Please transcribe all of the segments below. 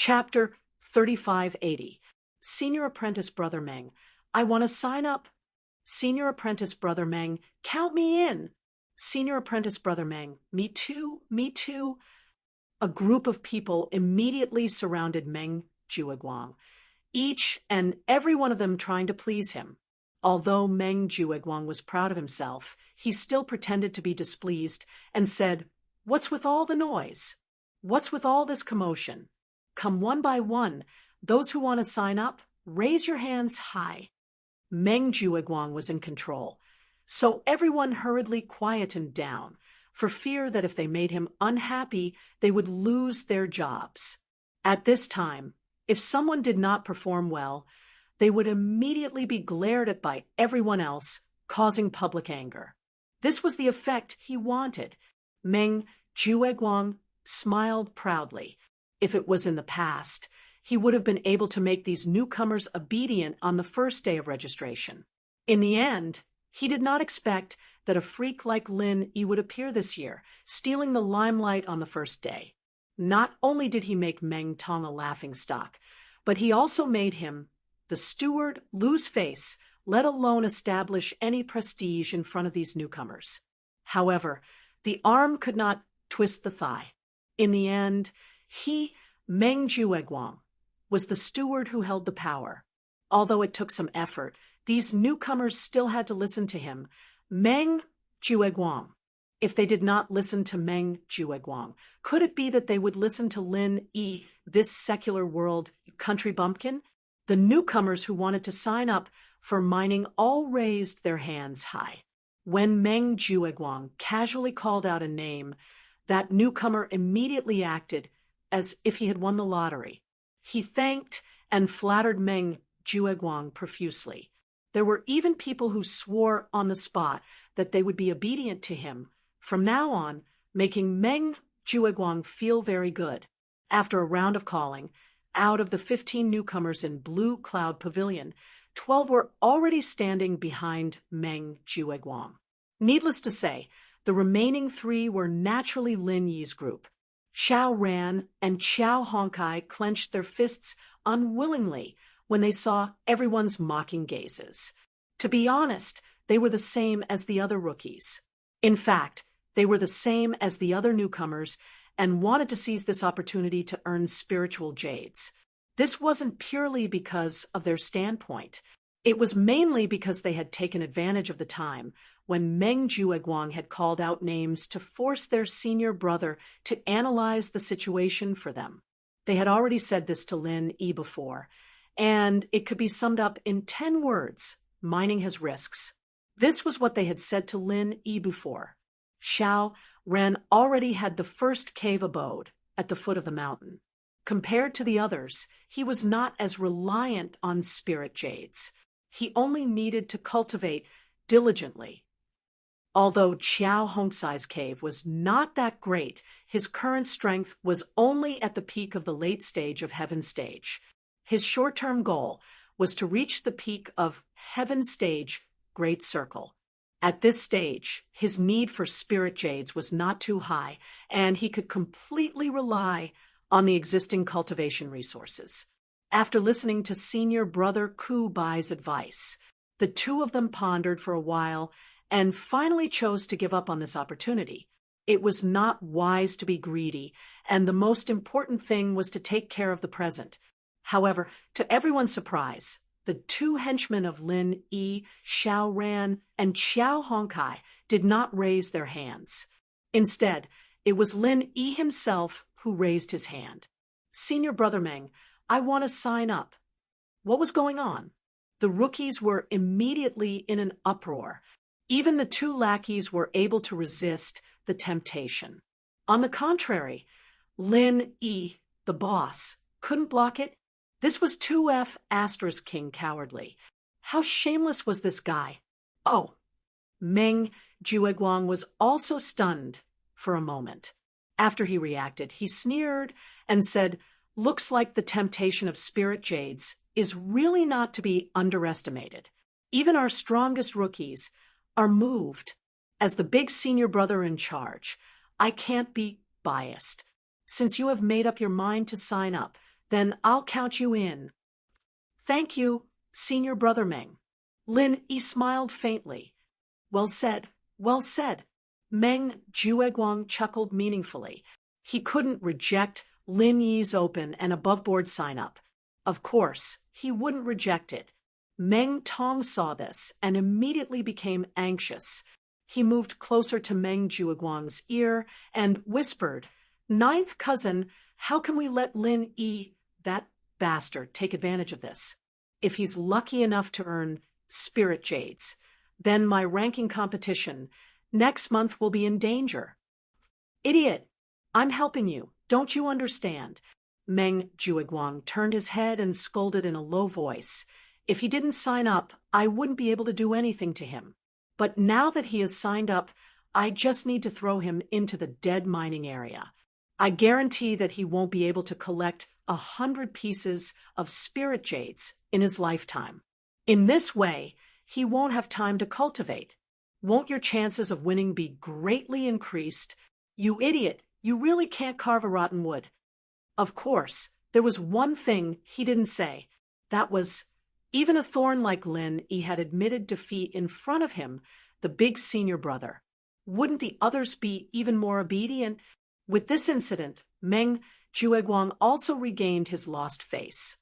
Chapter 3580. Senior Apprentice Brother Meng. I want to sign up. Senior Apprentice Brother Meng. Count me in. Senior Apprentice Brother Meng. Me too, me too. A group of people immediately surrounded Meng Jueguang, each and every one of them trying to please him. Although Meng Jueguang was proud of himself, he still pretended to be displeased and said, "What's with all the noise? What's with all this commotion? Come one by one. Those who want to sign up, raise your hands high." Meng Jueguang was in control, so everyone hurriedly quietened down, for fear that if they made him unhappy, they would lose their jobs. At this time, if someone did not perform well, they would immediately be glared at by everyone else, causing public anger. This was the effect he wanted. Meng Jueguang smiled proudly. If it was in the past, he would have been able to make these newcomers obedient on the first day of registration. In the end, he did not expect that a freak like Lin Yi would appear this year, stealing the limelight on the first day. Not only did he make Meng Tong a laughingstock, but he also made him, the steward, lose face, let alone establish any prestige in front of these newcomers. However, the arm could not twist the thigh. In the end, he, Meng Jueguang, was the steward who held the power. Although it took some effort, these newcomers still had to listen to him, Meng Jueguang. If they did not listen to Meng Jueguang, could it be that they would listen to Lin Yi, this secular world country bumpkin? The newcomers who wanted to sign up for mining all raised their hands high. When Meng Jueguang casually called out a name, that newcomer immediately acted as if he had won the lottery. He thanked and flattered Meng Jueguang profusely. There were even people who swore on the spot that they would be obedient to him from now on, making Meng Jueguang feel very good. After a round of calling, out of the 15 newcomers in Blue Cloud Pavilion, 12 were already standing behind Meng Jueguang. Needless to say, the remaining 3 were naturally Lin Yi's group. Xiao Ran and Xiao Honkai clenched their fists unwillingly when they saw everyone's mocking gazes. To be honest, they were the same as the other rookies. In fact, they were the same as the other newcomers and wanted to seize this opportunity to earn spiritual jades. This wasn't purely because of their standpoint. It was mainly because they had taken advantage of the time when Meng Jueguang had called out names to force their senior brother to analyze the situation for them. They had already said this to Lin Yi before, and it could be summed up in 10 words: mining has risks. This was what they had said to Lin Yi before. Xiao Ren already had the first cave abode at the foot of the mountain. Compared to the others, he was not as reliant on spirit jades. He only needed to cultivate diligently. Although Xiao Hongsai's cave was not that great, his current strength was only at the peak of the late stage of Heaven Stage. His short-term goal was to reach the peak of Heaven Stage Great Circle. At this stage, his need for spirit jades was not too high, and he could completely rely on the existing cultivation resources. After listening to Senior Brother Ku Bai's advice, the two of them pondered for a while and finally chose to give up on this opportunity. It was not wise to be greedy, and the most important thing was to take care of the present. However, to everyone's surprise, the 2 henchmen of Lin Yi, Xiao Ran, and Xiao Honkai did not raise their hands. Instead, it was Lin Yi himself who raised his hand. "Senior Brother Meng, I want to sign up." What was going on? The rookies were immediately in an uproar. Even the 2 lackeys were able to resist the temptation. On the contrary, Lin Yi, the boss, couldn't block it. This was 2F * King cowardly. How shameless was this guy? Oh, Meng Jueguang was also stunned for a moment. After he reacted, he sneered and said, "Looks like the temptation of spirit jades is really not to be underestimated. Even our strongest rookies are moved. As the big senior brother in charge, I can't be biased. Since you have made up your mind to sign up, Then I'll count you in. Thank you, Senior Brother Meng. Lin Yi smiled faintly. Well said, well said. Meng Jueguang chuckled meaningfully. He couldn't reject Lin Yi's open and above-board sign-up. Of course, he wouldn't reject it. Meng Tong saw this and immediately became anxious. He moved closer to Meng Jueguang's ear and whispered, "Ninth cousin, how can we let Lin Yi, that bastard, take advantage of this? If he's lucky enough to earn spirit jades, then my ranking competition next month will be in danger." "Idiot! I'm helping you. Don't you understand?" Meng Jueguang turned his head and scolded in a low voice. "If he didn't sign up, I wouldn't be able to do anything to him. But now that he has signed up, I just need to throw him into the dead mining area. I guarantee that he won't be able to collect 100 pieces of spirit jades in his lifetime. In this way, he won't have time to cultivate. Won't your chances of winning be greatly increased? You idiot, you really can't carve a rotten wood." Of course, there was one thing he didn't say. That was, even a thorn like Lin Yi had admitted defeat in front of him, the big senior brother. Wouldn't the others be even more obedient? With this incident, Meng Jueguang also regained his lost face.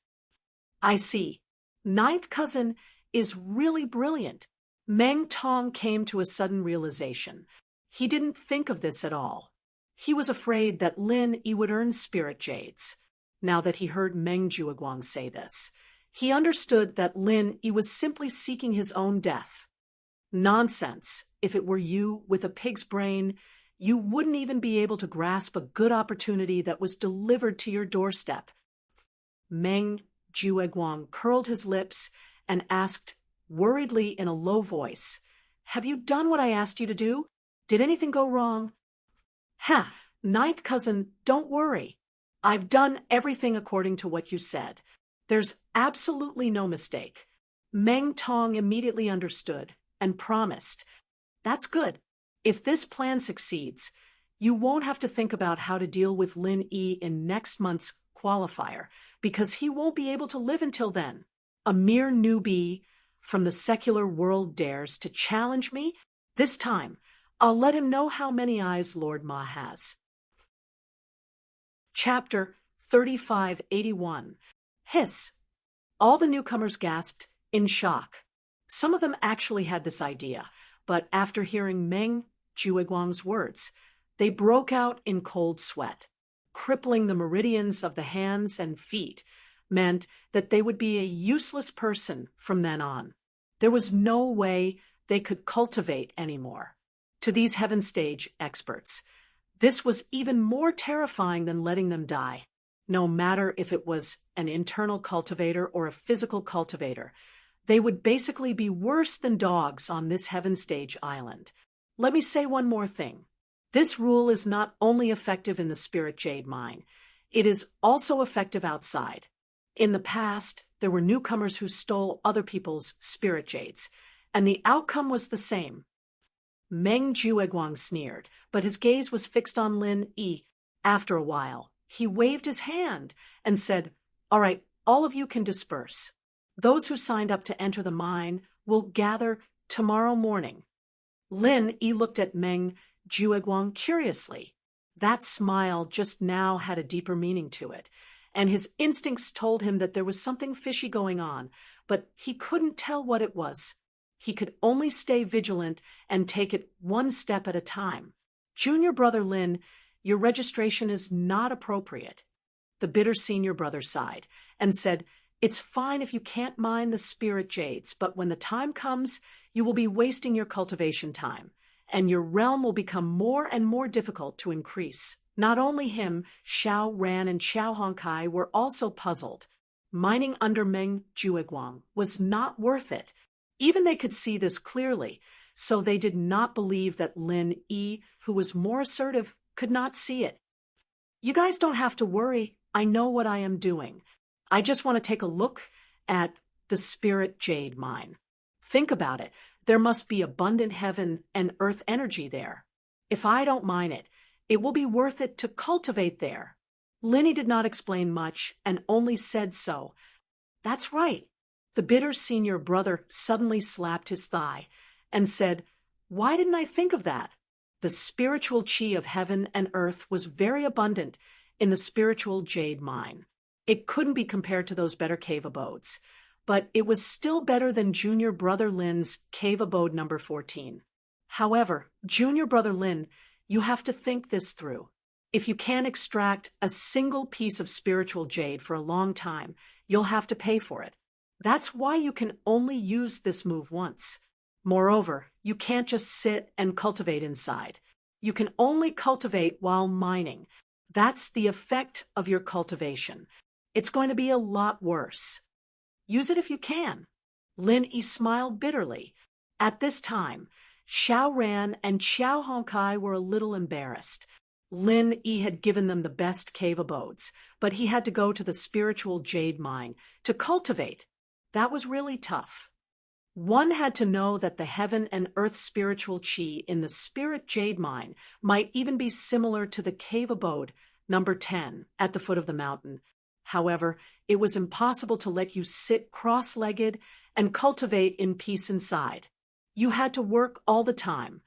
"I see. Ninth cousin is really brilliant." Meng Tong came to a sudden realization. He didn't think of this at all. He was afraid that Lin Yi would earn spirit jades. Now that he heard Meng Jueguang say this, he understood that Lin Yi was simply seeking his own death. Nonsense. If it were you with a pig's brain, you wouldn't even be able to grasp a good opportunity that was delivered to your doorstep. Meng Jueguang curled his lips and asked worriedly in a low voice, "Have you done what I asked you to do? Did anything go wrong?" "Ha, ninth cousin, don't worry. I've done everything according to what you said. There's absolutely no mistake." Meng Tong immediately understood and promised, "That's good. If this plan succeeds, you won't have to think about how to deal with Lin Yi in next month's qualifier, because he won't be able to live until then. A mere newbie from the secular world dares to challenge me? This time, I'll let him know how many eyes Lord Ma has." Chapter 3581. Hiss. All the newcomers gasped in shock. Some of them actually had this idea, but after hearing Meng Jueguang's words, they broke out in cold sweat. Crippling the meridians of the hands and feet meant that they would be a useless person from then on. There was no way they could cultivate anymore. To these heaven stage experts, this was even more terrifying than letting them die. No matter if it was an internal cultivator or a physical cultivator, they would basically be worse than dogs on this heaven stage island. Let me say one more thing. This rule is not only effective in the spirit jade mine, it is also effective outside. In the past, there were newcomers who stole other people's spirit jades, and the outcome was the same. Meng Jueguang sneered, but his gaze was fixed on Lin Yi. After a while, he waved his hand and said, "All right, all of you can disperse. Those who signed up to enter the mine will gather tomorrow morning." Lin Yi looked at Meng Jueguang curiously. That smile just now had a deeper meaning to it, and his instincts told him that there was something fishy going on, but he couldn't tell what it was. He could only stay vigilant and take it one step at a time. "Junior brother Lin, your registration is not appropriate." The bitter senior brother sighed and said, "It's fine if you can't mine the spirit jades, but when the time comes, you will be wasting your cultivation time, and your realm will become more and more difficult to increase." Not only him, Xiao Ran and Xiao Hongkai were also puzzled. Mining under Meng Jueguang was not worth it. Even they could see this clearly, so they did not believe that Lin Yi, who was more assertive, could not see it. "You guys don't have to worry. I know what I am doing. I just want to take a look at the spirit jade mine. Think about it. There must be abundant heaven and earth energy there. If I don't mine it, it will be worth it to cultivate there. Linny did not explain much and only said so. That's right. The bitter senior brother suddenly slapped his thigh and said, Why didn't I think of that? The spiritual chi of heaven and earth was very abundant in the spiritual jade mine. It couldn't be compared to those better cave abodes, but it was still better than Junior Brother Lin's cave abode number 14. However, Junior Brother Lin, you have to think this through. If you can't extract a single piece of spiritual jade for a long time, you'll have to pay for it. That's why you can only use this move once. Moreover, you can't just sit and cultivate inside. You can only cultivate while mining. That's the effect of your cultivation. It's going to be a lot worse. Use it if you can. Lin Yi smiled bitterly. At this time, Xiao Ran and Xiao Hongkai were a little embarrassed. Lin Yi had given them the best cave abodes, but he had to go to the spiritual jade mine to cultivate. That was really tough. One had to know that the heaven and earth spiritual chi in the spirit jade mine might even be similar to the cave abode number 10 at the foot of the mountain. However, it was impossible to let you sit cross-legged and cultivate in peace inside. You had to work all the time.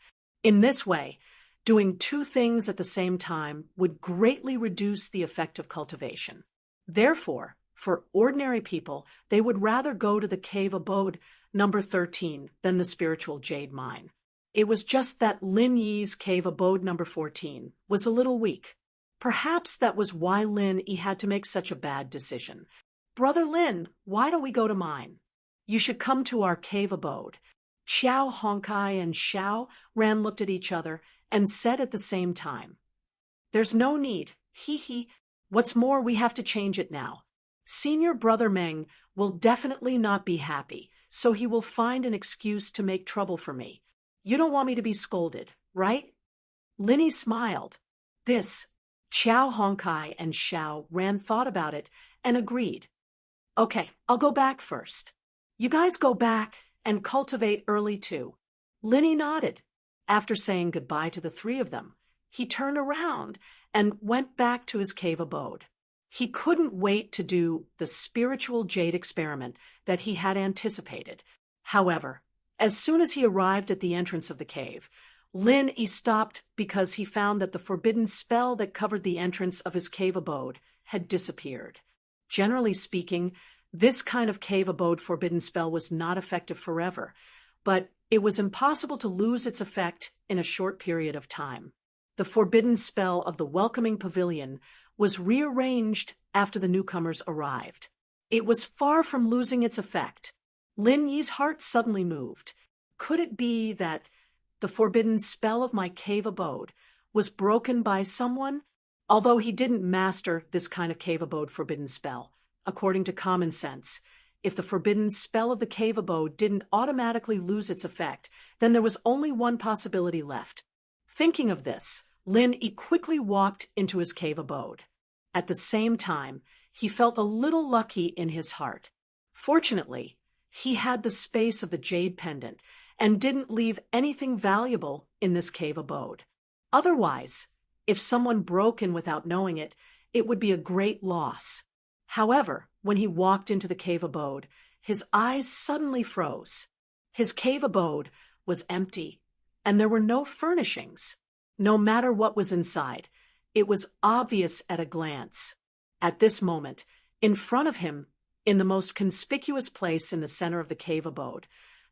In this way, doing two things at the same time would greatly reduce the effect of cultivation. Therefore, for ordinary people, they would rather go to the cave abode number 13 than the spiritual jade mine. It was just that Lin Yi's cave abode number 14 was a little weak. Perhaps that was why Lin Yi had to make such a bad decision. Brother Lin, why don't we go to mine? You should come to our cave abode. Xiao Hongkai and Xiao Ran looked at each other and said at the same time, There's no need. Hee. What's more, we have to change it now. Senior Brother Meng will definitely not be happy, so he will find an excuse to make trouble for me. You don't want me to be scolded, right? Linny smiled. Xiao Hongkai and Xiao Ran thought about it and agreed. Okay, I'll go back first. You guys go back and cultivate early too. Linny nodded. After saying goodbye to the three of them, he turned around and went back to his cave abode. He couldn't wait to do the spiritual jade experiment that he had anticipated. However, as soon as he arrived at the entrance of the cave, Lin Yi stopped because he found that the forbidden spell that covered the entrance of his cave abode had disappeared. Generally speaking, this kind of cave abode forbidden spell was not effective forever, but it was impossible to lose its effect in a short period of time. The forbidden spell of the welcoming pavilion was rearranged after the newcomers arrived. It was far from losing its effect. Lin Yi's heart suddenly moved. Could it be that the forbidden spell of my cave abode was broken by someone? Although he didn't master this kind of cave abode forbidden spell, according to common sense, if the forbidden spell of the cave abode didn't automatically lose its effect, then there was only one possibility left. Thinking of this, Lin Yi quickly walked into his cave abode. At the same time, he felt a little lucky in his heart. Fortunately, he had the space of the jade pendant and didn't leave anything valuable in this cave abode. Otherwise, if someone broke in without knowing it, it would be a great loss. However, when he walked into the cave abode, his eyes suddenly froze. His cave abode was empty, and there were no furnishings. No matter what was inside, it was obvious at a glance. At this moment, in front of him, in the most conspicuous place in the center of the cave abode,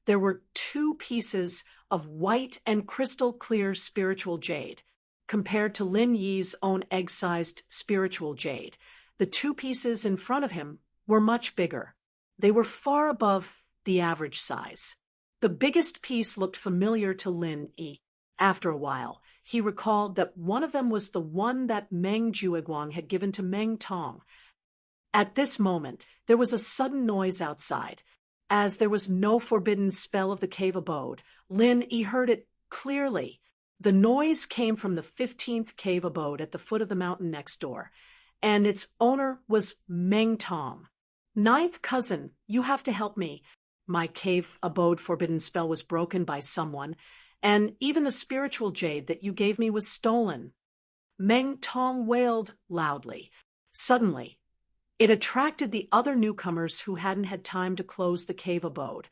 there were two pieces of white and crystal clear spiritual jade. Compared to Lin Yi's own egg-sized spiritual jade, the two pieces in front of him were much bigger. They were far above the average size. The biggest piece looked familiar to Lin Yi. After a while, he recalled that one of them was the one that Meng Jueguang had given to Meng Tong. At this moment, there was a sudden noise outside. As there was no forbidden spell of the cave abode, Lin Yi heard it clearly. The noise came from the 15th cave abode at the foot of the mountain next door, and its owner was Meng Tong. Ninth cousin, you have to help me. My cave abode forbidden spell was broken by someone, and even the spiritual jade that you gave me was stolen. Meng Tong wailed loudly. Suddenly, it attracted the other newcomers who hadn't had time to close the cave abode,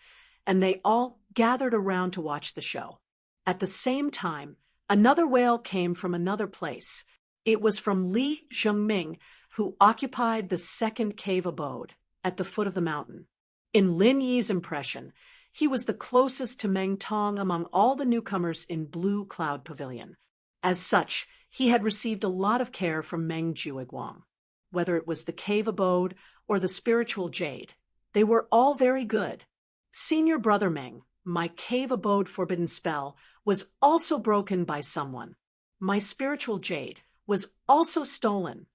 and they all gathered around to watch the show. At the same time, another wail came from another place. It was from Li Zhengming, who occupied the second cave abode at the foot of the mountain. In Lin Yi's impression, he was the closest to Meng Tong among all the newcomers in Blue Cloud Pavilion. As such, he had received a lot of care from Meng Jueguang. Whether it was the cave abode or the spiritual jade, they were all very good. Senior Brother Meng, my cave abode forbidden spell was also broken by someone. My spiritual jade was also stolen.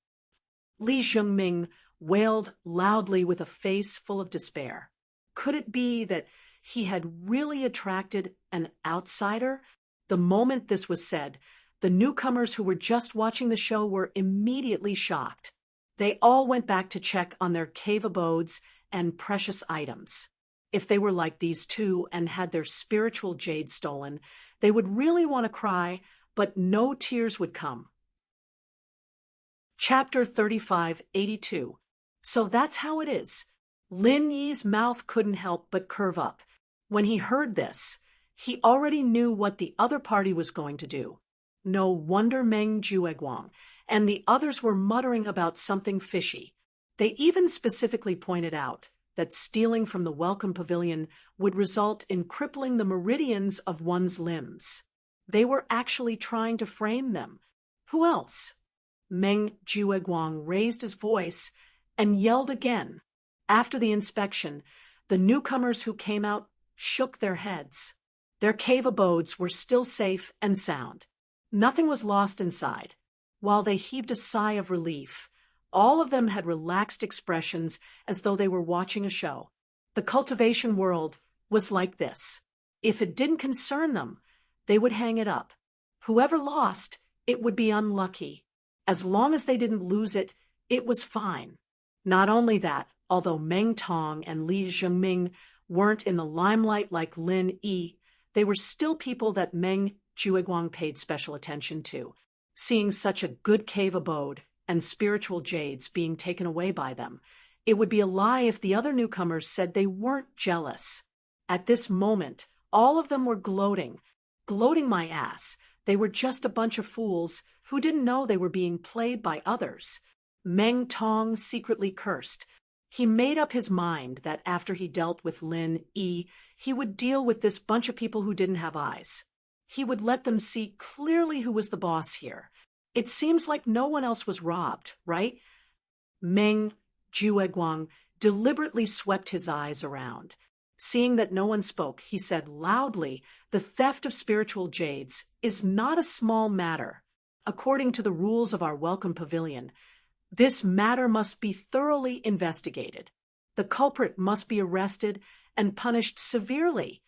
Li Zhengming wailed loudly with a face full of despair. Could it be that he had really attracted an outsider? The moment this was said, the newcomers who were just watching the show were immediately shocked. They all went back to check on their cave abodes and precious items. If they were like these two and had their spiritual jade stolen, they would really want to cry, but no tears would come. Chapter 3582. So that's how it is. Lin Yi's mouth couldn't help but curve up. When he heard this, he already knew what the other party was going to do. No wonder Meng Jueguang and the others were muttering about something fishy. They even specifically pointed out that stealing from the Welcome Pavilion would result in crippling the meridians of one's limbs. They were actually trying to frame them. Who else? Meng Jueguang raised his voice and yelled again. After the inspection, the newcomers who came out shook their heads. Their cave abodes were still safe and sound. Nothing was lost inside. While they heaved a sigh of relief, all of them had relaxed expressions as though they were watching a show. The cultivation world was like this. If it didn't concern them, they would hang it up. Whoever lost, it would be unlucky. As long as they didn't lose it, it was fine. Not only that, although Meng Tong and Li Zhengming weren't in the limelight like Lin Yi, they were still people that Meng Jueguang paid special attention to. Seeing such a good cave abode and spiritual jades being taken away by them, it would be a lie if the other newcomers said they weren't jealous. At this moment, all of them were gloating my ass. They were just a bunch of fools who didn't know they were being played by others. Meng Tong secretly cursed. He made up his mind that after he dealt with Lin Yi, he would deal with this bunch of people who didn't have eyes. He would let them see clearly who was the boss here. It seems like no one else was robbed, right? Meng Jueguang deliberately swept his eyes around. Seeing that no one spoke, he said loudly, "The theft of spiritual jades is not a small matter. According to the rules of our Welcome Pavilion, this matter must be thoroughly investigated. The culprit must be arrested and punished severely.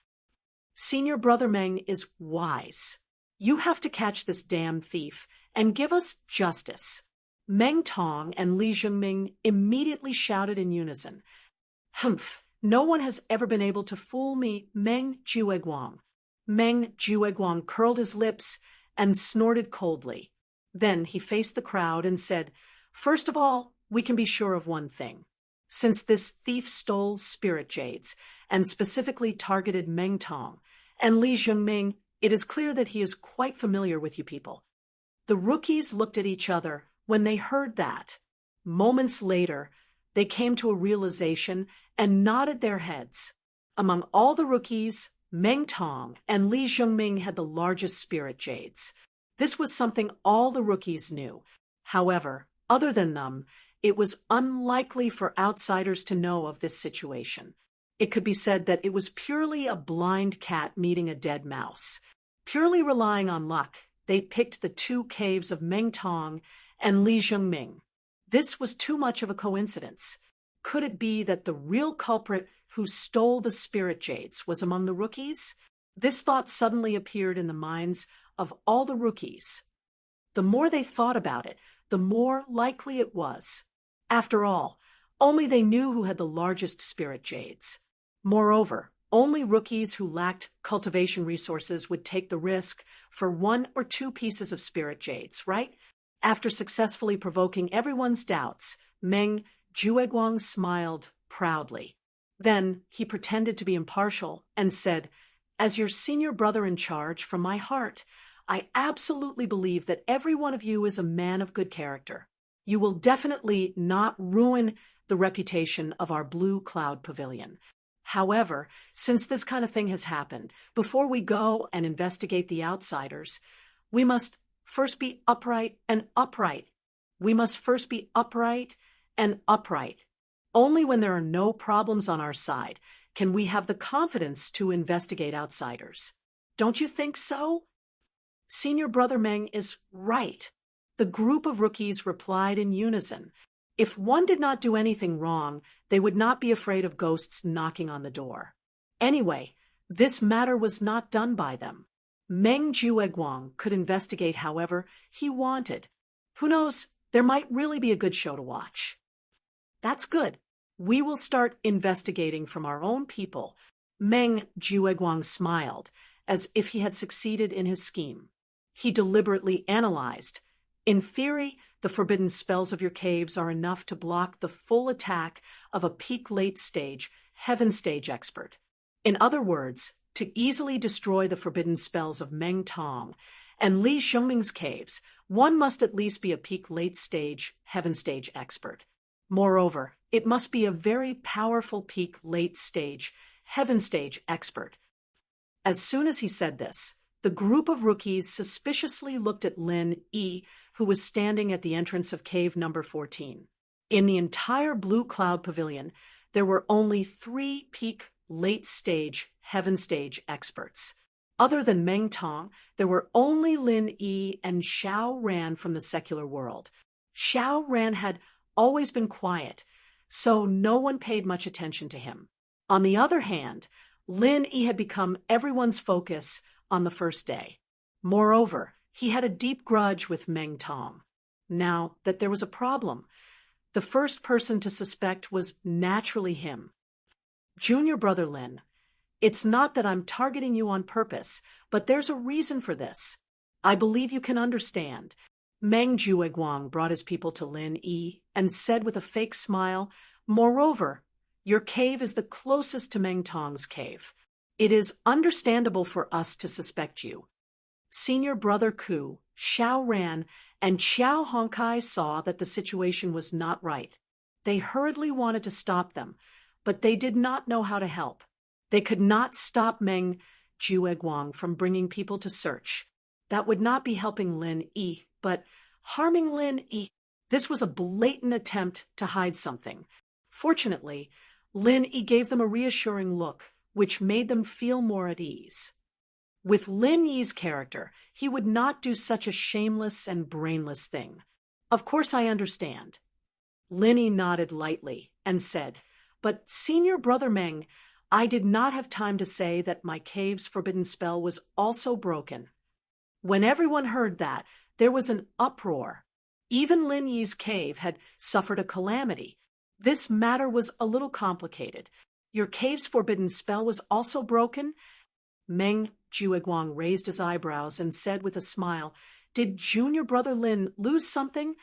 Senior Brother Meng is wise. You have to catch this damn thief and give us justice." Meng Tong and Li Zhengming immediately shouted in unison. "Humph, no one has ever been able to fool me, Meng Jueguang." Meng Jueguang curled his lips and snorted coldly. Then he faced the crowd and said, "First of all, we can be sure of one thing. Since this thief stole spirit jades and specifically targeted Meng Tong and Li Zhengming, it is clear that he is quite familiar with you people." The rookies looked at each other when they heard that. Moments later, they came to a realization and nodded their heads. Among all the rookies, Meng Tong and Li Zhengming had the largest spirit jades. This was something all the rookies knew. However, other than them, it was unlikely for outsiders to know of this situation. It could be said that it was purely a blind cat meeting a dead mouse. Purely relying on luck, they picked the two caves of Meng Tong and Li Zhengming. This was too much of a coincidence. Could it be that the real culprit who stole the spirit jades was among the rookies? This thought suddenly appeared in the minds of all the rookies. The more they thought about it, the more likely it was. After all, only they knew who had the largest spirit jades. Moreover, only rookies who lacked cultivation resources would take the risk for 1 or 2 pieces of spirit jades, right? After successfully provoking everyone's doubts, Meng Jueguang smiled proudly. Then he pretended to be impartial and said, "As your senior brother in charge, from my heart, I absolutely believe that every one of you is a man of good character. You will definitely not ruin the reputation of our Blue Cloud Pavilion. However, since this kind of thing has happened, before we go and investigate the outsiders, we must first be upright and upright. We must first be upright and upright. Only when there are no problems on our side can we have the confidence to investigate outsiders. Don't you think so?" Senior Brother Meng is right. The group of rookies replied in unison. If one did not do anything wrong, they would not be afraid of ghosts knocking on the door. Anyway, this matter was not done by them. Meng Jueguang could investigate however he wanted. Who knows, there might really be a good show to watch. That's good. We will start investigating from our own people. Meng Jueguang smiled, as if he had succeeded in his scheme. He deliberately analyzed. In theory, the forbidden spells of your caves are enough to block the full attack of a peak late stage, heaven stage expert. In other words, to easily destroy the forbidden spells of Meng Tong and Li Xiongming's caves, one must at least be a peak late stage, heaven stage expert. Moreover, it must be a very powerful peak late stage, heaven stage expert. As soon as he said this, the group of rookies suspiciously looked at Lin Yi, who was standing at the entrance of cave number 14. In the entire Blue Cloud Pavilion, there were only 3 peak late stage, heaven stage experts. Other than Meng Tong, there were only Lin Yi and Xiao Ran from the secular world. Xiao Ran had always been quiet, so no one paid much attention to him. On the other hand, Lin Yi had become everyone's focus on the first day. Moreover, he had a deep grudge with Meng Tong. Now that there was a problem, the first person to suspect was naturally him. "Junior Brother Lin, it's not that I'm targeting you on purpose, but there's a reason for this. I believe you can understand." Meng Jueguang brought his people to Lin Yi and said with a fake smile, "Moreover, your cave is the closest to Meng Tong's cave. It is understandable for us to suspect you." Senior Brother Ku, Xiao Ran, and Xiao Hongkai saw that the situation was not right. They hurriedly wanted to stop them, but they did not know how to help. They could not stop Meng Jueguang from bringing people to search. That would not be helping Lin Yi, but harming Lin Yi. This was a blatant attempt to hide something. Fortunately, Lin Yi gave them a reassuring look, which made them feel more at ease. With Lin Yi's character, he would not do such a shameless and brainless thing. "Of course I understand." Lin Yi nodded lightly and said, "But Senior Brother Meng, I did not have time to say that my cave's forbidden spell was also broken." When everyone heard that, there was an uproar. Even Lin Yi's cave had suffered a calamity. This matter was a little complicated. "Your cave's forbidden spell was also broken?" Meng Jueguang raised his eyebrows and said with a smile, "Did Junior Brother Lin lose something?"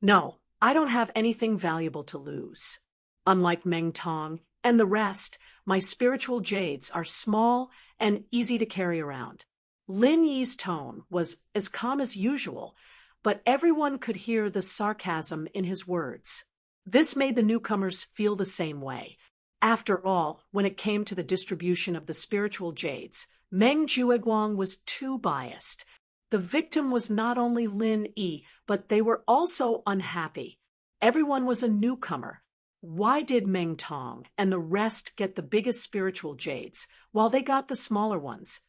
"No, I don't have anything valuable to lose. Unlike Meng Tong and the rest, my spiritual jades are small and easy to carry around." Lin Yi's tone was as calm as usual, but everyone could hear the sarcasm in his words. This made the newcomers feel the same way. After all, when it came to the distribution of the spiritual jades, Meng Jueguang was too biased. The victim was not only Lin Yi, but they were also unhappy. Everyone was a newcomer. Why did Meng Tong and the rest get the biggest spiritual jades, while they got the smaller ones?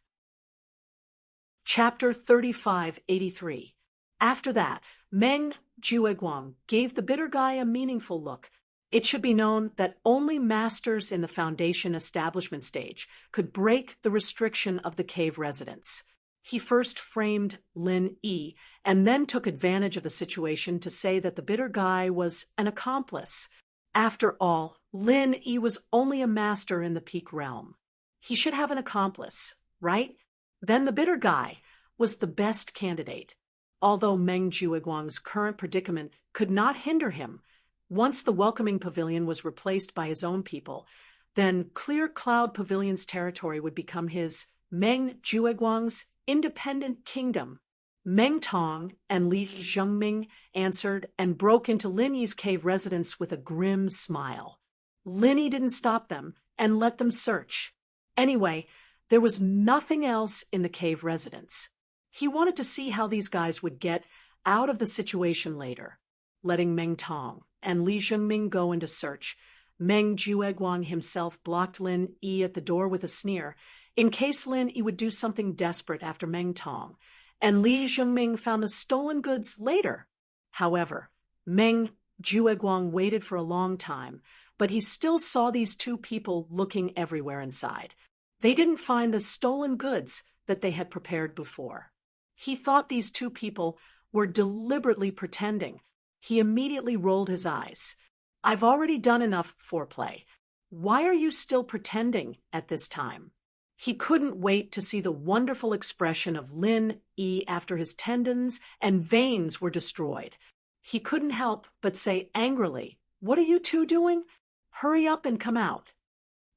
Chapter 3583. After that, Meng Jueguang gave the bitter guy a meaningful look. It should be known that only masters in the foundation establishment stage could break the restriction of the cave residents. He first framed Lin Yi and then took advantage of the situation to say that the bitter guy was an accomplice. After all, Lin Yi was only a master in the peak realm. He should have an accomplice, right? Then the bitter guy was the best candidate. although Meng Jiuguang's current predicament could not hinder him. Once the welcoming pavilion was replaced by his own people, then Clear Cloud Pavilion's territory would become his, Meng Jiuguang's, independent kingdom. Meng Tong and Li Zhengming answered and broke into Lin Yi's cave residence with a grim smile. Lin Yi didn't stop them and let them search. Anyway, there was nothing else in the cave residence. He wanted to see how these guys would get out of the situation later. Letting Meng Tong and Li Zhengming go into search, Meng Jiuguang himself blocked Lin Yi at the door with a sneer, in case Lin Yi would do something desperate after Meng Tong, and Li Zhengming found the stolen goods later. However, Meng Jiuguang waited for a long time, but he still saw these two people looking everywhere inside. They didn't find the stolen goods that they had prepared before. He thought these two people were deliberately pretending. He immediately rolled his eyes. I've already done enough foreplay. Why are you still pretending at this time? He couldn't wait to see the wonderful expression of Lin Yi after his tendons and veins were destroyed. He couldn't help but say angrily, "What are you two doing? Hurry up and come out."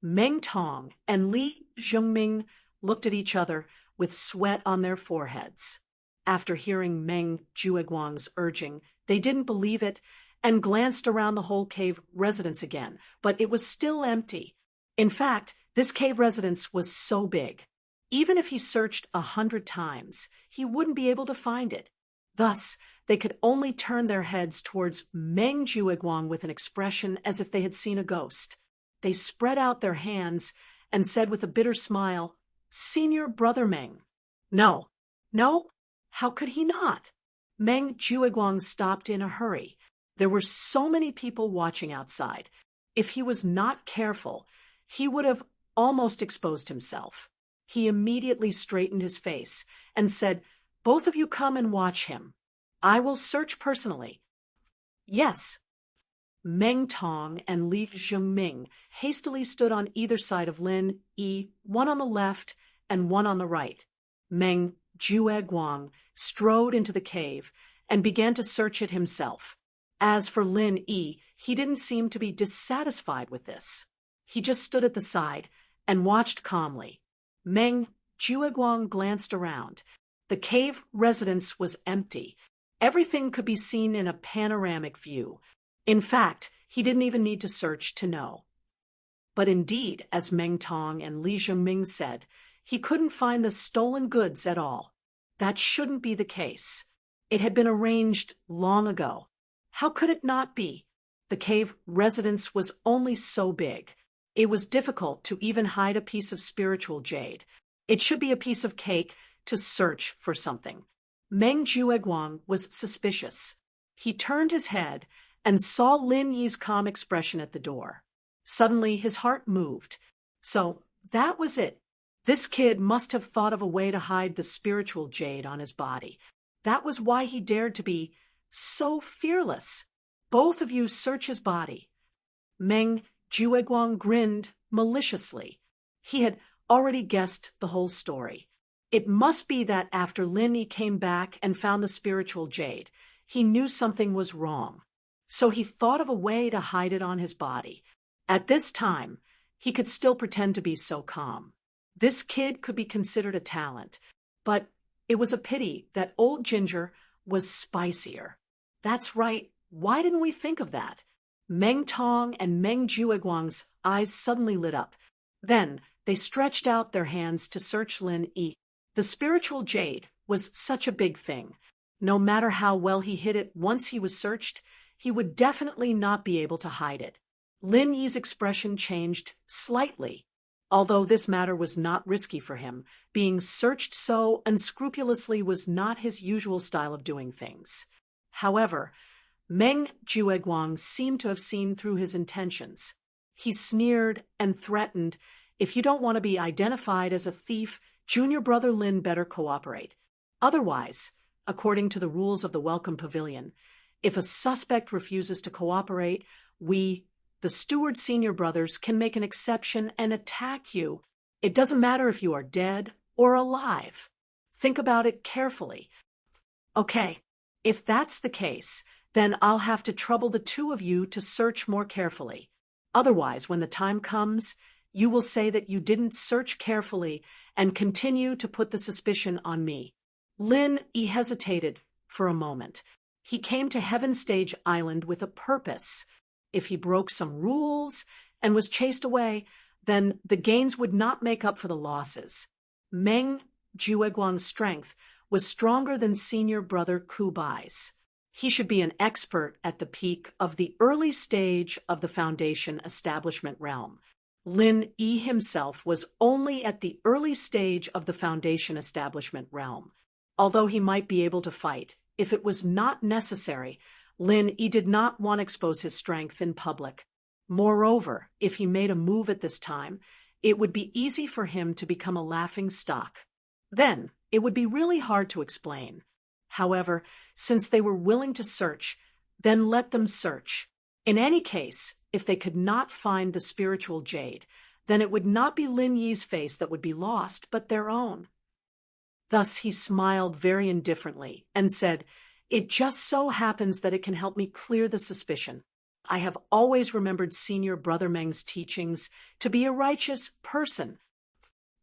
Meng Tong and Li Zhengming looked at each other with sweat on their foreheads. After hearing Meng Jiuguang's urging, they didn't believe it and glanced around the whole cave residence again, but it was still empty. In fact, this cave residence was so big. Even if he searched 100 times, he wouldn't be able to find it. Thus, they could only turn their heads towards Meng Jiuguang with an expression as if they had seen a ghost. They spread out their hands and said with a bitter smile, "Senior Brother Meng." No, how could he not? Meng Jiuguang stopped in a hurry. There were so many people watching outside. If he was not careful, he would have almost exposed himself. He immediately straightened his face and said, "Both of you come and watch him. I will search personally." "Yes." Meng Tong and Li Zhengming hastily stood on either side of Lin Yi, one on the left and one on the right. Meng Jiuguang strode into the cave and began to search it himself. As for Lin Yi, he didn't seem to be dissatisfied with this. He just stood at the side and watched calmly. Meng Jiuguang glanced around. The cave residence was empty. Everything could be seen in a panoramic view. In fact, he didn't even need to search to know. But indeed, as Meng Tong and Li Zhengming said, he couldn't find the stolen goods at all. That shouldn't be the case. It had been arranged long ago. How could it not be? The cave residence was only so big. It was difficult to even hide a piece of spiritual jade. It should be a piece of cake to search for something. Meng Jiuguang was suspicious. He turned his head and saw Lin Yi's calm expression at the door. Suddenly, his heart moved. So that was it. This kid must have thought of a way to hide the spiritual jade on his body. That was why he dared to be so fearless. Both of you search his body. Meng Jiuguang grinned maliciously. He had already guessed the whole story. It must be that after Lin Yi came back and found the spiritual jade, he knew something was wrong. So he thought of a way to hide it on his body. At this time, he could still pretend to be so calm. This kid could be considered a talent, but it was a pity that old Ginger was spicier. That's right. Why didn't we think of that? Meng Tong and Meng Jiuguang's eyes suddenly lit up. Then they stretched out their hands to search Lin Yi. The spiritual jade was such a big thing. No matter how well he hid it once he was searched, he would definitely not be able to hide it. Lin Yi's expression changed slightly. Although this matter was not risky for him, being searched so unscrupulously was not his usual style of doing things. However, Meng Jiuguang seemed to have seen through his intentions. He sneered and threatened, "If you don't want to be identified as a thief, Junior Brother Lin better cooperate. Otherwise, according to the rules of the Welcome Pavilion, if a suspect refuses to cooperate, we, the Steward Senior Brothers, can make an exception and attack you. It doesn't matter if you are dead or alive. Think about it carefully." Okay, if that's the case, then I'll have to trouble the two of you to search more carefully. Otherwise, when the time comes, you will say that you didn't search carefully and continue to put the suspicion on me. Lin Yi hesitated for a moment. He came to Heaven Stage Island with a purpose. If he broke some rules and was chased away, then the gains would not make up for the losses. Meng Jueguang's strength was stronger than senior brother Kubai's. He should be an expert at the peak of the early stage of the Foundation establishment realm. Lin Yi himself was only at the early stage of the Foundation establishment realm. Although he might be able to fight, if it was not necessary, Lin Yi did not want to expose his strength in public. Moreover, if he made a move at this time, it would be easy for him to become a laughing stock. Then, it would be really hard to explain. However, since they were willing to search, then let them search. In any case, if they could not find the spiritual jade, then it would not be Lin Yi's face that would be lost, but their own. Thus he smiled very indifferently and said, "It just so happens that it can help me clear the suspicion. I have always remembered Senior Brother Meng's teachings to be a righteous person."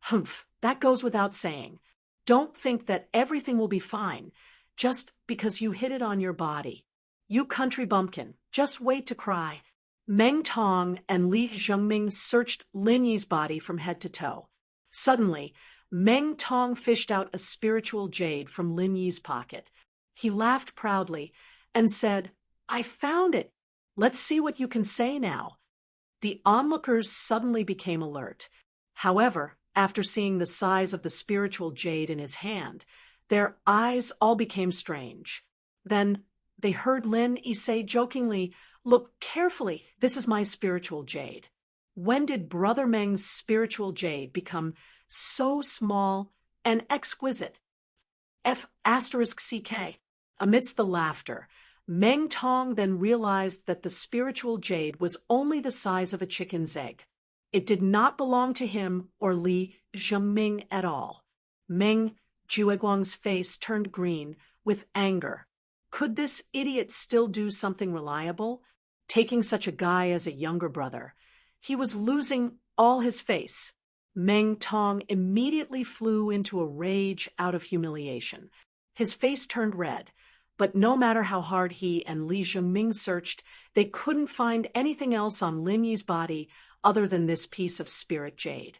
"Humph, that goes without saying. Don't think that everything will be fine just because you hit it on your body. You country bumpkin, just wait to cry." Meng Tong and Li Zhengming searched Lin Yi's body from head to toe. Suddenly, Meng Tong fished out a spiritual jade from Lin Yi's pocket. He laughed proudly and said, "I found it. Let's see what you can say now." The onlookers suddenly became alert. However, after seeing the size of the spiritual jade in his hand, their eyes all became strange. Then they heard Lin Yi say jokingly, "Look carefully, this is my spiritual jade." When did Brother Meng's spiritual jade become so small and exquisite? F***CK. Amidst the laughter, Meng Tong then realized that the spiritual jade was only the size of a chicken's egg. It did not belong to him or Li Zhengming at all. Meng Jueguang's face turned green with anger. Could this idiot still do something reliable? Taking such a guy as a younger brother. He was losing all his face. Meng Tong immediately flew into a rage out of humiliation. His face turned red, but no matter how hard he and Li Zhengming searched, they couldn't find anything else on Lin Yi's body other than this piece of spirit jade.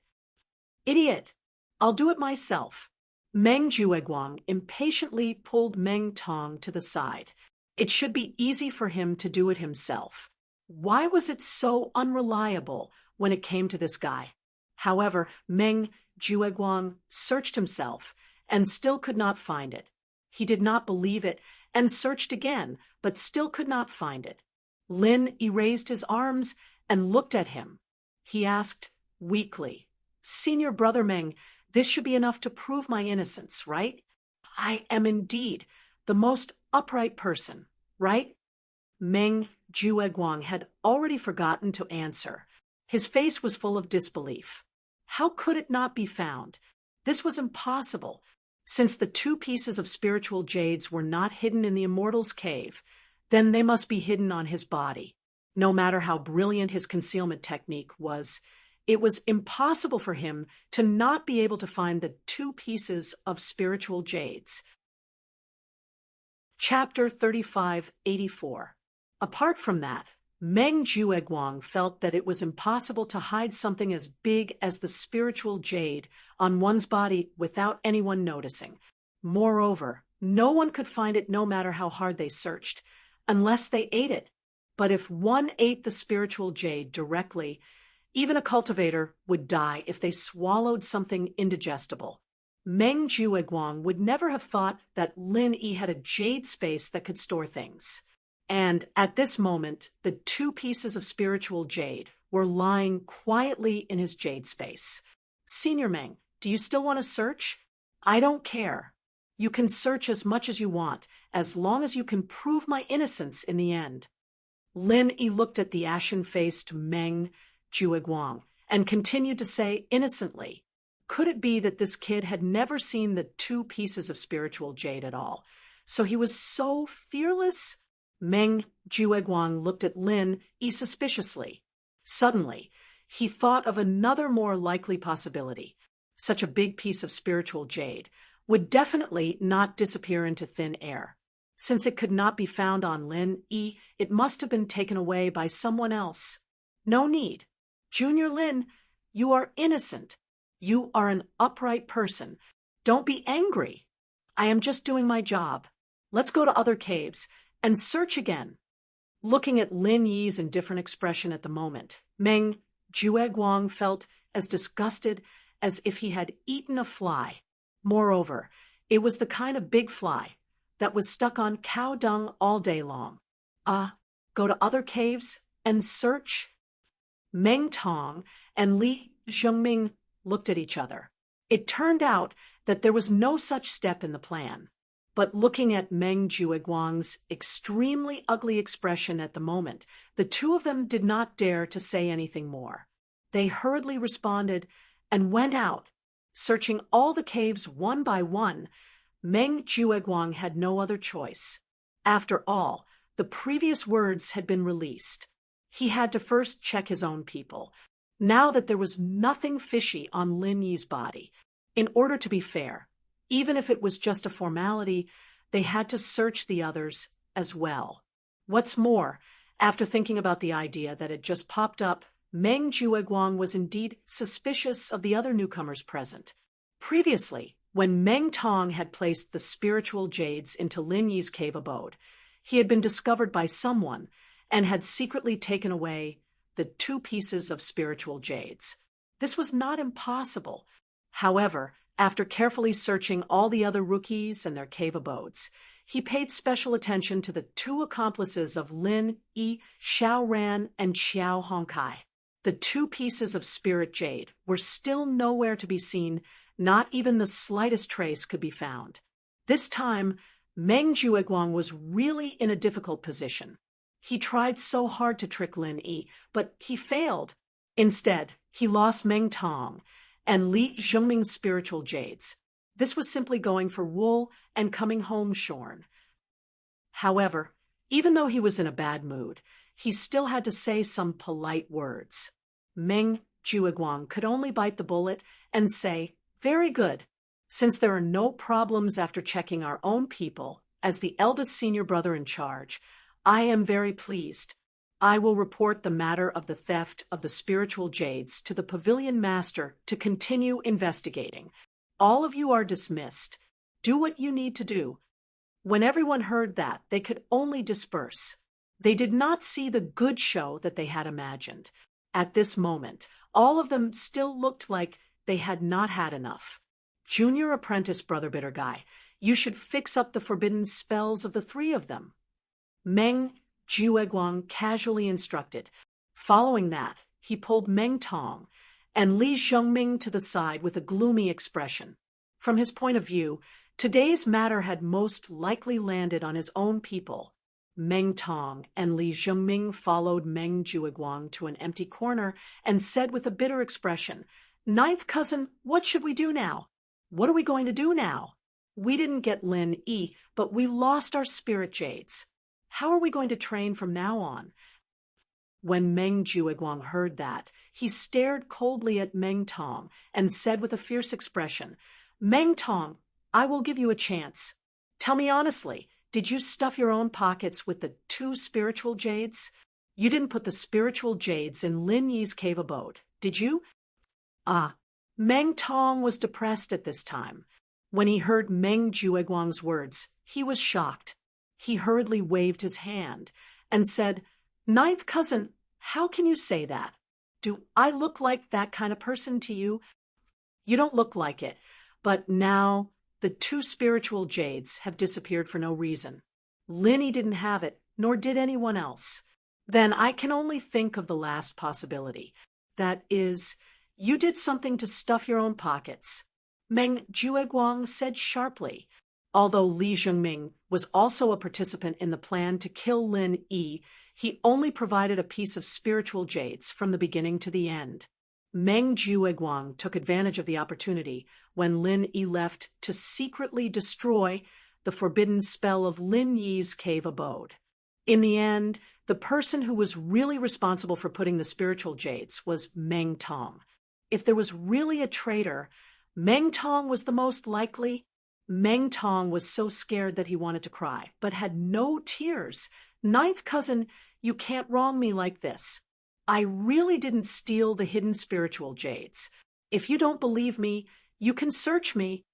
"Idiot! I'll do it myself." Meng Jueguang impatiently pulled Meng Tong to the side. It should be easy for him to do it himself. Why was it so unreliable when it came to this guy? However, Meng Jueguang searched himself and still could not find it. He did not believe it and searched again, but still could not find it. Lin raised his arms and looked at him. He asked weakly, "Senior Brother Meng, this should be enough to prove my innocence, right? I am indeed the most upright person, right?" Meng Jueguang had already forgotten to answer. His face was full of disbelief. How could it not be found? This was impossible. Since the two pieces of spiritual jades were not hidden in the immortal's cave, then they must be hidden on his body. No matter how brilliant his concealment technique was, it was impossible for him to not be able to find the two pieces of spiritual jades. Chapter 3584. Apart from that, Meng Jueguang felt that it was impossible to hide something as big as the spiritual jade on one's body without anyone noticing. Moreover, no one could find it no matter how hard they searched, unless they ate it. But if one ate the spiritual jade directly, even a cultivator would die if they swallowed something indigestible. Meng Jueguang would never have thought that Lin Yi had a jade space that could store things. And at this moment, the two pieces of spiritual jade were lying quietly in his jade space. "Senior Meng, do you still want to search?" "I don't care. You can search as much as you want, as long as you can prove my innocence in the end." Lin Yi looked at the ashen-faced Meng Jueguang and continued to say innocently, could it be that this kid had never seen the two pieces of spiritual jade at all? So he was so fearless? Meng Jueguang looked at Lin Yi suspiciously. Suddenly, he thought of another more likely possibility. Such a big piece of spiritual jade would definitely not disappear into thin air. Since it could not be found on Lin Yi, it must have been taken away by someone else. No need. Junior Lin, you are innocent. You are an upright person. Don't be angry. I am just doing my job. Let's go to other caves and search again. Looking at Lin Yi's indifferent expression at the moment, Meng Jueguang felt as disgusted as if he had eaten a fly. Moreover, it was the kind of big fly that was stuck on cow dung all day long. Go to other caves and search? Meng Tong and Li Zhengming looked at each other. It turned out that there was no such step in the plan. But looking at Meng Jueguang's extremely ugly expression at the moment, the two of them did not dare to say anything more. They hurriedly responded and went out. Searching all the caves one by one, Meng Jueguang had no other choice. After all, the previous words had been released. He had to first check his own people. Now that there was nothing fishy on Lin Yi's body, in order to be fair, even if it was just a formality, they had to search the others as well. What's more, after thinking about the idea that had just popped up, Meng Jueguang was indeed suspicious of the other newcomers present. Previously, when Meng Tong had placed the spiritual jades into Lin Yi's cave abode, he had been discovered by someone and had secretly taken away the 2 pieces of spiritual jades. This was not impossible. However, after carefully searching all the other rookies and their cave abodes, he paid special attention to the 2 accomplices of Lin Yi, Xiao Ran and Xiao Hongkai. The 2 pieces of spirit jade were still nowhere to be seen, not even the slightest trace could be found. This time, Meng Jueguang was really in a difficult position. He tried so hard to trick Lin Yi, but he failed. Instead, he lost Meng Tong and Li Zhengming's spiritual jades. This was simply going for wool and coming home shorn. However, even though he was in a bad mood, he still had to say some polite words. Meng Jueguang could only bite the bullet and say, "Very good. Since there are no problems after checking our own people, as the eldest senior brother in charge, I am very pleased. I will report the matter of the theft of the spiritual jades to the pavilion master to continue investigating. All of you are dismissed. Do what you need to do." When everyone heard that, they could only disperse. They did not see the good show that they had imagined. At this moment, all of them still looked like they had not had enough. "Junior apprentice, Brother Bitter Guy, you should fix up the forbidden spells of the 3 of them," Meng Jueguang casually instructed. Following that, he pulled Meng Tong and Li Zhengming to the side with a gloomy expression. From his point of view, today's matter had most likely landed on his own people. Meng Tong and Li Zhengming followed Meng Jueguang to an empty corner and said with a bitter expression, "Ninth cousin, what should we do now? What are we going to do now? We didn't get Lin Yi, but we lost our spirit jades. How are we going to train from now on?" When Meng Jueguang heard that, he stared coldly at Meng Tong and said with a fierce expression, "Meng Tong, I will give you a chance. Tell me honestly, did you stuff your own pockets with the 2 spiritual jades? You didn't put the spiritual jades in Lin Yi's cave abode, did you?" Meng Tong was depressed at this time. When he heard Meng Jueguang's words, he was shocked. He hurriedly waved his hand and said, "Ninth cousin, how can you say that? Do I look like that kind of person to you? You don't look like it, but now the 2 spiritual jades have disappeared for no reason. Linny didn't have it, nor did anyone else. Then I can only think of the last possibility. That is, you did something to stuff your own pockets," Meng Jueguang said sharply. Although Li Zhengming was also a participant in the plan to kill Lin Yi, he only provided a piece of spiritual jades from the beginning to the end. Meng Jueguang took advantage of the opportunity when Lin Yi left to secretly destroy the forbidden spell of Lin Yi's cave abode. In the end, the person who was really responsible for putting the spiritual jades was Meng Tong. If there was really a traitor, Meng Tong was the most likely. Meng Tong was so scared that he wanted to cry, but had no tears. Ninth cousin, you can't wrong me like this. I really didn't steal the hidden spiritual jades. If you don't believe me, you can search me.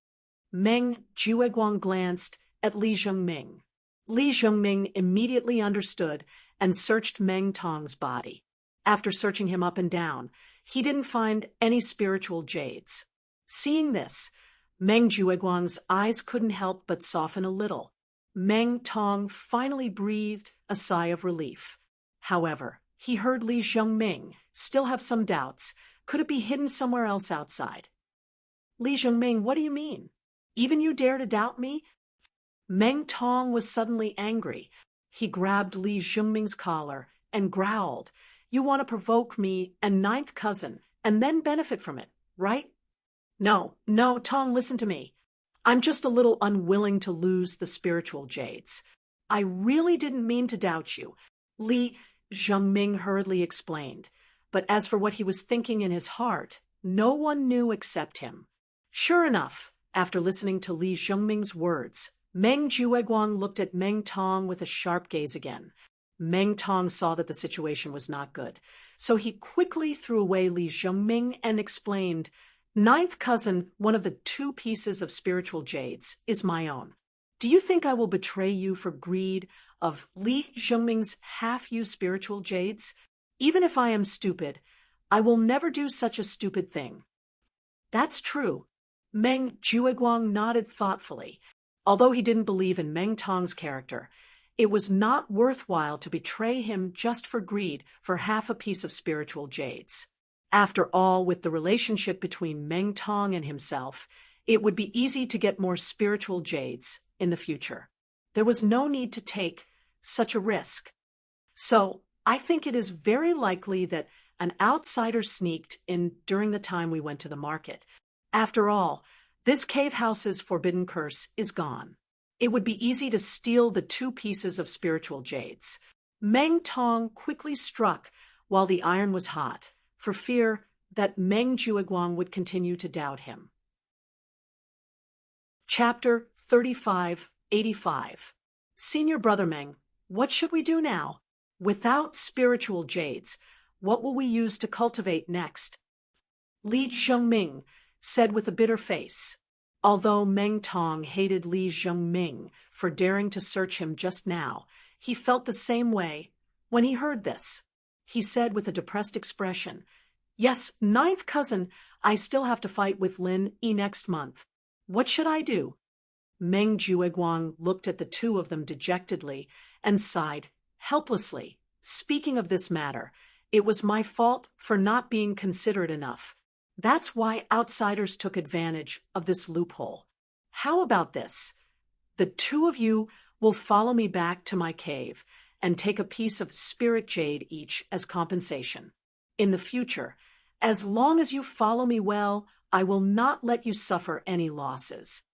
Meng Jueguang glanced at Li Zhengming. Li Zhengming immediately understood and searched Meng Tong's body. After searching him up and down, he didn't find any spiritual jades. Seeing this, Meng Jueguang's eyes couldn't help but soften a little. Meng Tong finally breathed a sigh of relief. However, he heard Li Zhengming still have some doubts. Could it be hidden somewhere else outside? Li Zhengming, what do you mean? Even you dare to doubt me? Meng Tong was suddenly angry. He grabbed Li Zhengming's collar and growled, "You want to provoke me and ninth cousin and then benefit from it, right?" No, Tong, listen to me. I'm just a little unwilling to lose the spiritual jades. I really didn't mean to doubt you, Li Zhengming hurriedly explained. But as for what he was thinking in his heart, no one knew except him. Sure enough, after listening to Li Zhengming's words, Meng Jueguang looked at Meng Tong with a sharp gaze again. Meng Tong saw that the situation was not good, so he quickly threw away Li Zhengming and explained, "Ninth cousin, one of the 2 pieces of spiritual jades is my own. Do you think I will betray you for greed of Li Zhengming's half-used spiritual jades? Even if I am stupid, I will never do such a stupid thing." That's true. Meng Jueguang nodded thoughtfully. Although he didn't believe in Meng Tong's character, it was not worthwhile to betray him just for greed for half a piece of spiritual jades. After all, with the relationship between Meng Tong and himself, it would be easy to get more spiritual jades in the future. There was no need to take such a risk. So, I think it is very likely that an outsider sneaked in during the time we went to the market. After all, this cave house's forbidden curse is gone. It would be easy to steal the 2 pieces of spiritual jades. Meng Tong quickly struck while the iron was hot, for fear that Meng Jueguang would continue to doubt him. Chapter 3585. Senior Brother Meng, what should we do now? Without spiritual jades, what will we use to cultivate next? Li Zhengming said with a bitter face. Although Meng Tong hated Li Zhengming for daring to search him just now, he felt the same way when he heard this. He said with a depressed expression, "Yes, ninth cousin, I still have to fight with Lin Yi next month. What should I do?" Meng Jueguang looked at the 2 of them dejectedly and sighed helplessly. "Speaking of this matter, it was my fault for not being considerate enough. That's why outsiders took advantage of this loophole. How about this? The 2 of you will follow me back to my cave and take a piece of spirit jade each as compensation. In the future, as long as you follow me well, I will not let you suffer any losses."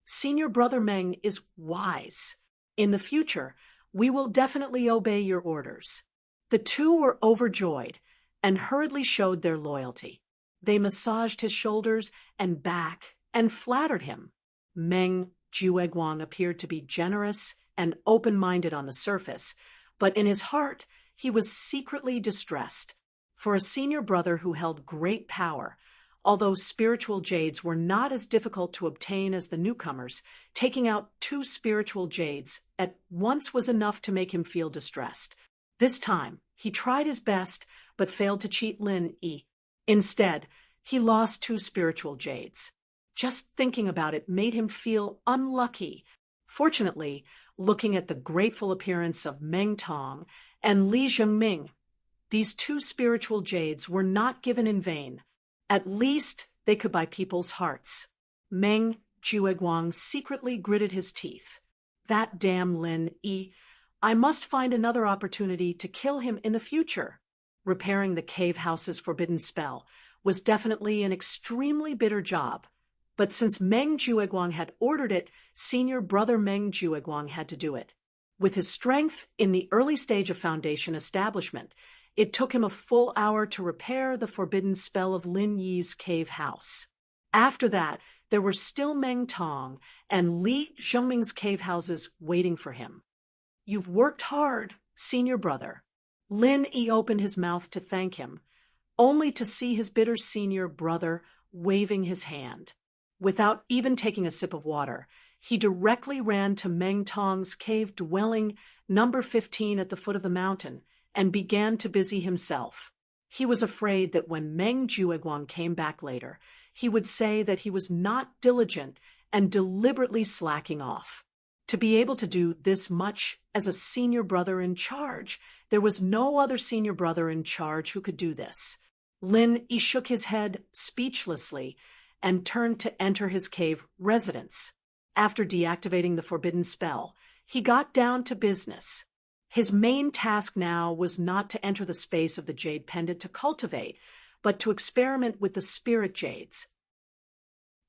Senior Brother Meng is wise. In the future, we will definitely obey your orders. The 2 were overjoyed and hurriedly showed their loyalty. They massaged his shoulders and back and flattered him. Meng Jueguang appeared to be generous and open-minded on the surface, but in his heart he was secretly distressed. For a senior brother who held great power, although spiritual jades were not as difficult to obtain as the newcomers, taking out 2 spiritual jades at once was enough to make him feel distressed. This time, he tried his best, but failed to cheat Lin Yi. Instead, he lost 2 spiritual jades. Just thinking about it made him feel unlucky. Fortunately, looking at the grateful appearance of Meng Tong and Li Zhengming, these 2 spiritual jades were not given in vain. At least they could buy people's hearts. Meng Jueguang secretly gritted his teeth. That damn Lin Yi. I must find another opportunity to kill him in the future. Repairing the cave house's forbidden spell was definitely an extremely bitter job. But since Meng Jueguang had ordered it, senior brother Meng Jueguang had to do it. With his strength in the early stage of foundation establishment, it took him a full hour to repair the forbidden spell of Lin Yi's cave house. After that, there were still Meng Tong and Li Zhongming's cave houses waiting for him. "You've worked hard, senior brother." Lin Yi opened his mouth to thank him, only to see his bitter senior brother waving his hand. Without even taking a sip of water, he directly ran to Meng Tong's cave dwelling number 15 at the foot of the mountain and began to busy himself. He was afraid that when Meng Jueguang came back later, he would say that he was not diligent and deliberately slacking off. To be able to do this much as a senior brother in charge, there was no other senior brother in charge who could do this. Lin Yi shook his head speechlessly and turned to enter his cave residence. After deactivating the forbidden spell, he got down to business. His main task now was not to enter the space of the jade pendant to cultivate, but to experiment with the spirit jades.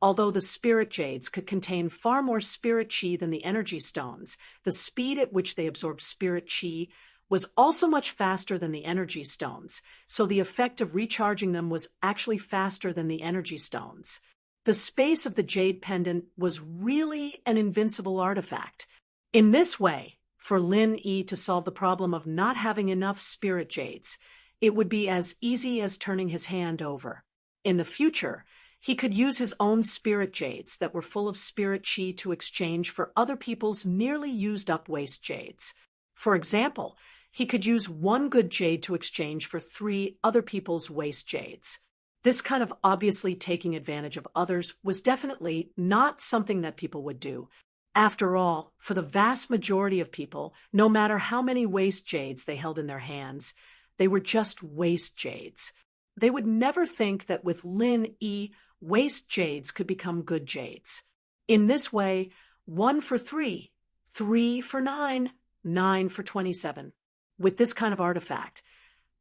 Although the spirit jades could contain far more spirit chi than the energy stones, the speed at which they absorbed spirit chi was also much faster than the energy stones, so the effect of recharging them was actually faster than the energy stones. The space of the jade pendant was really an invincible artifact. In this way, for Lin Yi to solve the problem of not having enough spirit jades, it would be as easy as turning his hand over. In the future, he could use his own spirit jades that were full of spirit chi to exchange for other people's nearly used-up waste jades. For example, he could use one good jade to exchange for 3 other people's waste jades. This kind of obviously taking advantage of others was definitely not something that people would do. After all, for the vast majority of people, no matter how many waste jades they held in their hands, they were just waste jades. They would never think that with Lin Yi, waste jades could become good jades. In this way, 1 for 3, 3 for 9, 9 for 27. With this kind of artifact,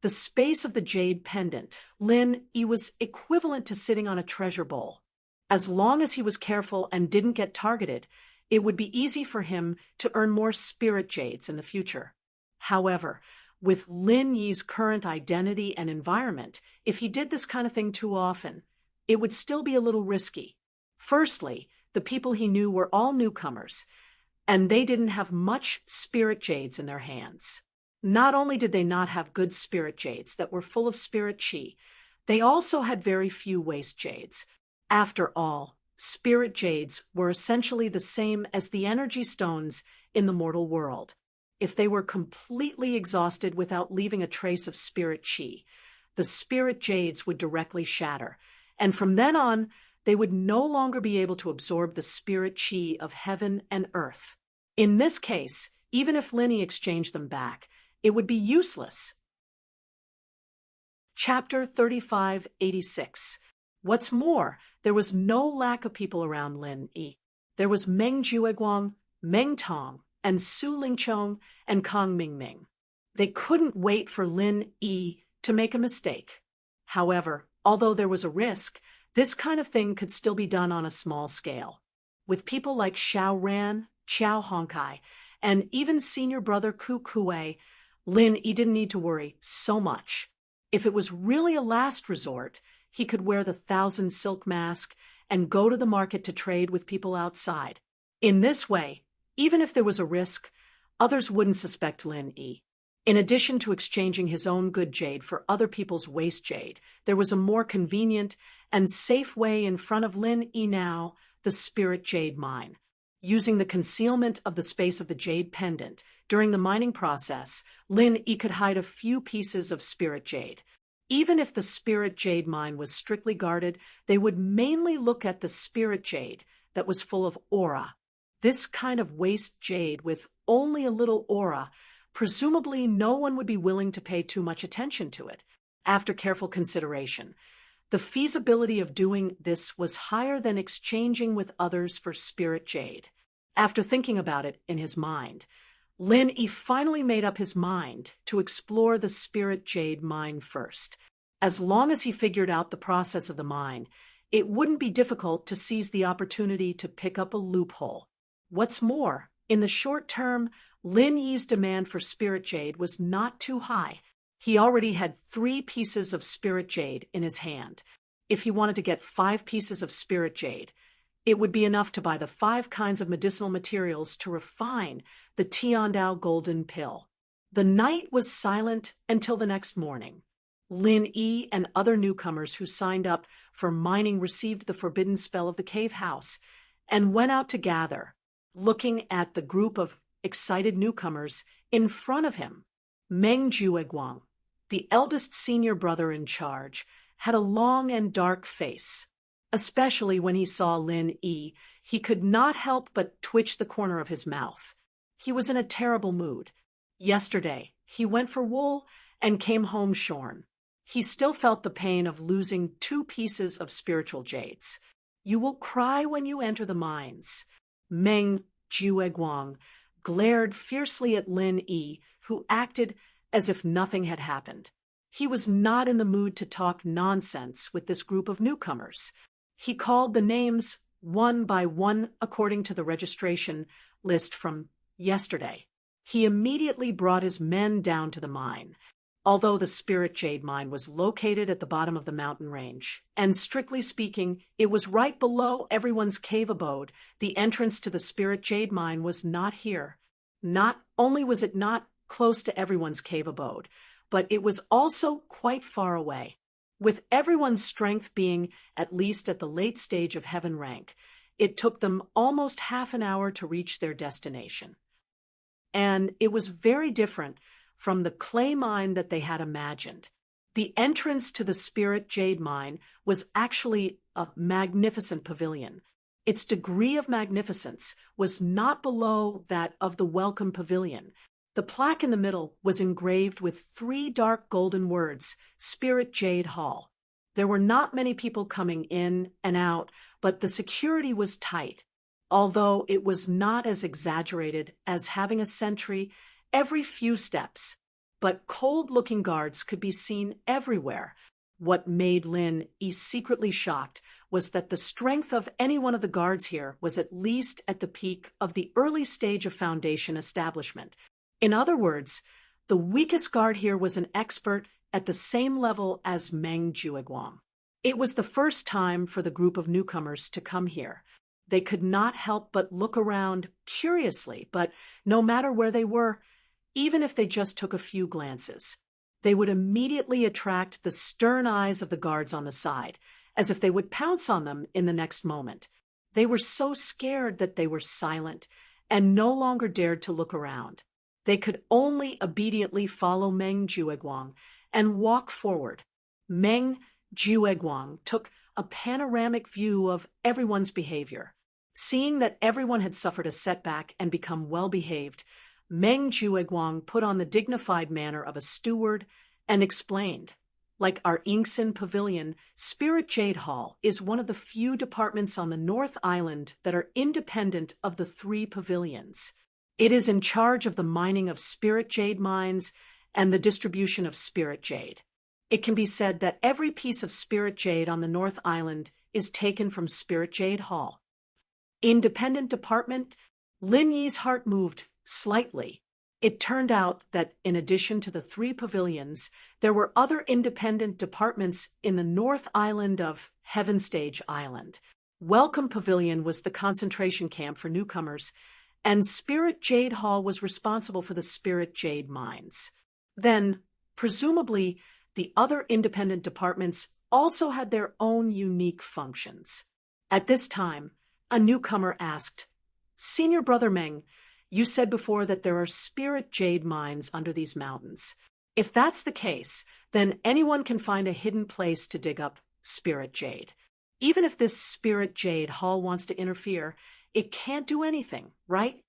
the space of the jade pendant, Lin Yi was equivalent to sitting on a treasure bowl. As long as he was careful and didn't get targeted, it would be easy for him to earn more spirit jades in the future. However, with Lin Yi's current identity and environment, if he did this kind of thing too often, it would still be a little risky. Firstly, the people he knew were all newcomers, and they didn't have much spirit jades in their hands. Not only did they not have good spirit jades that were full of spirit chi, they also had very few waste jades. After all, spirit jades were essentially the same as the energy stones in the mortal world. If they were completely exhausted without leaving a trace of spirit chi, the spirit jades would directly shatter, and from then on, they would no longer be able to absorb the spirit chi of heaven and earth. In this case, even if Lin Yi exchanged them back, it would be useless. Chapter 3586. What's more, there was no lack of people around Lin Yi. There was Meng Jueguang, Meng Tong, and Su Lingchong and Kong Mingming. They couldn't wait for Lin Yi to make a mistake. However, although there was a risk, this kind of thing could still be done on a small scale. With people like Xiao Ran, Qiao Hongkai, and even senior brother Ku Kuei, Lin Yi didn't need to worry so much. If it was really a last resort, he could wear the 1,000 silk mask and go to the market to trade with people outside. In this way, even if there was a risk, others wouldn't suspect Lin Yi. In addition to exchanging his own good jade for other people's waste jade, there was a more convenient and safe way in front of Lin Yi now, the spirit jade mine. Using the concealment of the space of the jade pendant, during the mining process, Lin Yi could hide a few pieces of spirit jade. Even if the spirit jade mine was strictly guarded, they would mainly look at the spirit jade that was full of aura. This kind of waste jade with only a little aura, presumably no one would be willing to pay too much attention to it. After careful consideration, the feasibility of doing this was higher than exchanging with others for spirit jade. After thinking about it in his mind, Lin Yi finally made up his mind to explore the spirit jade mine first. As long as he figured out the process of the mine, it wouldn't be difficult to seize the opportunity to pick up a loophole. What's more, in the short term, Lin Yi's demand for spirit jade was not too high. He already had 3 pieces of spirit jade in his hand. If he wanted to get 5 pieces of spirit jade, it would be enough to buy the 5 kinds of medicinal materials to refine the Tiandao golden pill. The night was silent until the next morning. Lin Yi and other newcomers who signed up for mining received the forbidden spell of the cave house and went out to gather, looking at the group of excited newcomers in front of him. Meng Jueguang, the eldest senior brother in charge, had a long and dark face. Especially when he saw Lin Yi, he could not help but twitch the corner of his mouth. He was in a terrible mood. Yesterday, he went for wool and came home shorn. He still felt the pain of losing 2 pieces of spiritual jades. You will cry when you enter the mines. Meng Jueguang glared fiercely at Lin Yi, who acted as if nothing had happened. He was not in the mood to talk nonsense with this group of newcomers. He called the names one by one according to the registration list from yesterday. He immediately brought his men down to the mine. Although the spirit jade mine was located at the bottom of the mountain range, and strictly speaking, it was right below everyone's cave abode, the entrance to the spirit jade mine was not here. Not only was it not close to everyone's cave abode, but it was also quite far away. With everyone's strength being at least at the late stage of heaven rank, it took them almost half an hour to reach their destination. And it was very different from the clay mine that they had imagined. The entrance to the spirit jade mine was actually a magnificent pavilion. Its degree of magnificence was not below that of the welcome pavilion. The plaque in the middle was engraved with 3 dark golden words, Spirit Jade Hall. There were not many people coming in and out, but the security was tight, although it was not as exaggerated as having a sentry every few steps. But cold-looking guards could be seen everywhere. What made Lin Yi secretly shocked was that the strength of any one of the guards here was at least at the peak of the early stage of Foundation establishment. In other words, the weakest guard here was an expert at the same level as Meng Jueguang. It was the first time for the group of newcomers to come here. They could not help but look around curiously, but no matter where they were, even if they just took a few glances, they would immediately attract the stern eyes of the guards on the side, as if they would pounce on them in the next moment. They were so scared that they were silent and no longer dared to look around. They could only obediently follow Meng Jueguang and walk forward. Meng Jueguang took a panoramic view of everyone's behavior. Seeing that everyone had suffered a setback and become well-behaved, Meng Jueguang put on the dignified manner of a steward and explained, like our Ingsen Pavilion, Spirit Jade Hall is one of the few departments on the North Island that are independent of the 3 pavilions. It is in charge of the mining of spirit jade mines and the distribution of spirit jade. It can be said that every piece of spirit jade on the North Island is taken from Spirit Jade Hall. Independent department, Lin Yi's heart moved slightly. It turned out that in addition to the 3 pavilions, there were other independent departments in the North Island of Heaven Stage Island. Welcome Pavilion was the concentration camp for newcomers, and Spirit Jade Hall was responsible for the spirit jade mines. Then, presumably, the other independent departments also had their own unique functions. At this time, a newcomer asked, "Senior Brother Meng, you said before that there are spirit jade mines under these mountains. If that's the case, then anyone can find a hidden place to dig up spirit jade. Even if this spirit jade hall wants to interfere, it can't do anything, right?"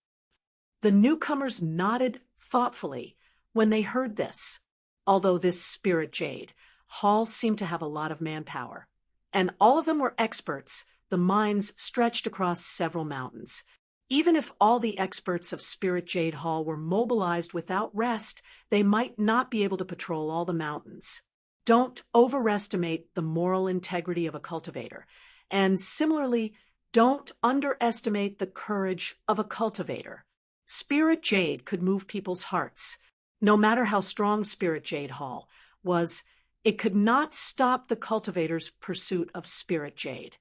The newcomers nodded thoughtfully when they heard this. Although this spirit jade hall seemed to have a lot of manpower, and all of them were experts, the mines stretched across several mountains. Even if all the experts of Spirit Jade Hall were mobilized without rest, they might not be able to patrol all the mountains. Don't overestimate the moral integrity of a cultivator, And similarly, don't underestimate the courage of a cultivator. Spirit jade could move people's hearts. No matter how strong Spirit Jade Hall was, it could not stop the cultivator's pursuit of Spirit Jade.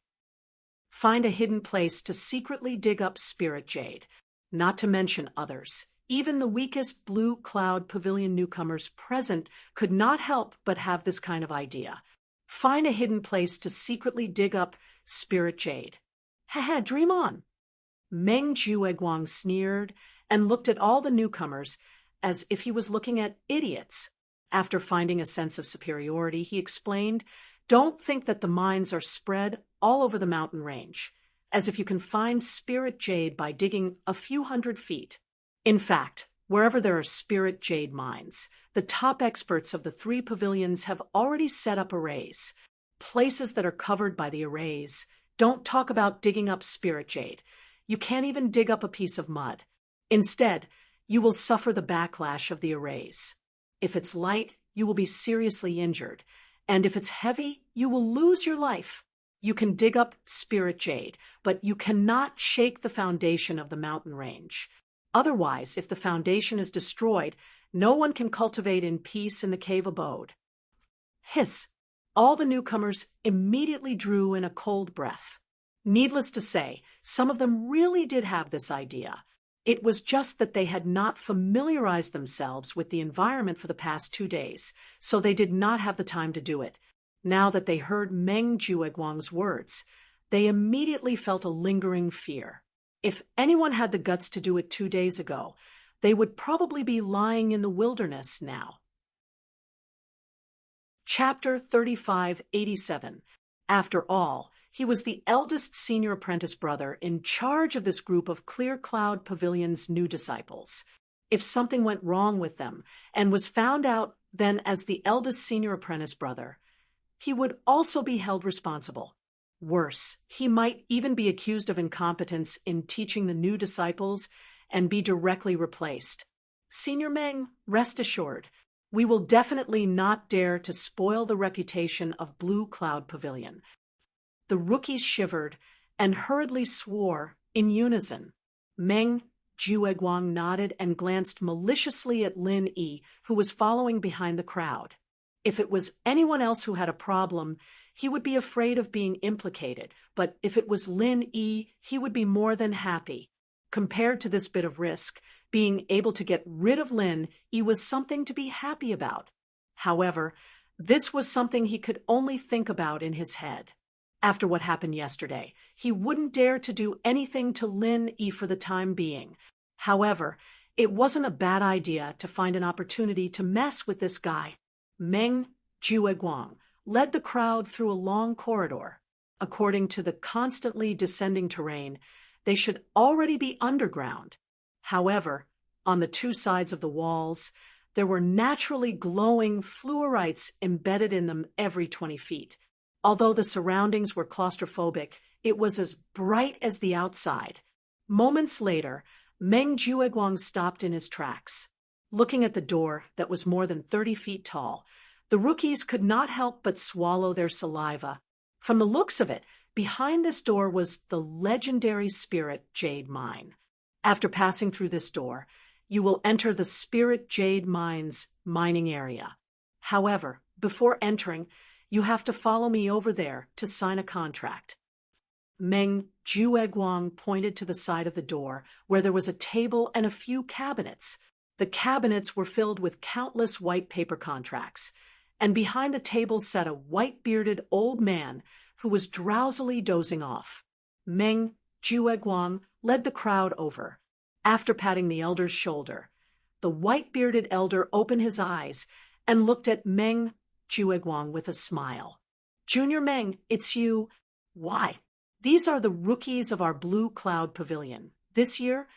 Find a hidden place to secretly dig up Spirit Jade, not to mention others. Even the weakest Blue Cloud Pavilion newcomers present could not help but have this kind of idea. Find a hidden place to secretly dig up Spirit Jade. Haha, dream on. Meng Jueguang sneered and looked at all the newcomers as if he was looking at idiots. After finding a sense of superiority, he explained, "Don't think that the mines are spread all over the mountain range, as if you can find Spirit Jade by digging a few hundred feet. In fact, wherever there are Spirit Jade mines, the top experts of the 3 pavilions have already set up arrays. Places that are covered by the arrays. Don't talk about digging up Spirit Jade. You can't even dig up a piece of mud. Instead, you will suffer the backlash of the arrays. If it's light, you will be seriously injured, and if it's heavy, you will lose your life. You can dig up Spirit Jade, but you cannot shake the foundation of the mountain range. Otherwise, if the foundation is destroyed, no one can cultivate in peace in the cave abode." Hiss! All the newcomers immediately drew in a cold breath. Needless to say, some of them really did have this idea. It was just that they had not familiarized themselves with the environment for the past 2 days, so they did not have the time to do it. Now that they heard Meng Jueguang's words, they immediately felt a lingering fear. If anyone had the guts to do it 2 days ago, they would probably be lying in the wilderness now. Chapter 3587. After all, he was the eldest senior apprentice brother in charge of this group of Clear Cloud Pavilion's new disciples. If something went wrong with them and was found out, then as the eldest senior apprentice brother, he would also be held responsible. Worse, he might even be accused of incompetence in teaching the new disciples and be directly replaced. Senior Meng, rest assured, we will definitely not dare to spoil the reputation of Blue Cloud Pavilion. The rookies shivered and hurriedly swore in unison. Meng Jueguang nodded and glanced maliciously at Lin Yi, who was following behind the crowd. If it was anyone else who had a problem, he would be afraid of being implicated, but if it was Lin Yi, he would be more than happy. Compared to this bit of risk, being able to get rid of Lin Yi was something to be happy about. However, this was something he could only think about in his head. After what happened yesterday, he wouldn't dare to do anything to Lin Yi for the time being. However, it wasn't a bad idea to find an opportunity to mess with this guy. Meng Jueguang led the crowd through a long corridor. According to the constantly descending terrain, they should already be underground. However, on the 2 sides of the walls, there were naturally glowing fluorites embedded in them every 20 feet. Although the surroundings were claustrophobic, it was as bright as the outside. Moments later, Meng Jueguang stopped in his tracks. Looking at the door that was more than 30 feet tall, the rookies could not help but swallow their saliva. From the looks of it, behind this door was the legendary Spirit Jade Mine. After passing through this door, you will enter the Spirit Jade Mine's mining area. However, before entering, you have to follow me over there to sign a contract. Meng Jueguang pointed to the side of the door, where there was a table and a few cabinets. The cabinets were filled with countless white paper contracts, and behind the table sat a white-bearded old man who was drowsily dozing off. Meng Jueguang led the crowd over. After patting the elder's shoulder, the white-bearded elder opened his eyes and looked at Meng Jueguang with a smile. "Junior Meng, it's you. Why? These are the rookies of our Blue Cloud Pavilion. This year?"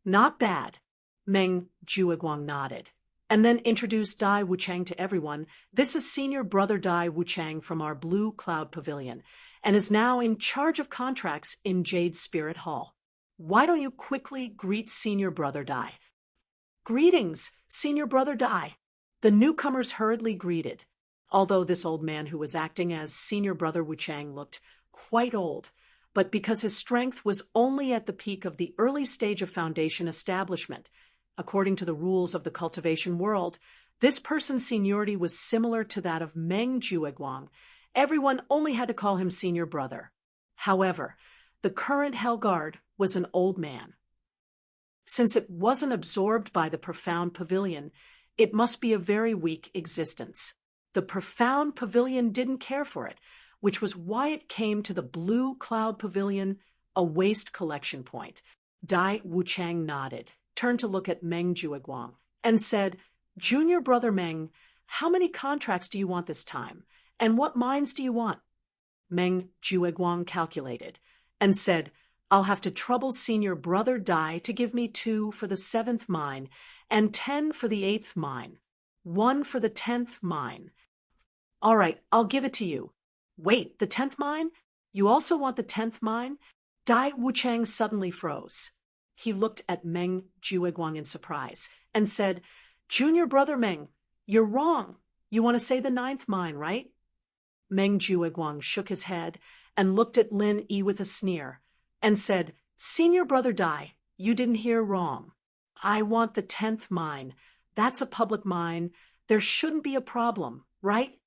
"Not bad." Meng Jueguang nodded, and then introduced Dai Wuchang to everyone. "This is Senior Brother Dai Wuchang from our Blue Cloud Pavilion, and is now in charge of contracts in Jade Spirit Hall. Why don't you quickly greet Senior Brother Dai?" "Greetings, Senior Brother Dai." The newcomers hurriedly greeted. Although this old man who was acting as Senior Brother Wuchang looked quite old, but because his strength was only at the peak of the early stage of foundation establishment. According to the rules of the cultivation world, this person's seniority was similar to that of Meng Jueguang. Everyone only had to call him senior brother. However, the current Hellguard was an old man. Since it wasn't absorbed by the profound pavilion, it must be a very weak existence. The profound pavilion didn't care for it, which was why it came to the blue cloud pavilion, a waste collection point. Dai Wuchang nodded, turned to look at Meng Jueguang, and said, "Junior brother Meng, how many contracts do you want this time? And what mines do you want?" Meng Jueguang calculated and said, "I'll have to trouble senior brother Dai to give me 2 for the 7th mine and 10 for the 8th mine. 1 for the 10th mine." "All right, I'll give it to you." "Wait, the 10th mine? You also want the 10th mine?" Dai Wuchang suddenly froze. He looked at Meng Jueguang in surprise and said, "Junior brother Meng, you're wrong. You want to say the 9th mine, right?" Meng Jueguang shook his head and looked at Lin Yi with a sneer and said, "Senior brother Dai, you didn't hear wrong. I want the 10th mine. That's a public mine. There shouldn't be a problem, right?"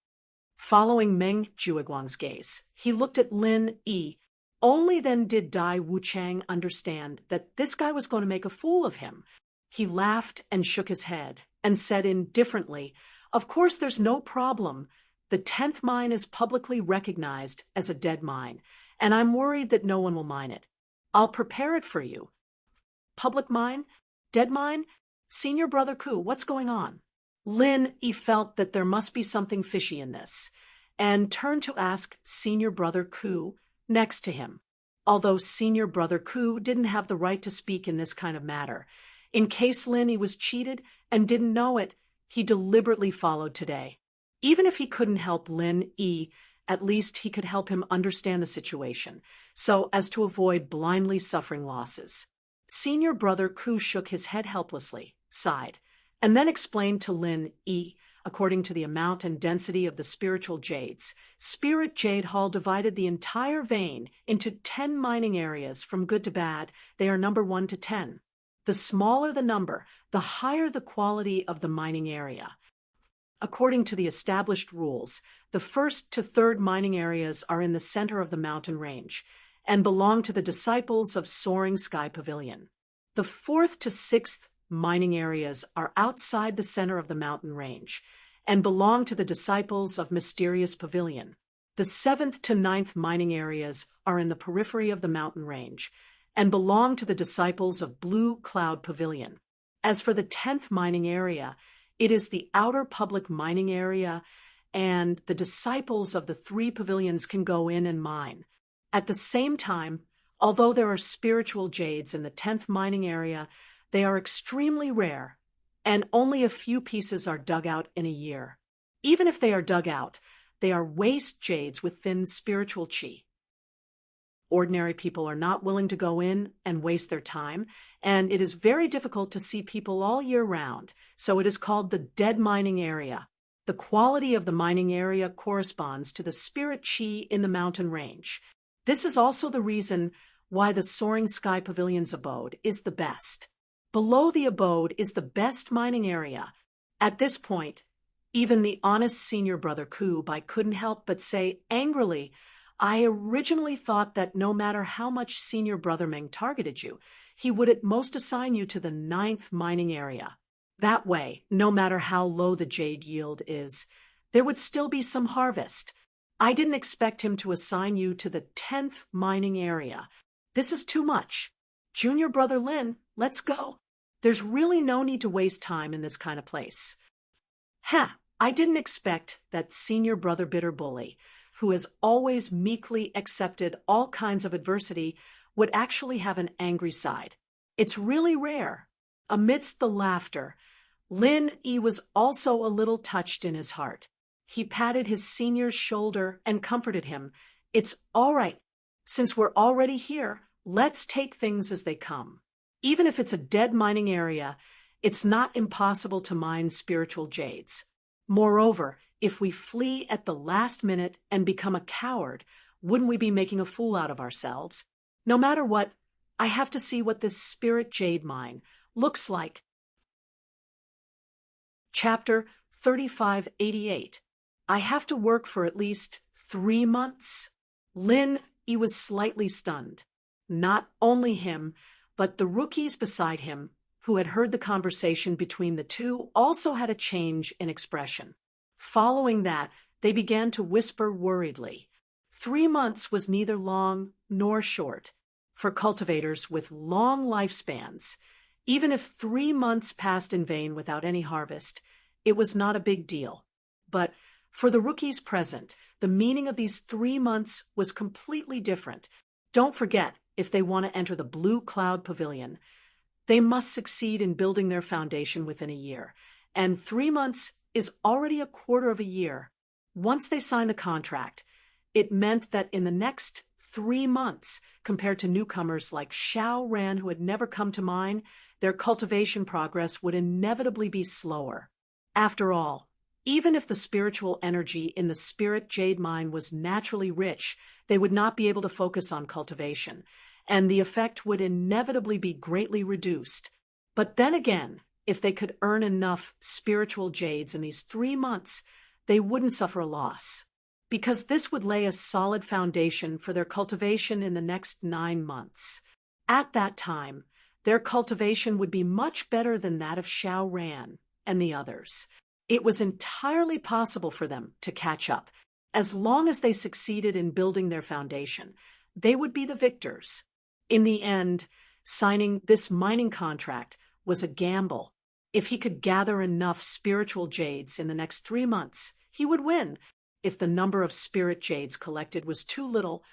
Following Meng Jueguang's gaze, he looked at Lin Yi. Only then did Dai Wuchang understand that this guy was going to make a fool of him. He laughed and shook his head and said indifferently, "Of course there's no problem. The 10th mine is publicly recognized as a dead mine, and I'm worried that no one will mine it. I'll prepare it for you." "Public mine? Dead mine? Senior brother Ku, what's going on?" Lin Yi felt that there must be something fishy in this, and turned to ask senior brother Ku next to him. Although senior brother Ku didn't have the right to speak in this kind of matter, in case Lin Yi was cheated and didn't know it, he deliberately followed today. Even if he couldn't help Lin Yi, at least he could help him understand the situation, so as to avoid blindly suffering losses. Senior brother Ku shook his head helplessly, sighed, and then explained to Lin Yi, according to the amount and density of the spiritual jades. Spirit Jade Hall divided the entire vein into 10 mining areas from good to bad. They are number 1 to 10. The smaller the number, the higher the quality of the mining area. According to the established rules, the 1st to 3rd mining areas are in the center of the mountain range and belong to the disciples of Soaring Sky Pavilion. The 4th to 6th mining areas are outside the center of the mountain range and belong to the disciples of Mysterious Pavilion. The 7th to 9th mining areas are in the periphery of the mountain range and belong to the disciples of Blue Cloud Pavilion. As for the 10th mining area, it is the outer public mining area, and the disciples of the 3 pavilions can go in and mine. At the same time, although there are spiritual jades in the 10th mining area, they are extremely rare, and only a few pieces are dug out in a year. Even if they are dug out, they are waste jades with thin spiritual chi. Ordinary people are not willing to go in and waste their time, and it is very difficult to see people all year round, so it is called the dead mining area. The quality of the mining area corresponds to the spirit chi in the mountain range. This is also the reason why the Soaring Sky Pavilion's abode is the best. Below the abode is the best mining area. At this point, even the honest senior brother Kubai couldn't help but say angrily, "I originally thought that no matter how much senior brother Meng targeted you, he would at most assign you to the 9th mining area. That way, no matter how low the jade yield is, there would still be some harvest. I didn't expect him to assign you to the 10th mining area. This is too much. Junior brother Lin, let's go. There's really no need to waste time in this kind of place." I didn't expect that senior brother bitter bully, who has always meekly accepted all kinds of adversity, would actually have an angry side. It's really rare. Amidst the laughter, Lin Yi was also a little touched in his heart. He patted his senior's shoulder and comforted him. "It's all right. Since we're already here, let's take things as they come. Even if it's a dead mining area, it's not impossible to mine spiritual jades. Moreover, if we flee at the last minute and become a coward, Wouldn't we be making a fool out of ourselves? No matter what, I have to see what this spirit jade mine looks like. Chapter 3588. I have to work for at least 3 months. He was slightly stunned. Not only him, but the rookies beside him, who had heard the conversation between the two, also had a change in expression. Following that, they began to whisper worriedly. 3 months was neither long nor short. For cultivators with long lifespans, even if 3 months passed in vain without any harvest, it was not a big deal. But for the rookies present, the meaning of these 3 months was completely different. Don't forget, if they want to enter the Blue Cloud Pavilion, they must succeed in building their foundation within a year. And 3 months is already a quarter of a year. Once they signed the contract, it meant that in the next 3 months, compared to newcomers like Xiao Ran who had never come to mine, their cultivation progress would inevitably be slower. After all, even if the spiritual energy in the spirit jade mine was naturally rich, they would not be able to focus on cultivation, and the effect would inevitably be greatly reduced. But then again, if they could earn enough spiritual jades in these 3 months, they wouldn't suffer a loss, because this would lay a solid foundation for their cultivation in the next 9 months. At that time, their cultivation would be much better than that of Xiao Ran and the others. It was entirely possible for them to catch up. As long as they succeeded in building their foundation, they would be the victors. In the end, signing this mining contract was a gamble. If he could gather enough spiritual jades in the next 3 months, he would win. If the number of spirit jades collected was too little,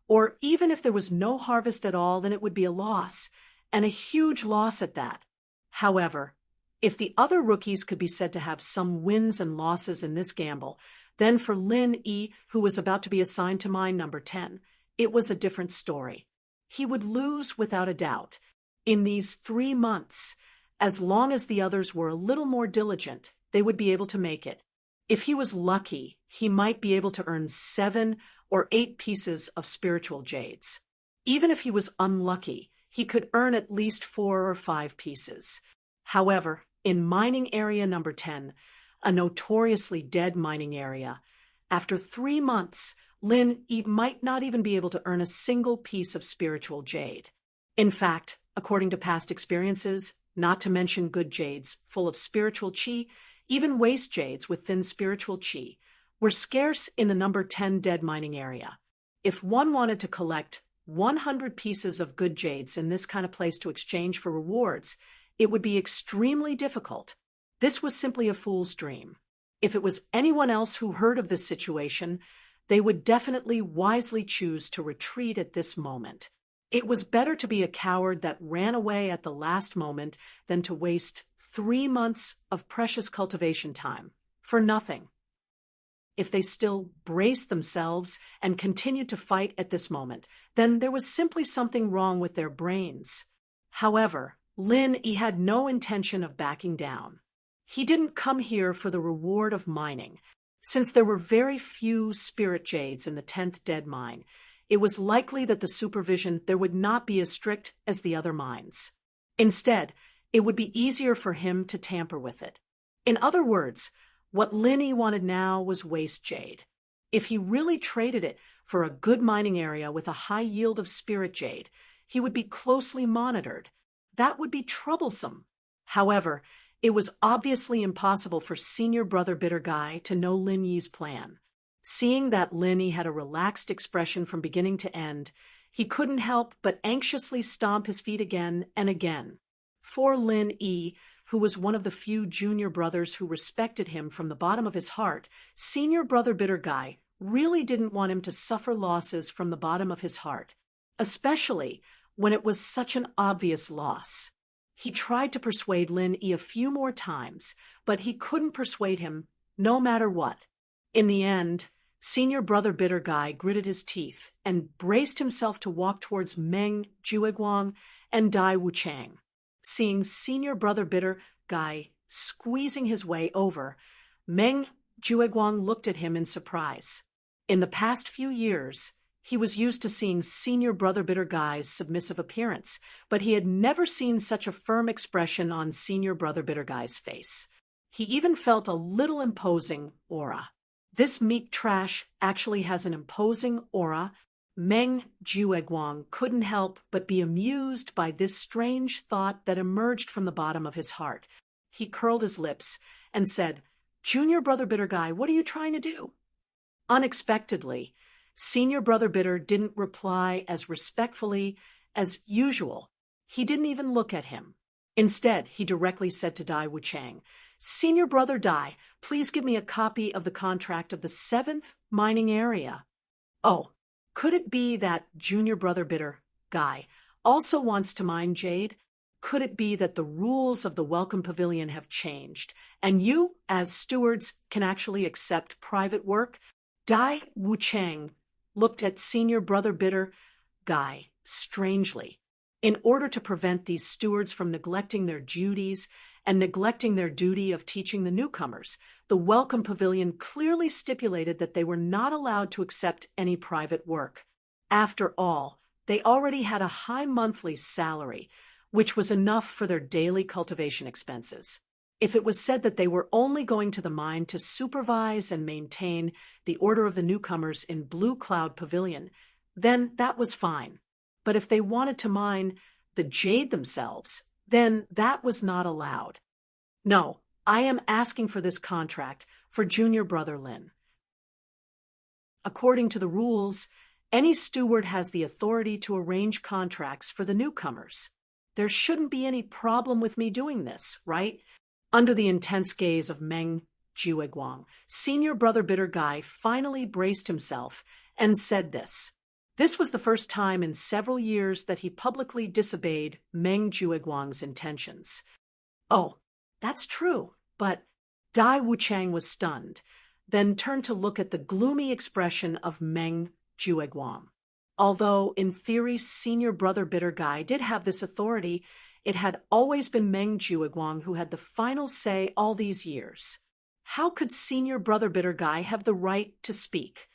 or even if there was no harvest at all, then it would be a loss, and a huge loss at that. However, if the other rookies could be said to have some wins and losses in this gamble, then for Yi, who was about to be assigned to mine number 10, it was a different story. He would lose without a doubt. In these 3 months, as long as the others were a little more diligent, they would be able to make it. If he was lucky, he might be able to earn 7 or 8 pieces of spiritual jades. Even if he was unlucky, he could earn at least 4 or 5 pieces. However, in mining area number 10, a notoriously dead mining area, after 3 months, Yi might not even be able to earn a single piece of spiritual jade. In fact, according to past experiences, not to mention good jades full of spiritual qi, even waste jades with thin spiritual qi, were scarce in the number 10 dead mining area. If one wanted to collect 100 pieces of good jades in this kind of place to exchange for rewards, it would be extremely difficult. This was simply a fool's dream. If it was anyone else who heard of this situation, they would definitely wisely choose to retreat at this moment. It was better to be a coward that ran away at the last moment than to waste 3 months of precious cultivation time for nothing. If they still braced themselves and continued to fight at this moment, then there was simply something wrong with their brains. However, Yi had no intention of backing down. He didn't come here for the reward of mining. Since there were very few spirit jades in the 10th dead mine, it was likely that the supervision there would not be as strict as the other mines. Instead, it would be easier for him to tamper with it. In other words, what Yi wanted now was waste jade. If he really traded it for a good mining area with a high yield of spirit jade, he would be closely monitored. That would be troublesome. However, it was obviously impossible for Senior Brother Bitter Guy to know Yi's plan. Seeing that Yi had a relaxed expression from beginning to end, he couldn't help but anxiously stomp his feet again and again. For Yi, who was one of the few junior brothers who respected him from the bottom of his heart, Senior Brother Bitter Guy really didn't want him to suffer losses from the bottom of his heart, especially when it was such an obvious loss. He tried to persuade Yi a few more times, but he couldn't persuade him, no matter what. In the end, Senior Brother Bitter Guy gritted his teeth and braced himself to walk towards Meng Jueguang and Dai Wuchang. Seeing Senior Brother Bitter Guy squeezing his way over, Meng Jueguang looked at him in surprise. In the past few years, He was used to seeing Senior Brother Bitter Guy's submissive appearance, but he had never seen such a firm expression on Senior Brother Bitter Guy's face. He even felt a little imposing aura. This meek trash actually has an imposing aura. Meng Jueguang couldn't help but be amused by this strange thought that emerged from the bottom of his heart. He curled his lips and said, "Junior Brother Bitter Guy, what are you trying to do?" Unexpectedly, Senior Brother Bitter didn't reply as respectfully as usual. He didn't even look at him. Instead, he directly said to Dai Wuchang, "Senior Brother Dai, please give me a copy of the contract of the 7th mining area." Oh, could it be that Junior Brother Bitter Guy also wants to mine jade? Could it be that the rules of the Welcome Pavilion have changed, and you, as stewards, can actually accept private work? Dai Wuchang looked at Senior Brother Bitter Guy strangely. In order to prevent these stewards from neglecting their duties and neglecting their duty of teaching the newcomers, the Welcome Pavilion clearly stipulated that they were not allowed to accept any private work. After all, they already had a high monthly salary, which was enough for their daily cultivation expenses. If it was said that they were only going to the mine to supervise and maintain the order of the newcomers in Blue Cloud Pavilion, then that was fine. But if they wanted to mine the jade themselves, then that was not allowed. "No, I am asking for this contract for Junior Brother Lin. According to the rules, any steward has the authority to arrange contracts for the newcomers. There shouldn't be any problem with me doing this, right?" Under the intense gaze of Meng Jueguang, Senior Brother Bitter Guy finally braced himself and said this. This was the first time in several years that he publicly disobeyed Meng Jueguang's intentions. "Oh, that's true, but..." Dai Wuchang was stunned, then turned to look at the gloomy expression of Meng Jueguang. Although, in theory, Senior Brother Bitter Guy did have this authority, it had always been Meng Jueguang who had the final say all these years. How could Senior Brother Bitter Guy have the right to speak?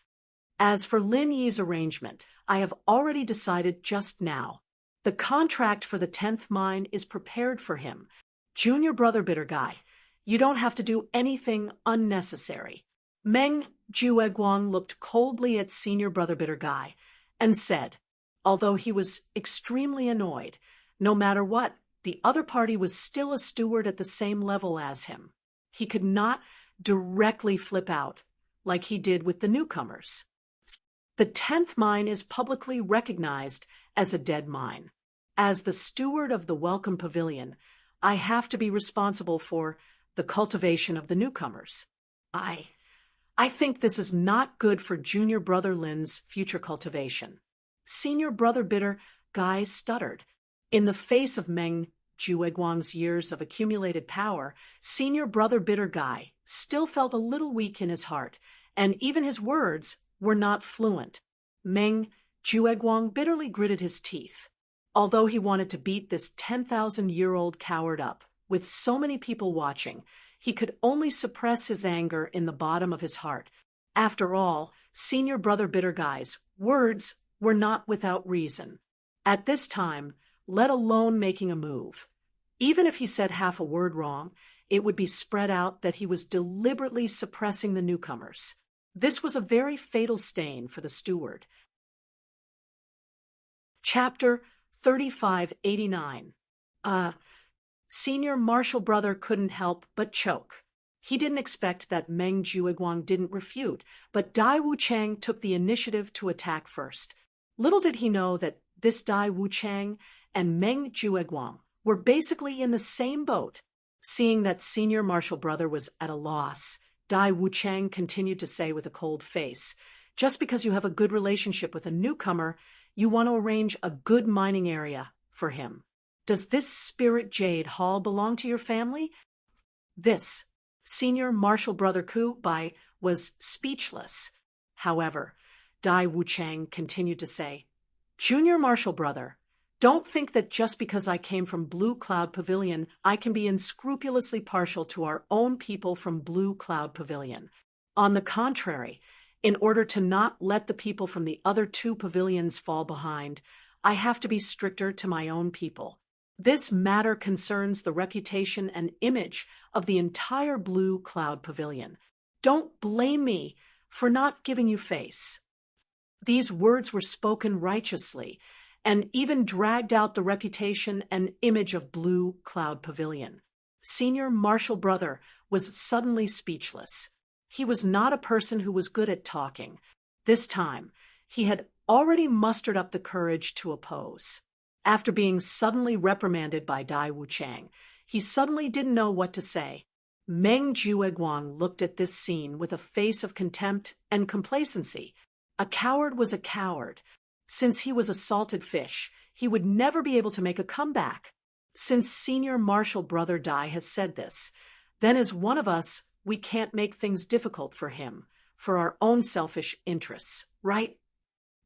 As for Lin Yi's arrangement, I have already decided just now. The contract for the 10th mine is prepared for him. Junior Brother Bitter Guy, you don't have to do anything unnecessary. Meng Jueguang looked coldly at Senior Brother Bitter Guy and said, although he was extremely annoyed, no matter what, the other party was still a steward at the same level as him. He could not directly flip out like he did with the newcomers. The 10th mine is publicly recognized as a dead mine. As the steward of the Welcome Pavilion, I have to be responsible for the cultivation of the newcomers. I think this is not good for Junior Brother Lin's future cultivation. Senior Brother Bitter Guy stuttered. In the face of Meng Jueguang's years of accumulated power, Senior Brother Bitter Guy still felt a little weak in his heart, and even his words were not fluent. Meng Jueguang bitterly gritted his teeth. Although he wanted to beat this 10,000-year-old coward up, with so many people watching, he could only suppress his anger in the bottom of his heart. After all, Senior Brother Bitter Guy's words were not without reason. At this time, let alone making a move. Even if he said half a word wrong, it would be spread out that he was deliberately suppressing the newcomers. This was a very fatal stain for the steward. Chapter 3589. Senior Marshal Brother couldn't help but choke. He didn't expect that Meng Jueguang didn't refute, but Dai Wuchang took the initiative to attack first. Little did he know that this Dai Wuchang and Meng Jueguang were basically in the same boat. Seeing that Senior Marshal Brother was at a loss, Dai Wuchang continued to say with a cold face, "Just because you have a good relationship with a newcomer, you want to arrange a good mining area for him. Does this Spirit Jade Hall belong to your family?" This Senior Marshal Brother Bai was speechless. However, Dai Wuchang continued to say, "Junior Marshal Brother, don't think that just because I came from Blue Cloud Pavilion, I can be unscrupulously partial to our own people from Blue Cloud Pavilion. On the contrary, In order to not let the people from the other two pavilions fall behind, I have to be stricter to my own people. This matter concerns the reputation and image of the entire Blue Cloud Pavilion. Don't blame me for not giving you face." These words were spoken righteously, and even dragged out the reputation and image of Blue Cloud Pavilion. Senior Marshall Brother was suddenly speechless. He was not a person who was good at talking. This time, he had already mustered up the courage to oppose. After being suddenly reprimanded by Dai Wuchang, he suddenly didn't know what to say. Meng Jueguang looked at this scene with a face of contempt and complacency. A coward was a coward. Since he was a salted fish, he would never be able to make a comeback. Since Senior Marshall Brother Dai has said this, then as one of us, we can't make things difficult for him, for our own selfish interests, right?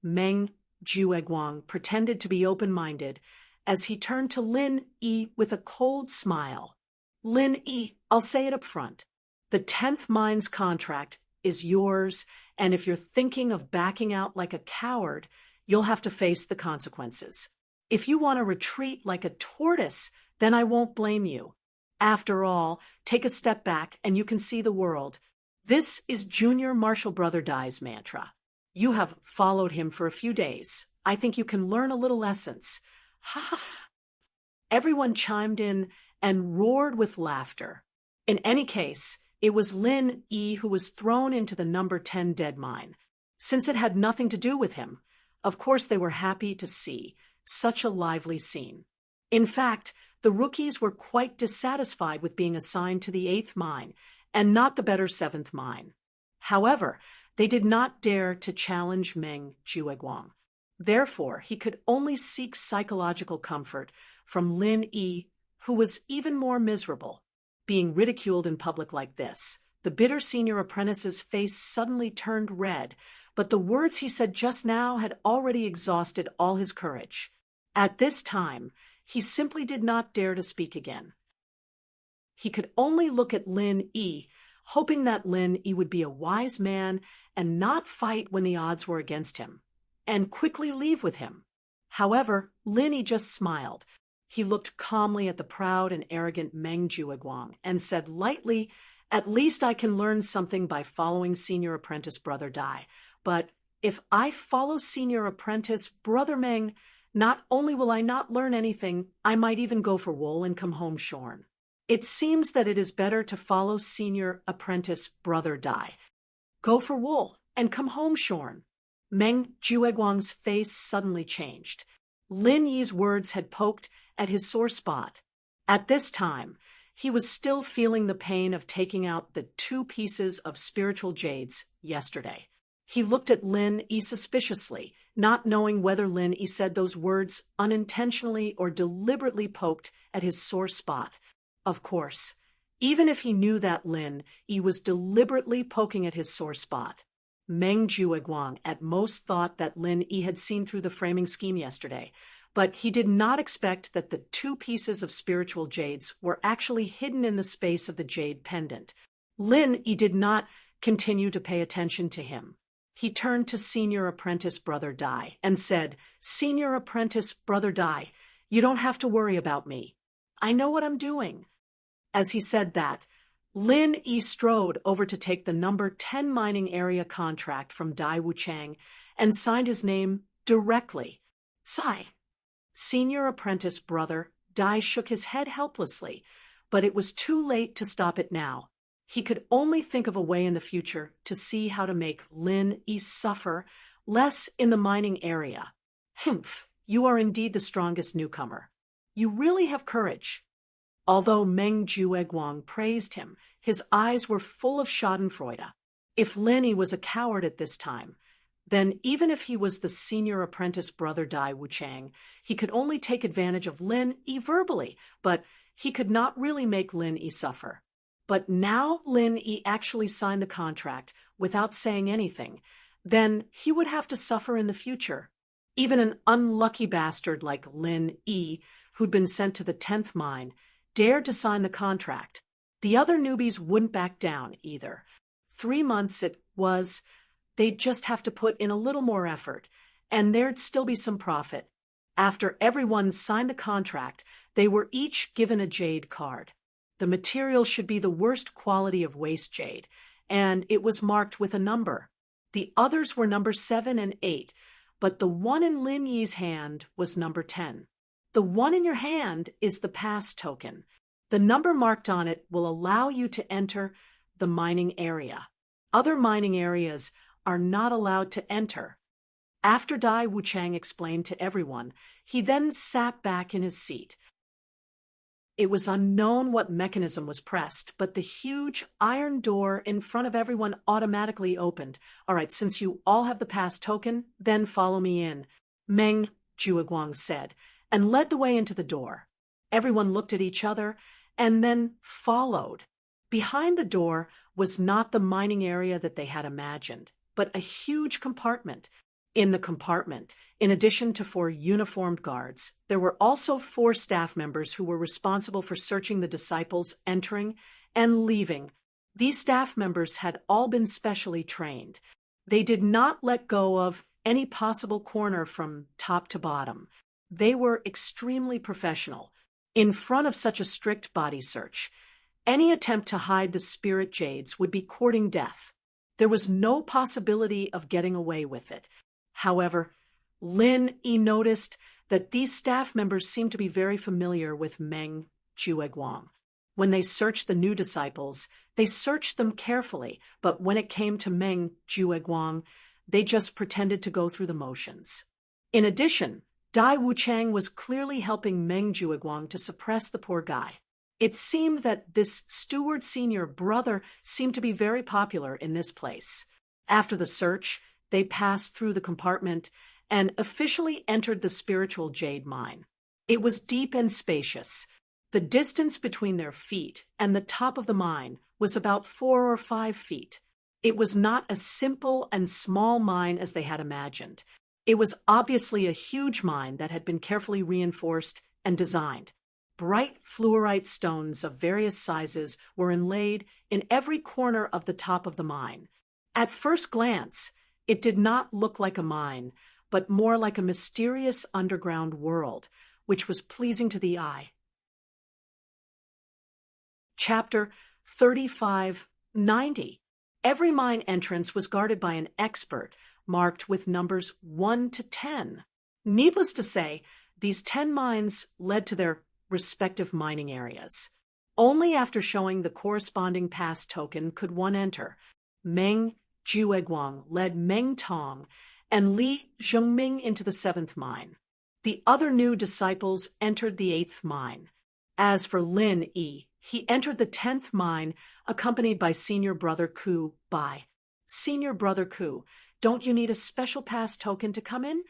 Meng Jueguang pretended to be open-minded as he turned to Lin Yi with a cold smile. "Lin Yi, I'll say it up front. The 10th mine's contract is yours, and if you're thinking of backing out like a coward, you'll have to face the consequences. If you want to retreat like a tortoise, then I won't blame you. After all, take a step back and you can see the world. This is Junior Marshall Brother Dai's mantra. You have followed him for a few days. I think you can learn a little lessons." Ha ha ha. Everyone chimed in and roared with laughter. In any case, it was Lin Yi who was thrown into the number 10 dead mine. Since it had nothing to do with him, of course they were happy to see such a lively scene. In fact, the rookies were quite dissatisfied with being assigned to the 8th mine and not the better 7th mine. However, they did not dare to challenge Meng Jueguang. Therefore, he could only seek psychological comfort from Lin Yi, who was even more miserable. Being ridiculed in public like this, the bitter senior apprentice's face suddenly turned red, but the words he said just now had already exhausted all his courage. At this time, he simply did not dare to speak again. He could only look at Lin Yi, hoping that Lin Yi would be a wise man and not fight when the odds were against him, and quickly leave with him. However, Lin Yi just smiled. He looked calmly at the proud and arrogant Meng Jueguang and said lightly, "At least I can learn something by following Senior Apprentice Brother Dai. But if I follow Senior Apprentice Brother Meng, not only will I not learn anything, I might even go for wool and come home shorn. It seems that it is better to follow Senior Apprentice Brother Dai. Go for wool and come home shorn." Meng Jueguang's face suddenly changed. Lin Yi's words had poked at his sore spot. At this time, he was still feeling the pain of taking out the 2 pieces of spiritual jades yesterday. He looked at Lin Yi suspiciously, not knowing whether Lin Yi said those words unintentionally or deliberately poked at his sore spot. Of course, even if he knew that Lin Yi was deliberately poking at his sore spot, Meng Jueguang at most thought that Lin Yi had seen through the framing scheme yesterday, but he did not expect that the 2 pieces of spiritual jades were actually hidden in the space of the jade pendant. Lin Yi did not continue to pay attention to him. He turned to Senior Apprentice Brother Dai and said, "Senior Apprentice Brother Dai, you don't have to worry about me. I know what I'm doing." As he said that, Lin Yi strode over to take the number 10 mining area contract from Dai Wuchang and signed his name directly. Sigh. Senior Apprentice Brother Dai shook his head helplessly, but it was too late to stop it now. He could only think of a way in the future to see how to make Lin Yi suffer less in the mining area. "Humph, you are indeed the strongest newcomer. You really have courage." Although Meng Jueguang praised him, his eyes were full of schadenfreude. If Lin Yi was a coward at this time, then even if he was the Senior Apprentice Brother Dai Wuchang, he could only take advantage of Lin Yi verbally, but he could not really make Lin Yi suffer. But now Lin Yi actually signed the contract without saying anything, then he would have to suffer in the future. Even an unlucky bastard like Lin Yi, who'd been sent to the 10th mine, dared to sign the contract. The other newbies wouldn't back down either. 3 months it was, They'd just have to put in a little more effort, and there'd still be some profit. After everyone signed the contract, they were each given a jade card. The material should be the worst quality of waste jade, and it was marked with a number. The others were number 7 and 8, but the one in Lin Yi's hand was number 10. The one in your hand is the pass token. The number marked on it will allow you to enter the mining area. Other mining areas are not allowed to enter. After Dai Wuchang explained to everyone, he then sat back in his seat. It was unknown what mechanism was pressed, but the huge iron door in front of everyone automatically opened. All right, since you all have the pass token, then follow me in, Meng Jueguang said, and led the way into the door. Everyone looked at each other and then followed. Behind the door was not the mining area that they had imagined, but a huge compartment. In the compartment, in addition to 4 uniformed guards, there were also 4 staff members who were responsible for searching the disciples entering and leaving. These staff members had all been specially trained. They did not let go of any possible corner from top to bottom. They were extremely professional. In front of such a strict body search, any attempt to hide the spirit jades would be courting death. There was no possibility of getting away with it. However, Lin Yi noticed that these staff members seemed to be very familiar with Meng Jueguang. When they searched the new disciples, they searched them carefully, but when it came to Meng Jueguang, they just pretended to go through the motions. In addition, Dai Wuchang was clearly helping Meng Jueguang to suppress the poor guy. It seemed that this steward senior brother seemed to be very popular in this place. After the search, they passed through the compartment and officially entered the spiritual jade mine. It was deep and spacious. The distance between their feet and the top of the mine was about 4 or 5 feet. It was not a simple and small mine as they had imagined. It was obviously a huge mine that had been carefully reinforced and designed. Bright fluorite stones of various sizes were inlaid in every corner of the top of the mine. At first glance, it did not look like a mine, but more like a mysterious underground world, which was pleasing to the eye. Chapter 3590. Every mine entrance was guarded by an expert, marked with numbers 1 to 10. Needless to say, these 10 mines led to their respective mining areas. Only after showing the corresponding pass token could one enter. Meng Jueguang led Meng Tong and Li Zhongming into the 7th mine. The other new disciples entered the 8th mine. As for Lin Yi, he entered the 10th mine, accompanied by Senior Brother Ku Bai. Senior Brother Ku, don't you need a special pass token to come in?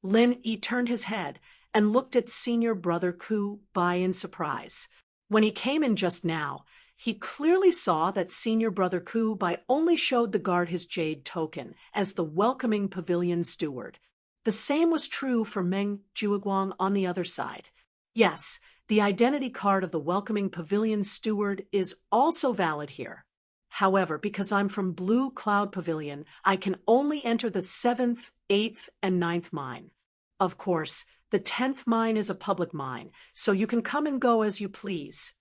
Lin Yi turned his head and looked at Senior Brother Ku Bai in surprise. When he came in just now, he clearly saw that Senior Brother Ku Bai only showed the guard his jade token as the welcoming pavilion steward. The same was true for Meng Jueguang on the other side. Yes, the identity card of the welcoming pavilion steward is also valid here. However, because I'm from Blue Cloud Pavilion, I can only enter the 7th, 8th, and 9th mine. Of course, the 10th mine is a public mine, so you can come and go as you please.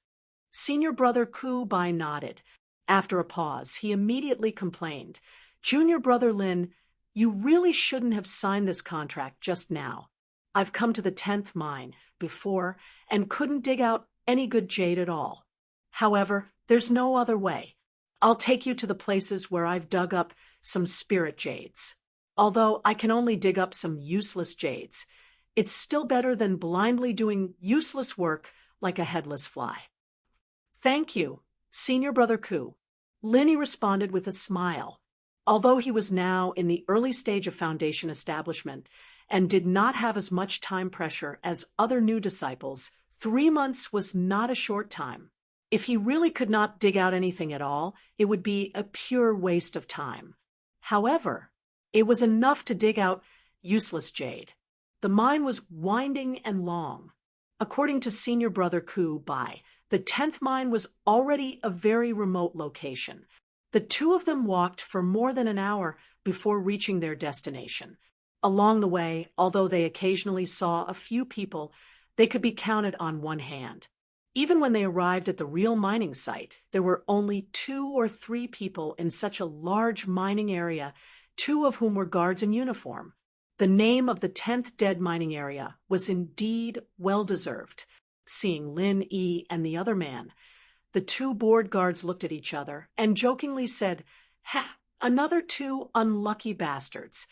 Senior Brother Ku Bai nodded. After a pause, he immediately complained, Junior Brother Lin, you really shouldn't have signed this contract just now. I've come to the 10th mine before and couldn't dig out any good jade at all. However, there's no other way. I'll take you to the places where I've dug up some spirit jades. Although I can only dig up some useless jades, it's still better than blindly doing useless work like a headless fly. Thank you, Senior Brother Ku. Linny responded with a smile. Although he was now in the early stage of foundation establishment and did not have as much time pressure as other new disciples, 3 months was not a short time. If he really could not dig out anything at all, it would be a pure waste of time. However, it was enough to dig out useless jade. The mine was winding and long. According to Senior Brother Ku Bai, the 10th mine was already a very remote location. The two of them walked for more than an hour before reaching their destination. Along the way, although they occasionally saw a few people, they could be counted on one hand. Even when they arrived at the real mining site, there were only 2 or 3 people in such a large mining area, 2 of whom were guards in uniform. The name of the 10th dead mining area was indeed well-deserved. Seeing Lin Yi and the other man, the 2 board guards looked at each other and jokingly said, "Ha, another 2 unlucky bastards."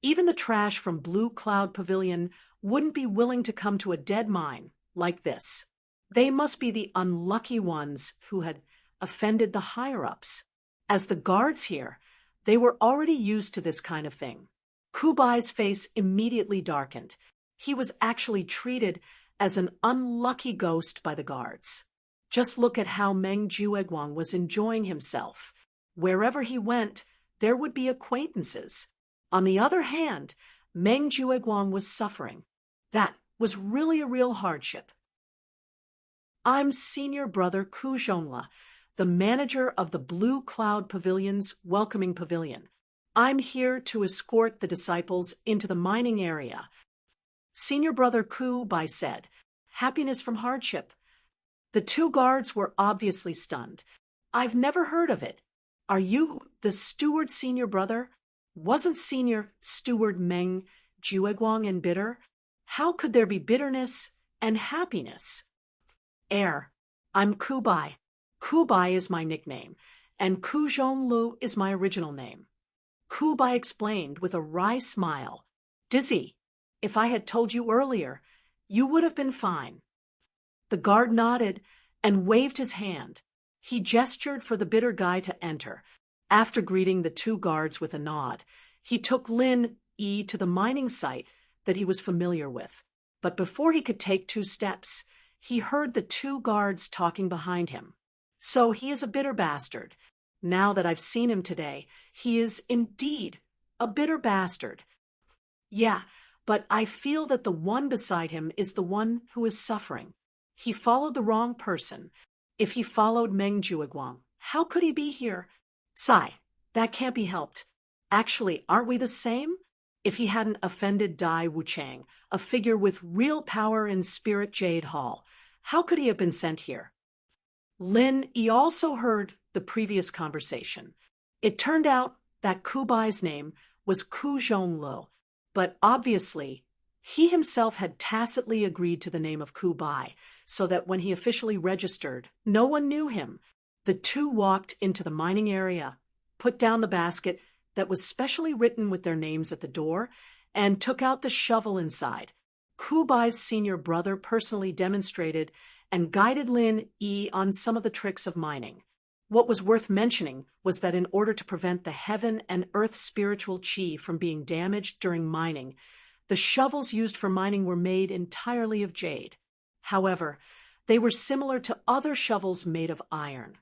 Even the trash from Blue Cloud Pavilion wouldn't be willing to come to a dead mine like this. They must be the unlucky ones who had offended the higher-ups. As the guards here, they were already used to this kind of thing. Kubai's face immediately darkened. He was actually treated as an unlucky ghost by the guards. Just look at how Meng Jueguang was enjoying himself. Wherever he went, there would be acquaintances. On the other hand, Meng Jueguang was suffering. That was really a real hardship. "I'm senior brother Ku Zhongla, the manager of the Blue Cloud Pavilion's welcoming pavilion. I'm here to escort the disciples into the mining area." Senior brother Ku Bai said, "Happiness from hardship." The 2 guards were obviously stunned. "I've never heard of it. Are you the steward senior brother? Wasn't senior steward Meng Jueguang and bitter? How could there be bitterness and happiness?" I'm Ku Bai. Ku Bai is my nickname, and Ku Zhonglu is my original name." Ku Bai explained with a wry smile. "Dizzy, if I had told you earlier, you would have been fine." The guard nodded and waved his hand. He gestured for the bitter guy to enter. After greeting the 2 guards with a nod, he took Lin Yi to the mining site that he was familiar with. But before he could take 2 steps, he heard the 2 guards talking behind him. "So he is a bitter bastard. Now that I've seen him today, he is indeed a bitter bastard." "Yeah, but I feel that the one beside him is the one who is suffering. He followed the wrong person. If he followed Meng Jueguang, how could he be here? Sai, that can't be helped. Actually, aren't we the same? If he hadn't offended Dai Wuchang, a figure with real power in Spirit Jade Hall, how could he have been sent here?" Lin Yi also heard the previous conversation. It turned out that Ku Bai's name was Ku Zhonglu, but obviously he himself had tacitly agreed to the name of Ku Bai, so that when he officially registered, no one knew him. The 2 walked into the mining area, put down the basket that was specially written with their names at the door, and took out the shovel inside. Ku Bai's senior brother personally demonstrated and guided Lin Yi on some of the tricks of mining. What was worth mentioning was that in order to prevent the heaven and earth spiritual chi from being damaged during mining, the shovels used for mining were made entirely of jade. However, they were similar to other shovels made of iron.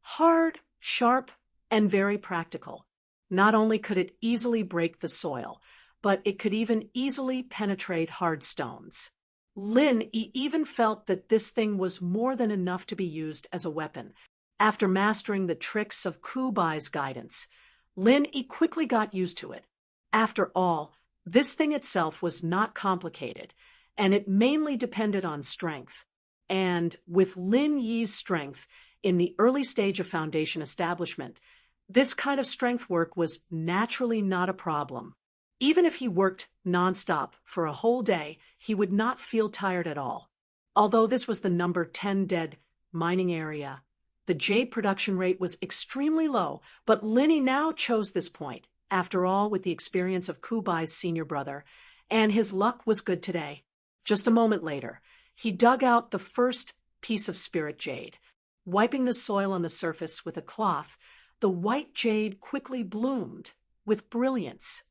Hard, sharp, and very practical. Not only could it easily break the soil, but it could even easily penetrate hard stones. Lin Yi even felt that this thing was more than enough to be used as a weapon. After mastering the tricks of Ku Bai's guidance, Lin Yi quickly got used to it. After all, this thing itself was not complicated, and it mainly depended on strength. And with Lin Yi's strength in the early stage of foundation establishment, this kind of strength work was naturally not a problem. Even if he worked nonstop for a whole day, he would not feel tired at all. Although this was the number 10 dead mining area, the jade production rate was extremely low, but Lin Yi now chose this point, after all, with the experience of Ku Bai's senior brother, and his luck was good today. Just a moment later, he dug out the first piece of spirit jade. Wiping the soil on the surface with a cloth, the white jade quickly bloomed with brilliance.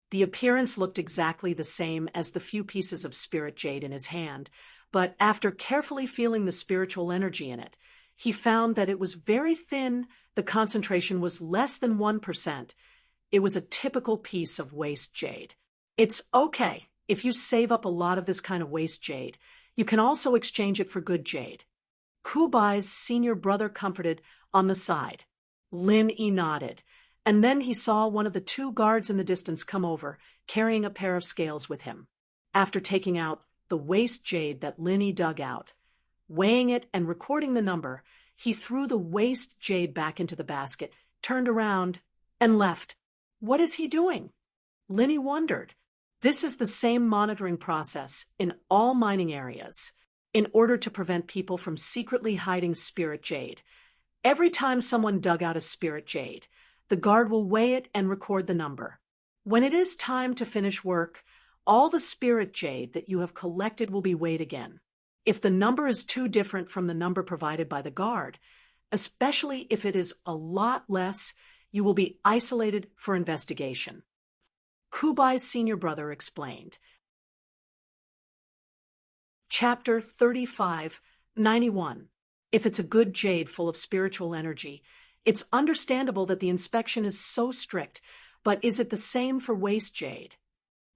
The appearance looked exactly the same as the few pieces of spirit jade in his hand, but after carefully feeling the spiritual energy in it, he found that it was very thin. The concentration was less than 1%. It was a typical piece of waste jade. It's okay if you save up a lot of this kind of waste jade. You can also exchange it for good jade. Ku Bai's senior brother comforted on the side. Lin Yi nodded, and then he saw one of the two guards in the distance come over, carrying a pair of scales with him. After taking out the waste jade that Lin Yi dug out, weighing it and recording the number, he threw the waste jade back into the basket, turned around, and left. What is he doing? Lin Yi wondered. This is the same monitoring process in all mining areas, in order to prevent people from secretly hiding spirit jade. Every time someone dug out a spirit jade, the guard will weigh it and record the number. When it is time to finish work, all the spirit jade that you have collected will be weighed again. If the number is too different from the number provided by the guard, especially if it is a lot less, you will be isolated for investigation. Kubai's senior brother explained. Chapter 35:91. If it's a good jade full of spiritual energy, it's understandable that the inspection is so strict, but is it the same for waste jade?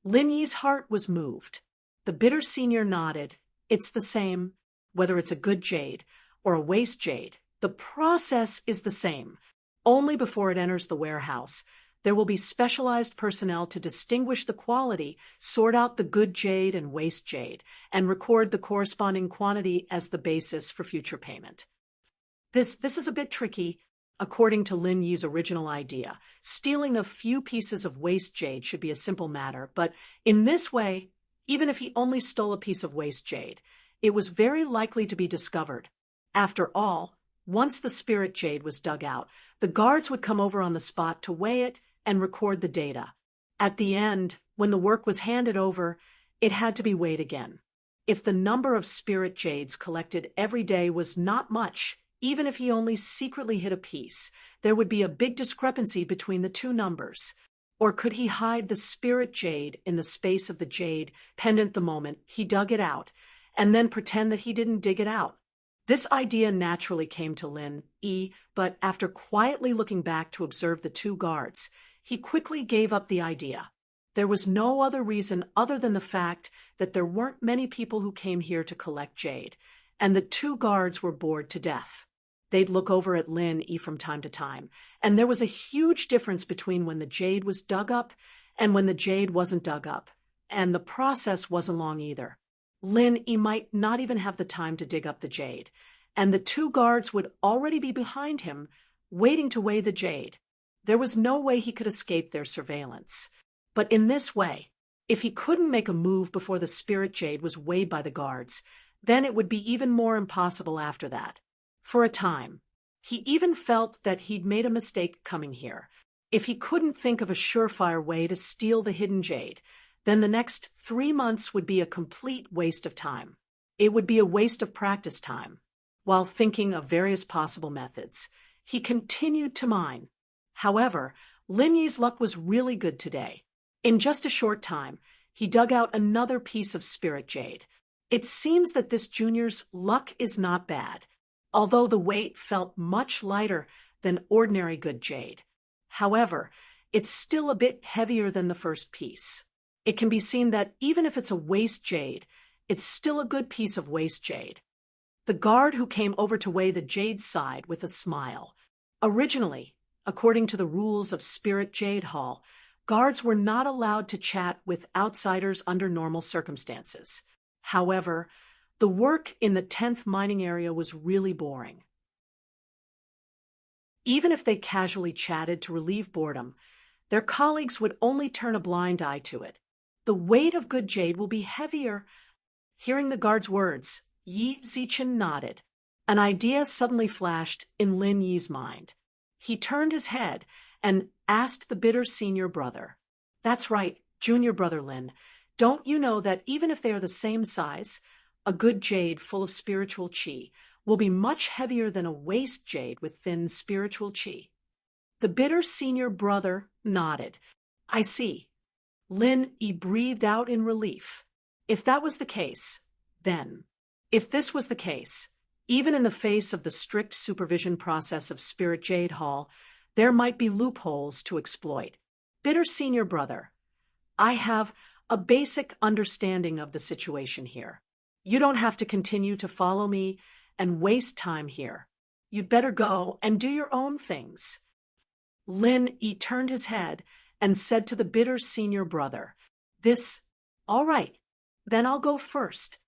Lin Yi's heart was moved. The bitter senior nodded. It's the same, whether it's a good jade or a waste jade. The process is the same. Only before it enters the warehouse, there will be specialized personnel to distinguish the quality, sort out the good jade and waste jade, and record the corresponding quantity as the basis for future payment. This is a bit tricky. According to Lin Yi's original idea, stealing a few pieces of waste jade should be a simple matter, but in this way, even if he only stole a piece of waste jade, it was very likely to be discovered. After all, once the spirit jade was dug out, the guards would come over on the spot to weigh it and record the data. At the end, when the work was handed over, it had to be weighed again. If the number of spirit jades collected every day was not much, even if he only secretly hid a piece, there would be a big discrepancy between the two numbers. Or could he hide the spirit jade in the space of the jade pendant the moment he dug it out, and then pretend that he didn't dig it out? This idea naturally came to Lin Yi, but after quietly looking back to observe the two guards, he quickly gave up the idea. There was no other reason other than the fact that there weren't many people who came here to collect jade, and the two guards were bored to death. They'd look over at Lin Yi from time to time, and there was a huge difference between when the jade was dug up and when the jade wasn't dug up, and the process wasn't long either. Lin Yi might not even have the time to dig up the jade, and the two guards would already be behind him, waiting to weigh the jade. There was no way he could escape their surveillance. But in this way, if he couldn't make a move before the spirit jade was weighed by the guards, then it would be even more impossible after that. For a time, he even felt that he'd made a mistake coming here. If he couldn't think of a surefire way to steal the hidden jade, then the next 3 months would be a complete waste of time. It would be a waste of practice time. While thinking of various possible methods, he continued to mine. However, Lin Yi's luck was really good today. In just a short time, he dug out another piece of spirit jade. It seems that this junior's luck is not bad, although the weight felt much lighter than ordinary good jade. However, it's still a bit heavier than the first piece. It can be seen that even if it's a waste jade, it's still a good piece of waste jade. The guard who came over to weigh the jade sighed with a smile. Originally, according to the rules of Spirit Jade Hall, guards were not allowed to chat with outsiders under normal circumstances. However, the work in the 10th mining area was really boring. Even if they casually chatted to relieve boredom, their colleagues would only turn a blind eye to it. The weight of good jade will be heavier. Hearing the guard's words, Yi Zichen nodded. An idea suddenly flashed in Lin Yi's mind. He turned his head and asked the bitter senior brother. That's right, junior brother Lin. Don't you know that even if they are the same size, a good jade full of spiritual qi will be much heavier than a waste jade with thin spiritual qi? The bitter senior brother nodded. I see. Lin Yi breathed out in relief. If that was the case, then, if this was the case, even in the face of the strict supervision process of Spirit Jade Hall, there might be loopholes to exploit. Bitter senior brother, I have a basic understanding of the situation here. You don't have to continue to follow me and waste time here. You'd better go and do your own things. Lin Yi turned his head and said to the bitter senior brother, All right, then I'll go first.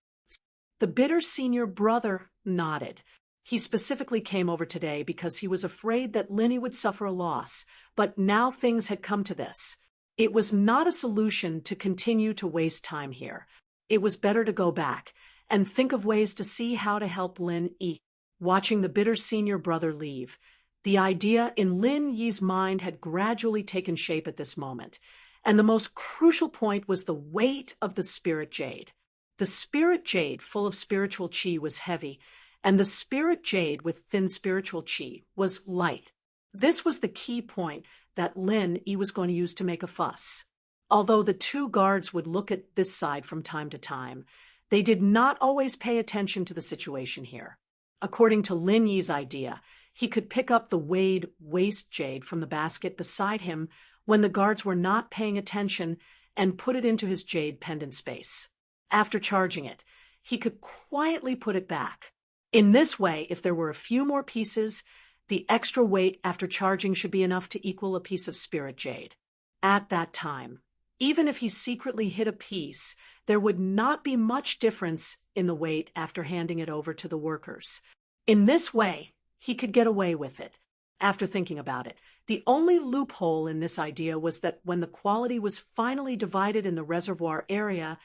The bitter senior brother nodded. He specifically came over today because he was afraid that Linny would suffer a loss, but now things had come to this. It was not a solution to continue to waste time here. It was better to go back and think of ways to see how to help Lin Yi. Watching the bitter senior brother leave, the idea in Lin Yi's mind had gradually taken shape at this moment, and the most crucial point was the weight of the spirit jade. The spirit jade full of spiritual qi was heavy, and the spirit jade with thin spiritual qi was light. This was the key point that Lin Yi was going to use to make a fuss. Although the two guards would look at this side from time to time, they did not always pay attention to the situation here. According to Lin Yi's idea, he could pick up the weighed waste jade from the basket beside him when the guards were not paying attention and put it into his jade pendant space. After charging it, he could quietly put it back. In this way, if there were a few more pieces, the extra weight after charging should be enough to equal a piece of spirit jade. At that time, even if he secretly hid a piece, there would not be much difference in the weight after handing it over to the workers. In this way, he could get away with it. After thinking about it, the only loophole in this idea was that when the quality was finally divided in the reservoir area,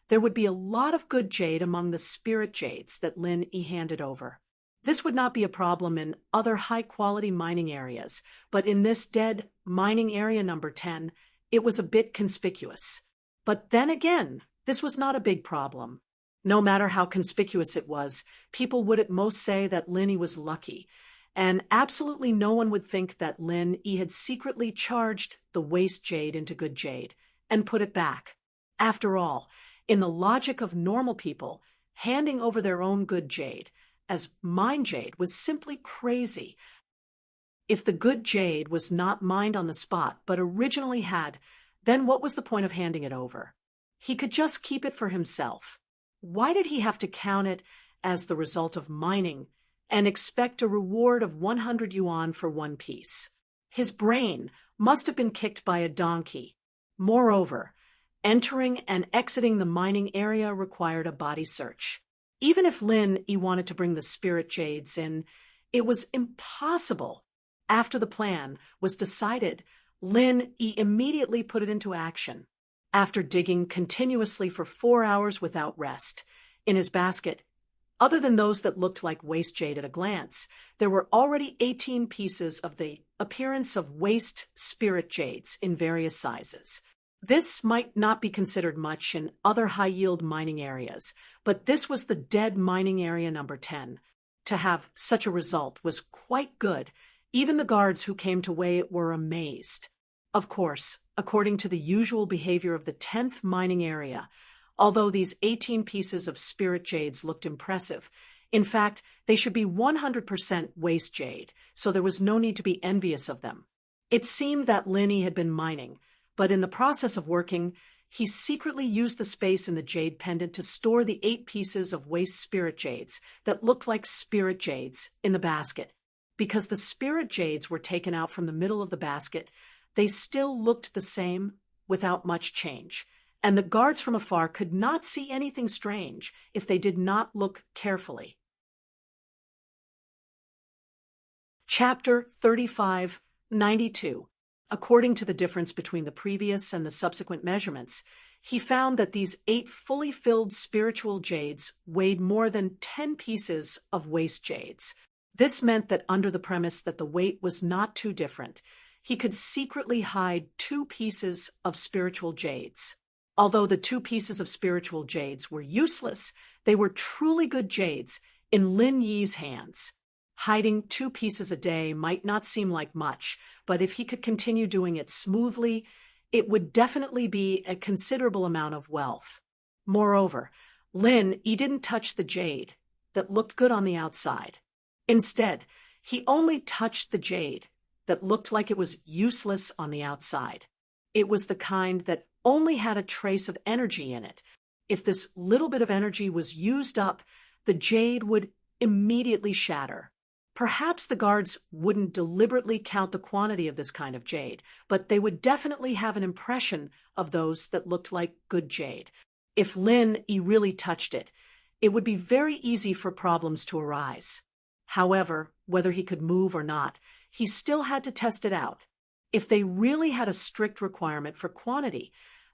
there would be a lot of good jade among the spirit jades that Lin Yi handed over. This would not be a problem in other high-quality mining areas, but in this dead mining area number 10, it was a bit conspicuous. But then again, this was not a big problem. No matter how conspicuous it was, people would at most say that Lin Yi was lucky, and absolutely no one would think that Lin Yi had secretly charged the waste jade into good jade and put it back. After all, in the logic of normal people, handing over their own good jade as mine jade was simply crazy. If the good jade was not mined on the spot but originally had, then what was the point of handing it over? He could just keep it for himself. Why did he have to count it as the result of mining and expect a reward of 100 yuan for one piece? His brain must have been kicked by a donkey. Moreover, entering and exiting the mining area required a body search. Even if Lin Yi wanted to bring the spirit jades in, it was impossible. After the plan was decided, Lin Yi immediately put it into action. After digging continuously for 4 hours without rest, in his basket, other than those that looked like waste jade at a glance, there were already 18 pieces of the appearance of waste spirit jades in various sizes. This might not be considered much in other high-yield mining areas, but this was the dead mining area number 10. To have such a result was quite good. Even the guards who came to weigh it were amazed. Of course, according to the usual behavior of the 10th mining area, although these 18 pieces of spirit jades looked impressive, in fact, they should be 100% waste jade, so there was no need to be envious of them. It seemed that Lin Yi had been mining, but in the process of working, he secretly used the space in the jade pendant to store the 8 pieces of waste spirit jades that looked like spirit jades in the basket. Because the spirit jades were taken out from the middle of the basket, they still looked the same without much change, and the guards from afar could not see anything strange if they did not look carefully. Chapter 3592. According to the difference between the previous and the subsequent measurements, he found that these 8 fully filled spiritual jades weighed more than 10 pieces of waste jades. This meant that under the premise that the weight was not too different, he could secretly hide 2 pieces of spiritual jades. Although the 2 pieces of spiritual jades were useless, they were truly good jades in Lin Yi's hands. Hiding 2 pieces a day might not seem like much, but if he could continue doing it smoothly, it would definitely be a considerable amount of wealth. Moreover, Lin Yi didn't touch the jade that looked good on the outside. Instead, he only touched the jade that looked like it was useless on the outside. It was the kind that only had a trace of energy in it. If this little bit of energy was used up, the jade would immediately shatter. Perhaps the guards wouldn't deliberately count the quantity of this kind of jade, but they would definitely have an impression of those that looked like good jade. If Lin Yi really touched it, it would be very easy for problems to arise. However, whether he could move or not, he still had to test it out. If they really had a strict requirement for quantity,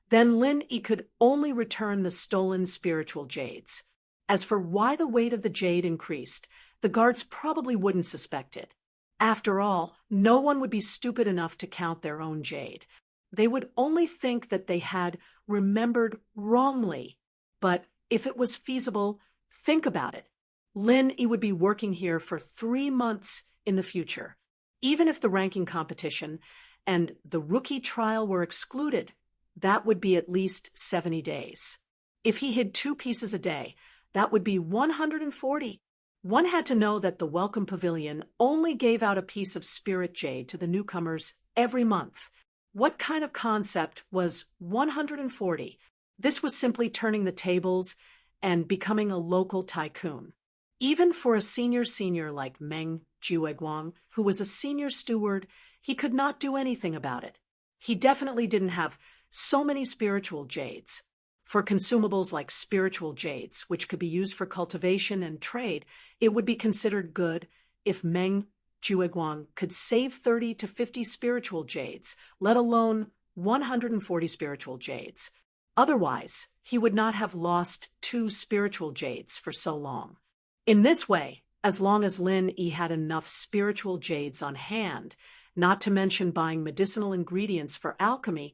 then Lin Yi could only return the stolen spiritual jades. As for why the weight of the jade increased, the guards probably wouldn't suspect it. After all, no one would be stupid enough to count their own jade. They would only think that they had remembered wrongly. But if it was feasible, think about it. Lin Yi would be working here for 3 months in the future. Even if the ranking competition and the rookie trial were excluded, that would be at least 70 days. If he hid 2 pieces a day, that would be 140. One had to know that the Welcome Pavilion only gave out a piece of spirit jade to the newcomers every month. What kind of concept was 140? This was simply turning the tables and becoming a local tycoon. Even for a senior like Meng Jueguang, who was a senior steward, he could not do anything about it. He definitely didn't have so many spiritual jades. For consumables like spiritual jades, which could be used for cultivation and trade, it would be considered good if Meng Jueguang could save 30 to 50 spiritual jades, let alone 140 spiritual jades. Otherwise, he would not have lost 2 spiritual jades for so long. In this way, as long as Lin Yi had enough spiritual jades on hand, not to mention buying medicinal ingredients for alchemy,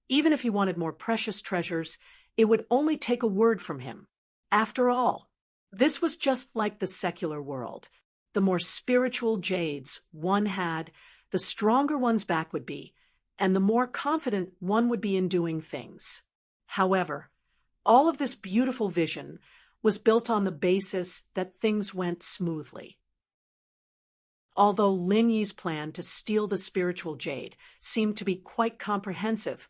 even if he wanted more precious treasures, it would only take a word from him. After all, this was just like the secular world. The more spiritual jades one had, the stronger one's back would be, and the more confident one would be in doing things. However, all of this beautiful vision was built on the basis that things went smoothly. Although Lin Yi's plan to steal the spiritual jade seemed to be quite comprehensive,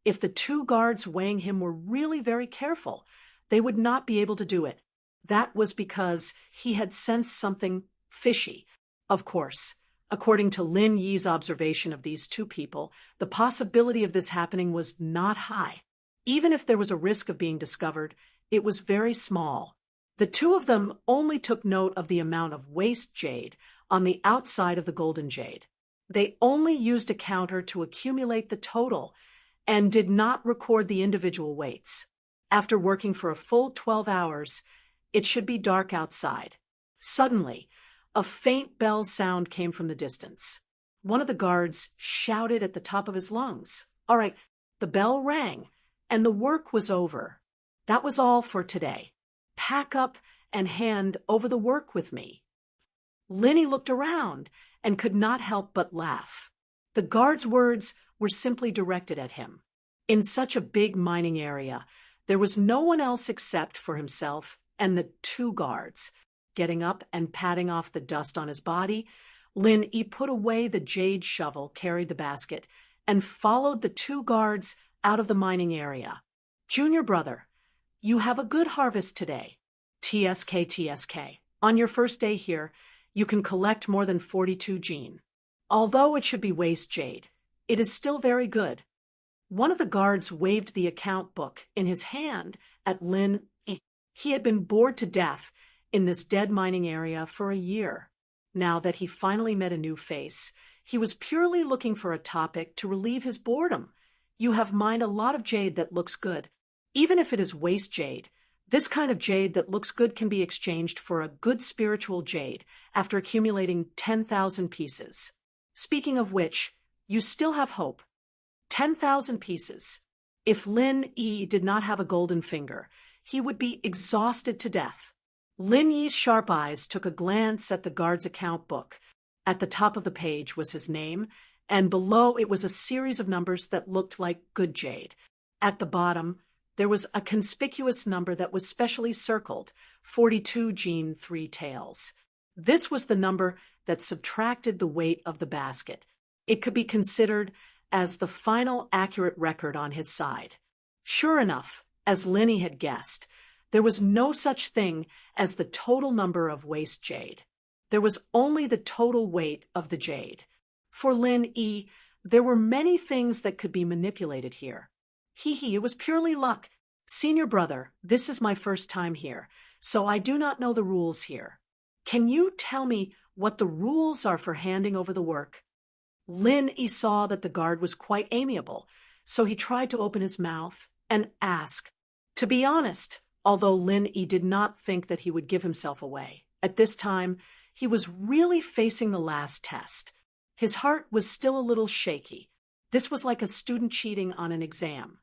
if the 2 guards weighing him were really very careful, they would not be able to do it. That was because he had sensed something fishy. Of course, according to Lin Yi's observation of these 2 people, the possibility of this happening was not high. Even if there was a risk of being discovered, it was very small. The 2 of them only took note of the amount of waste jade on the outside of the golden jade. They only used a counter to accumulate the total and did not record the individual weights. After working for a full 12 hours, it should be dark outside. Suddenly, a faint bell sound came from the distance. One of the guards shouted at the top of his lungs. All right, the bell rang, and the work was over. That was all for today. Pack up and hand over the work with me. Lin Yi looked around and could not help but laugh. The guard's words were simply directed at him. In such a big mining area, there was no one else except for himself and the 2 guards. Getting up and patting off the dust on his body, Lin Yi put away the jade shovel, carried the basket, and followed the 2 guards out of the mining area. Junior brother, you have a good harvest today. TSK. On your first day here, you can collect more than 42 jin. Although it should be waste jade, it is still very good. One of the guards waved the account book in his hand at Lin Yi. He had been bored to death in this dead mining area for a year. Now that he finally met a new face, he was purely looking for a topic to relieve his boredom. You have mined a lot of jade that looks good. Even if it is waste jade, this kind of jade that looks good can be exchanged for a good spiritual jade after accumulating 10,000 pieces. Speaking of which, you still have hope. 10,000 pieces. If Lin Yi did not have a golden finger, he would be exhausted to death. Lin Yi's sharp eyes took a glance at the guard's account book. At the top of the page was his name, and below it was a series of numbers that looked like good jade. At the bottom, there was a conspicuous number that was specially circled, 42 jin 3 taels. This was the number that subtracted the weight of the basket. It could be considered as the final accurate record on his side. Sure enough, as Lin Yi had guessed, there was no such thing as the total number of waste jade. There was only the total weight of the jade. For Lin E, there were many things that could be manipulated here. It was purely luck. Senior brother, this is my first time here, so I do not know the rules here. Can you tell me what the rules are for handing over the work? Lin E saw that the guard was quite amiable, so he tried to open his mouth and ask. To be honest, although Lin E did not think that he would give himself away, at this time, he was really facing the last test. His heart was still a little shaky. This was like a student cheating on an exam.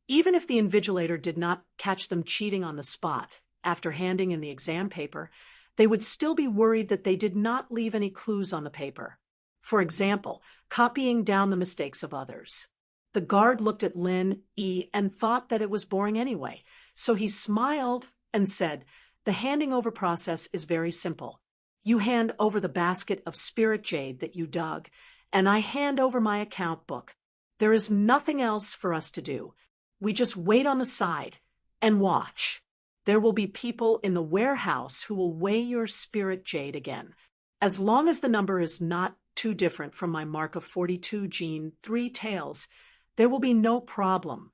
Even if the invigilator did not catch them cheating on the spot after handing in the exam paper, they would still be worried that they did not leave any clues on the paper. For example, copying down the mistakes of others. The guard looked at Lin E and thought that it was boring anyway, so he smiled and said, "The handing over process is very simple. You hand over the basket of spirit jade that you dug, and I hand over my account book. There is nothing else for us to do. We just wait on the side and watch. There will be people in the warehouse who will weigh your spirit jade again. As long as the number is not too different from my mark of 42 gene 3 tails, there will be no problem."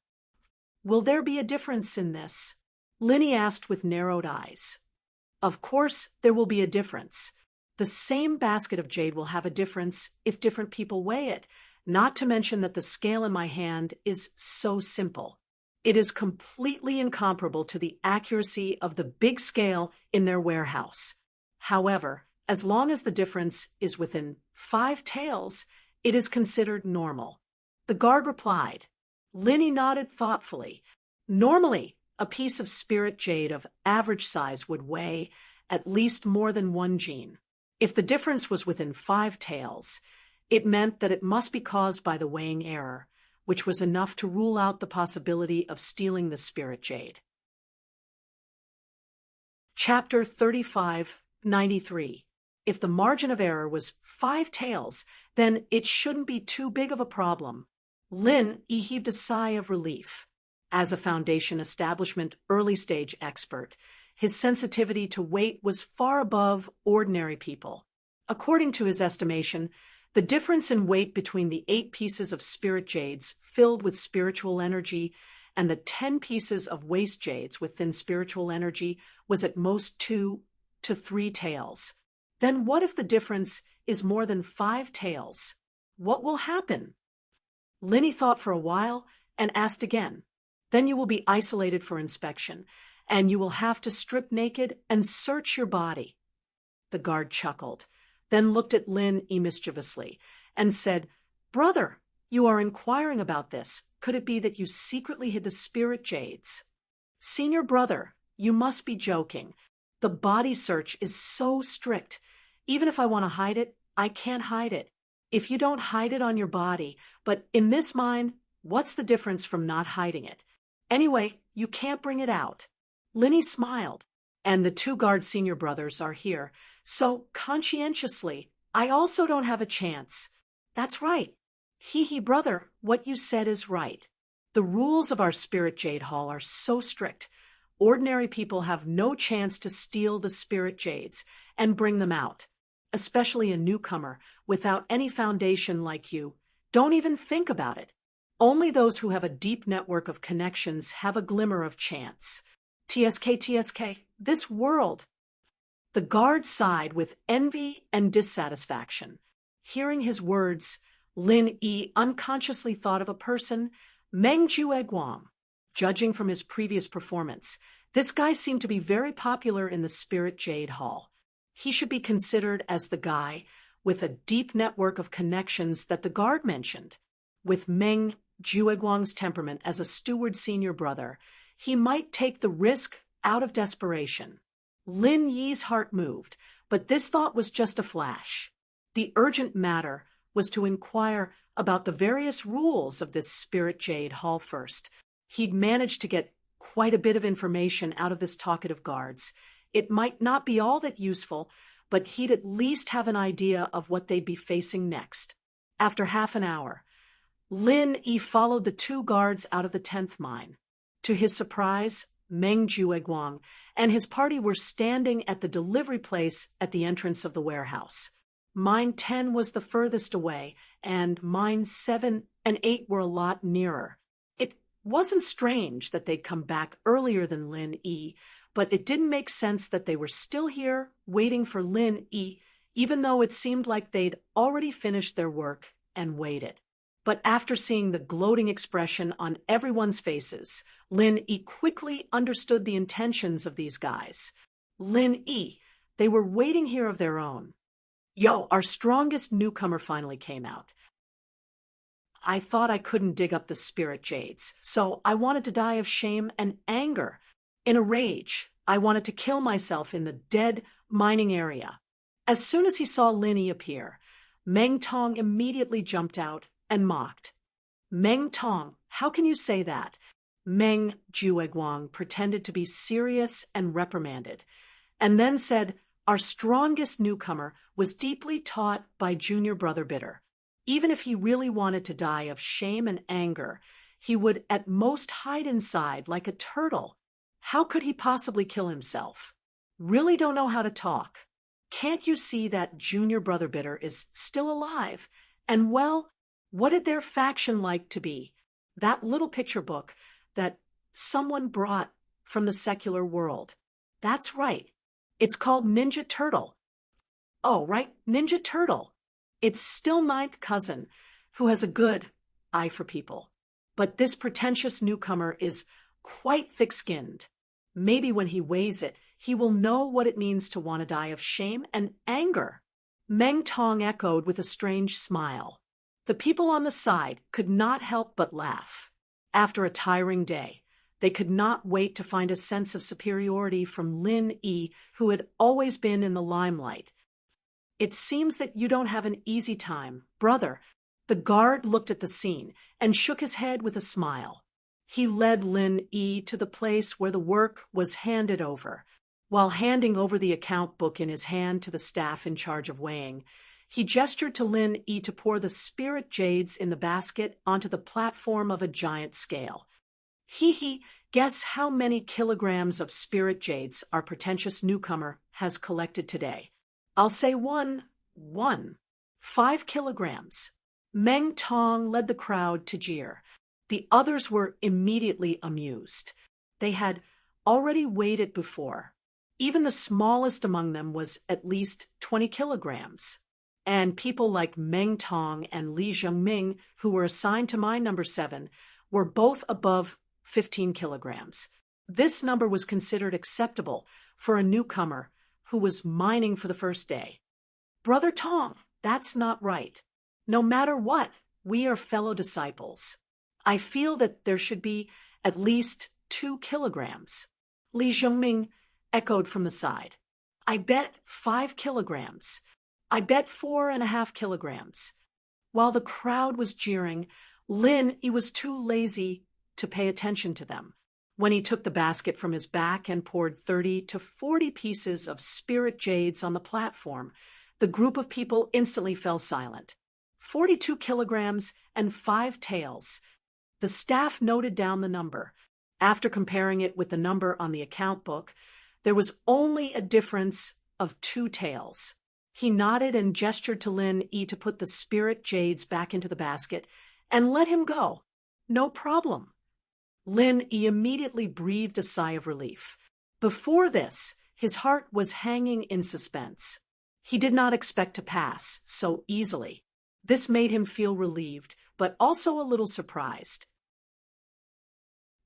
"Will there be a difference in this?" Linny asked with narrowed eyes. "Of course there will be a difference. The same basket of jade will have a difference if different people weigh it, not to mention that the scale in my hand is so simple. It is completely incomparable to the accuracy of the big scale in their warehouse. However, as long as the difference is within 5 taels, it is considered normal." The guard replied. Linny nodded thoughtfully. Normally, a piece of spirit jade of average size would weigh at least more than 1 gene. If the difference was within 5 taels, it meant that it must be caused by the weighing error, which was enough to rule out the possibility of stealing the spirit jade. Chapter 3593. If the margin of error was 5 taels, then it shouldn't be too big of a problem. Lin heaved a sigh of relief. As a foundation establishment early-stage expert, his sensitivity to weight was far above ordinary people. According to his estimation, the difference in weight between the 8 pieces of spirit jades filled with spiritual energy and the 10 pieces of waste jades with thin spiritual energy was at most 2 to 3 taels. Then what if the difference is more than 5 taels? What will happen? Linny thought for a while and asked again. Then you will be isolated for inspection, and you will have to strip naked and search your body. The guard chuckled, then looked at Lin mischievously, and said, "Brother, you are inquiring about this. Could it be that you secretly hid the spirit jades?" "Senior brother, you must be joking. The body search is so strict. Even if I want to hide it, I can't hide it. If you don't hide it on your body, but in this mine, what's the difference from not hiding it? Anyway, you can't bring it out." Linny smiled. "And the 2 guard senior brothers are here, so conscientiously, I also don't have a chance." "That's right. Brother, what you said is right. The rules of our Spirit Jade Hall are so strict. Ordinary people have no chance to steal the Spirit Jades and bring them out. Especially a newcomer without any foundation like you. Don't even think about it. Only those who have a deep network of connections have a glimmer of chance. TSK, this world." The guard sighed with envy and dissatisfaction. Hearing his words, Lin unconsciously thought of a person, Meng Jueguang. Judging from his previous performance, this guy seemed to be very popular in the Spirit Jade Hall. He should be considered as the guy with a deep network of connections that the guard mentioned. With Meng Jueguang's temperament as a steward senior brother, he might take the risk out of desperation. Lin Yi's heart moved, but this thought was just a flash. The urgent matter was to inquire about the various rules of this Spirit Jade Hall first. He'd managed to get quite a bit of information out of this talkative guards. It might not be all that useful, but he'd at least have an idea of what they'd be facing next. After half an hour, Lin followed the 2 guards out of the 10th mine. To his surprise, Meng Jueguang, and his party were standing at the delivery place at the entrance of the warehouse. Mine 10 was the furthest away, and mine 7 and 8 were a lot nearer. It wasn't strange that they'd come back earlier than Lin Yi, but it didn't make sense that they were still here waiting for Lin Yi, even though it seemed like they'd already finished their work and waited. But after seeing the gloating expression on everyone's faces, Lin Yi quickly understood the intentions of these guys. Lin Yi, they were waiting here of their own. Yo, our strongest newcomer finally came out. I thought I couldn't dig up the spirit jades, so I wanted to die of shame and anger. In a rage, I wanted to kill myself in the dead mining area. As soon as he saw Lin Yi appear, Meng Tong immediately jumped out and mocked. Meng Tong, how can you say that? Meng Jueguang pretended to be serious and reprimanded, and then said our strongest newcomer was deeply taught by junior brother Bitter. Even if he really wanted to die of shame and anger, he would at most hide inside like a turtle. How could he possibly kill himself? Really don't know how to talk. Can't you see that junior brother Bitter is still alive? And well, what did their faction like to be? That little picture book that someone brought from the secular world. That's right. It's called Ninja Turtle. Oh, right, Ninja Turtle. It's still ninth cousin, who has a good eye for people. But this pretentious newcomer is quite thick-skinned. Maybe when he weighs it, he will know what it means to want to die of shame and anger. Meng Tong echoed with a strange smile. The people on the side could not help but laugh. After a tiring day, they could not wait to find a sense of superiority from Lin Yi, who had always been in the limelight. It seems that you don't have an easy time, brother. The guard looked at the scene and shook his head with a smile. He led Lin Yi to the place where the work was handed over. While handing over the account book in his hand to the staff in charge of weighing, he gestured to Lin Yi to pour the spirit jades in the basket onto the platform of a giant scale. He, guess how many kilograms of spirit jades our pretentious newcomer has collected today? I'll say one. 5 kilograms. Meng Tong led the crowd to jeer. The others were immediately amused. They had already weighed it before. Even the smallest among them was at least 20 kilograms. And people like Meng Tong and Li Zhengming, who were assigned to mine number 7, were both above 15 kilograms. This number was considered acceptable for a newcomer who was mining for the first day. Brother Tong, that's not right. No matter what, we are fellow disciples. I feel that there should be at least 2 kilograms. Li Zhengming echoed from the side. I bet 5 kilograms. I bet 4.5 kilograms. While the crowd was jeering, Lin Yi was too lazy to pay attention to them. When he took the basket from his back and poured 30 to 40 pieces of spirit jades on the platform, the group of people instantly fell silent. 42 kilograms and 5 taels. The staff noted down the number. After comparing it with the number on the account book, there was only a difference of 2 taels. He nodded and gestured to Lin Yi to put the spirit jades back into the basket and let him go. No problem. Lin Yi immediately breathed a sigh of relief. Before this, his heart was hanging in suspense. He did not expect to pass so easily. This made him feel relieved, but also a little surprised.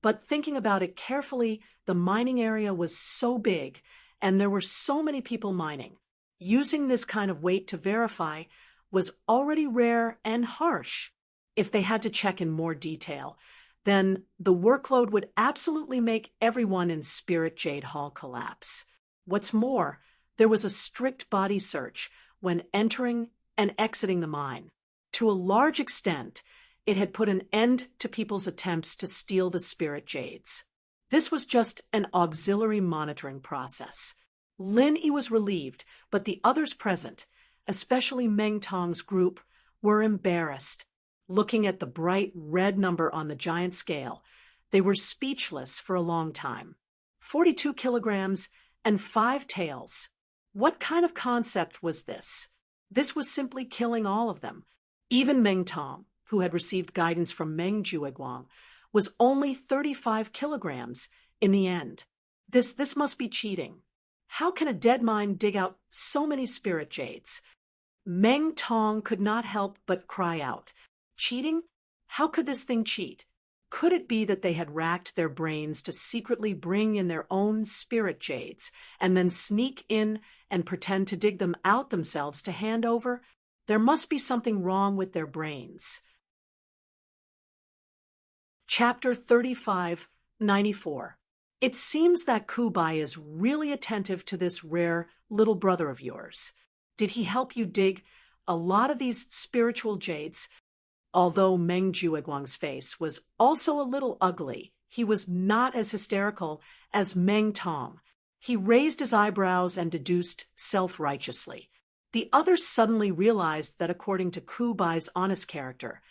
But thinking about it carefully, the mining area was so big, and there were so many people mining. Using this kind of weight to verify was already rare and harsh. If they had to check in more detail, then the workload would absolutely make everyone in Spirit Jade Hall collapse. What's more, there was a strict body search when entering and exiting the mine. To a large extent, it had put an end to people's attempts to steal the spirit jades. This was just an auxiliary monitoring process. Lin Yi was relieved, but the others present, especially Meng Tong's group, were embarrassed. Looking at the bright red number on the giant scale, they were speechless for a long time. 42 kilograms, and 5 taels. What kind of concept was this? This was simply killing all of them. Even Meng Tong, who had received guidance from Meng Jueguang, was only 35 kilograms in the end. This must be cheating. How can a dead mine dig out so many spirit jades? Meng Tong could not help but cry out. Cheating? How could this thing cheat? Could it be that they had racked their brains to secretly bring in their own spirit jades and then sneak in and pretend to dig them out themselves to hand over? There must be something wrong with their brains. Chapter 3594. It seems that Kubai is really attentive to this rare little brother of yours. Did he help you dig a lot of these spiritual jades? Although Meng Jueguang's face was also a little ugly, he was not as hysterical as Meng Tong. He raised his eyebrows and deduced self-righteously. The others suddenly realized that according to Kubai's honest character,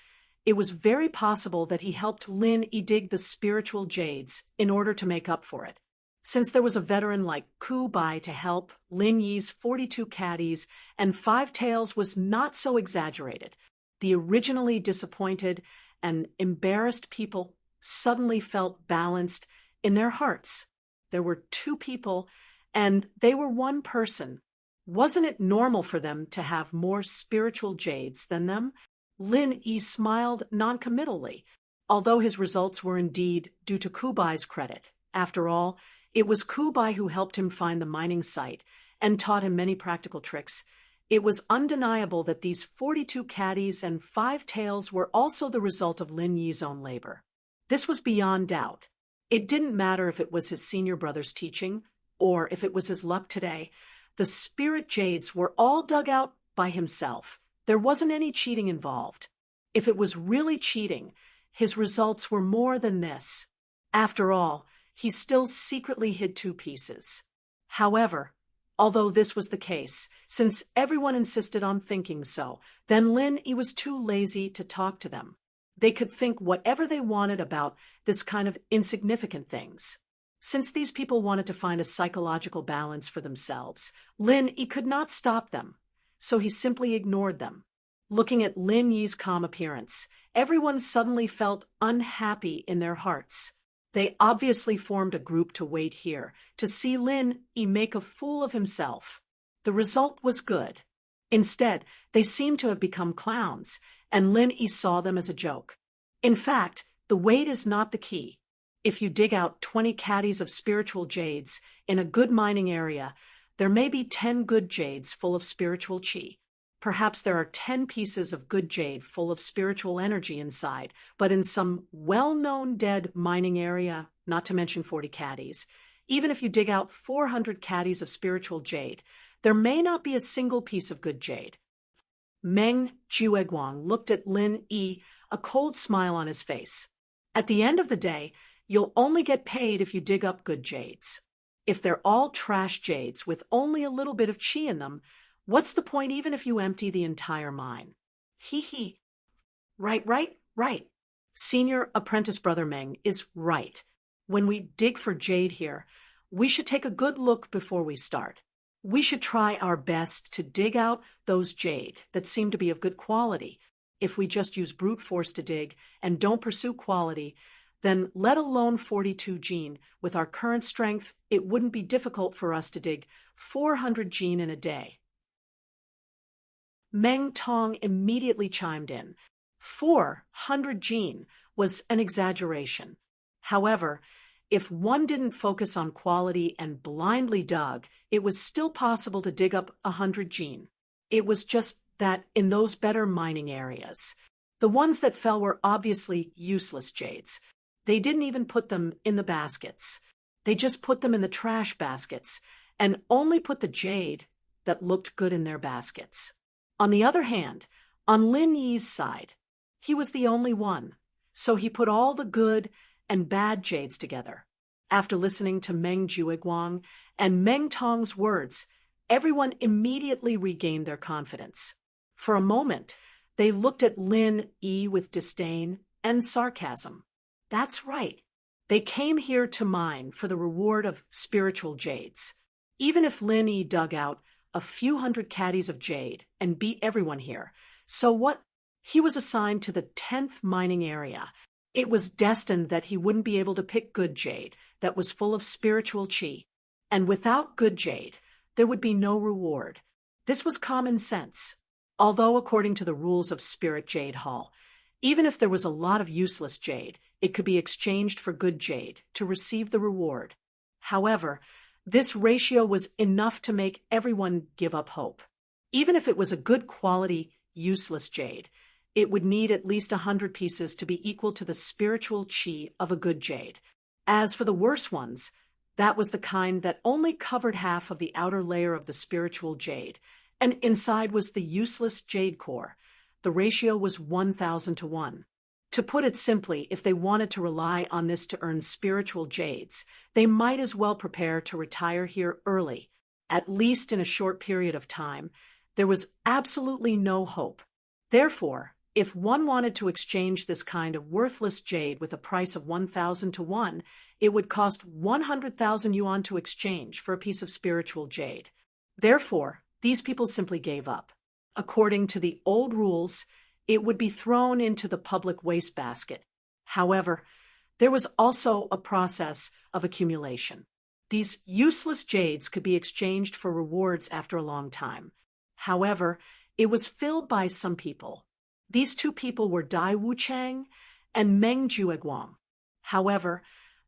it was very possible that he helped Lin Yi dig the spiritual jades in order to make up for it. Since there was a veteran like Kubai to help, Lin Yi's 42 caddies and 5 taels was not so exaggerated. The originally disappointed and embarrassed people suddenly felt balanced in their hearts. There were 2 people, and they were 1 person. Wasn't it normal for them to have more spiritual jades than them? Lin Yi smiled noncommittally, although his results were indeed due to Kubai's credit. After all, it was Kubai who helped him find the mining site and taught him many practical tricks. It was undeniable that these 42 caddies and 5 taels were also the result of Lin Yi's own labor. This was beyond doubt. It didn't matter if it was his senior brother's teaching or if it was his luck today. The spirit jades were all dug out by himself. There wasn't any cheating involved. If it was really cheating, his results were more than this. After all, he still secretly hid 2 pieces. However, although this was the case, since everyone insisted on thinking so, then Lin Yi was too lazy to talk to them. They could think whatever they wanted about this kind of insignificant things. Since these people wanted to find a psychological balance for themselves, Lin Yi could not stop them, so he simply ignored them. Looking at Lin Yi's calm appearance, everyone suddenly felt unhappy in their hearts. They obviously formed a group to wait here, to see Lin Yi make a fool of himself. The result was good. Instead, they seemed to have become clowns, and Lin Yi saw them as a joke. In fact, the weight is not the key. If you dig out 20 caddies of spiritual jades in a good mining area, there may be 10 good jades full of spiritual qi. Perhaps there are 10 pieces of good jade full of spiritual energy inside, but in some well-known dead mining area, not to mention 40 caddies, even if you dig out 400 caddies of spiritual jade, there may not be a single piece of good jade. Meng Jueguang looked at Lin Yi, a cold smile on his face. At the end of the day, you'll only get paid if you dig up good jades. If they're all trash jades with only a little bit of qi in them, what's the point even if you empty the entire mine? Hee hee. Right. Senior apprentice brother Meng is right. When we dig for jade here, we should take a good look before we start. We should try our best to dig out those jade that seem to be of good quality. If we just use brute force to dig and don't pursue quality, then let alone 42 gene, with our current strength, it wouldn't be difficult for us to dig 400 gene in a day. Meng Tong immediately chimed in. 400 gene was an exaggeration. However, if one didn't focus on quality and blindly dug, it was still possible to dig up 100 gene. It was just that in those better mining areas, the ones that fell were obviously useless jades. They didn't even put them in the baskets. They just put them in the trash baskets and only put the jade that looked good in their baskets. On the other hand, on Lin Yi's side, he was the only one, so he put all the good and bad jades together. After listening to Meng Jueguang and Meng Tong's words, everyone immediately regained their confidence. For a moment, they looked at Lin Yi with disdain and sarcasm. That's right. They came here to mine for the reward of spiritual jades. Even if Lin Yi dug out a few hundred caddies of jade and beat everyone here, so what? He was assigned to the 10th mining area. It was destined that he wouldn't be able to pick good jade that was full of spiritual qi. And without good jade, there would be no reward. This was common sense. Although according to the rules of Spirit Jade Hall, even if there was a lot of useless jade, it could be exchanged for good jade to receive the reward. However, this ratio was enough to make everyone give up hope. Even if it was a good quality, useless jade, it would need at least 100 pieces to be equal to the spiritual qi of a good jade. As for the worse ones, that was the kind that only covered half of the outer layer of the spiritual jade, and inside was the useless jade core. The ratio was 1,000 to 1. To put it simply, if they wanted to rely on this to earn spiritual jades, they might as well prepare to retire here early. At least in a short period of time, there was absolutely no hope. Therefore, if one wanted to exchange this kind of worthless jade with a price of 1,000 to 1, it would cost 100,000 yuan to exchange for a piece of spiritual jade. Therefore, these people simply gave up. According to the old rules, it would be thrown into the public wastebasket. However, there was also a process of accumulation. These useless jades could be exchanged for rewards after a long time. However, it was filled by some people. These two people were Dai Wuchang and Meng Jueguang. However,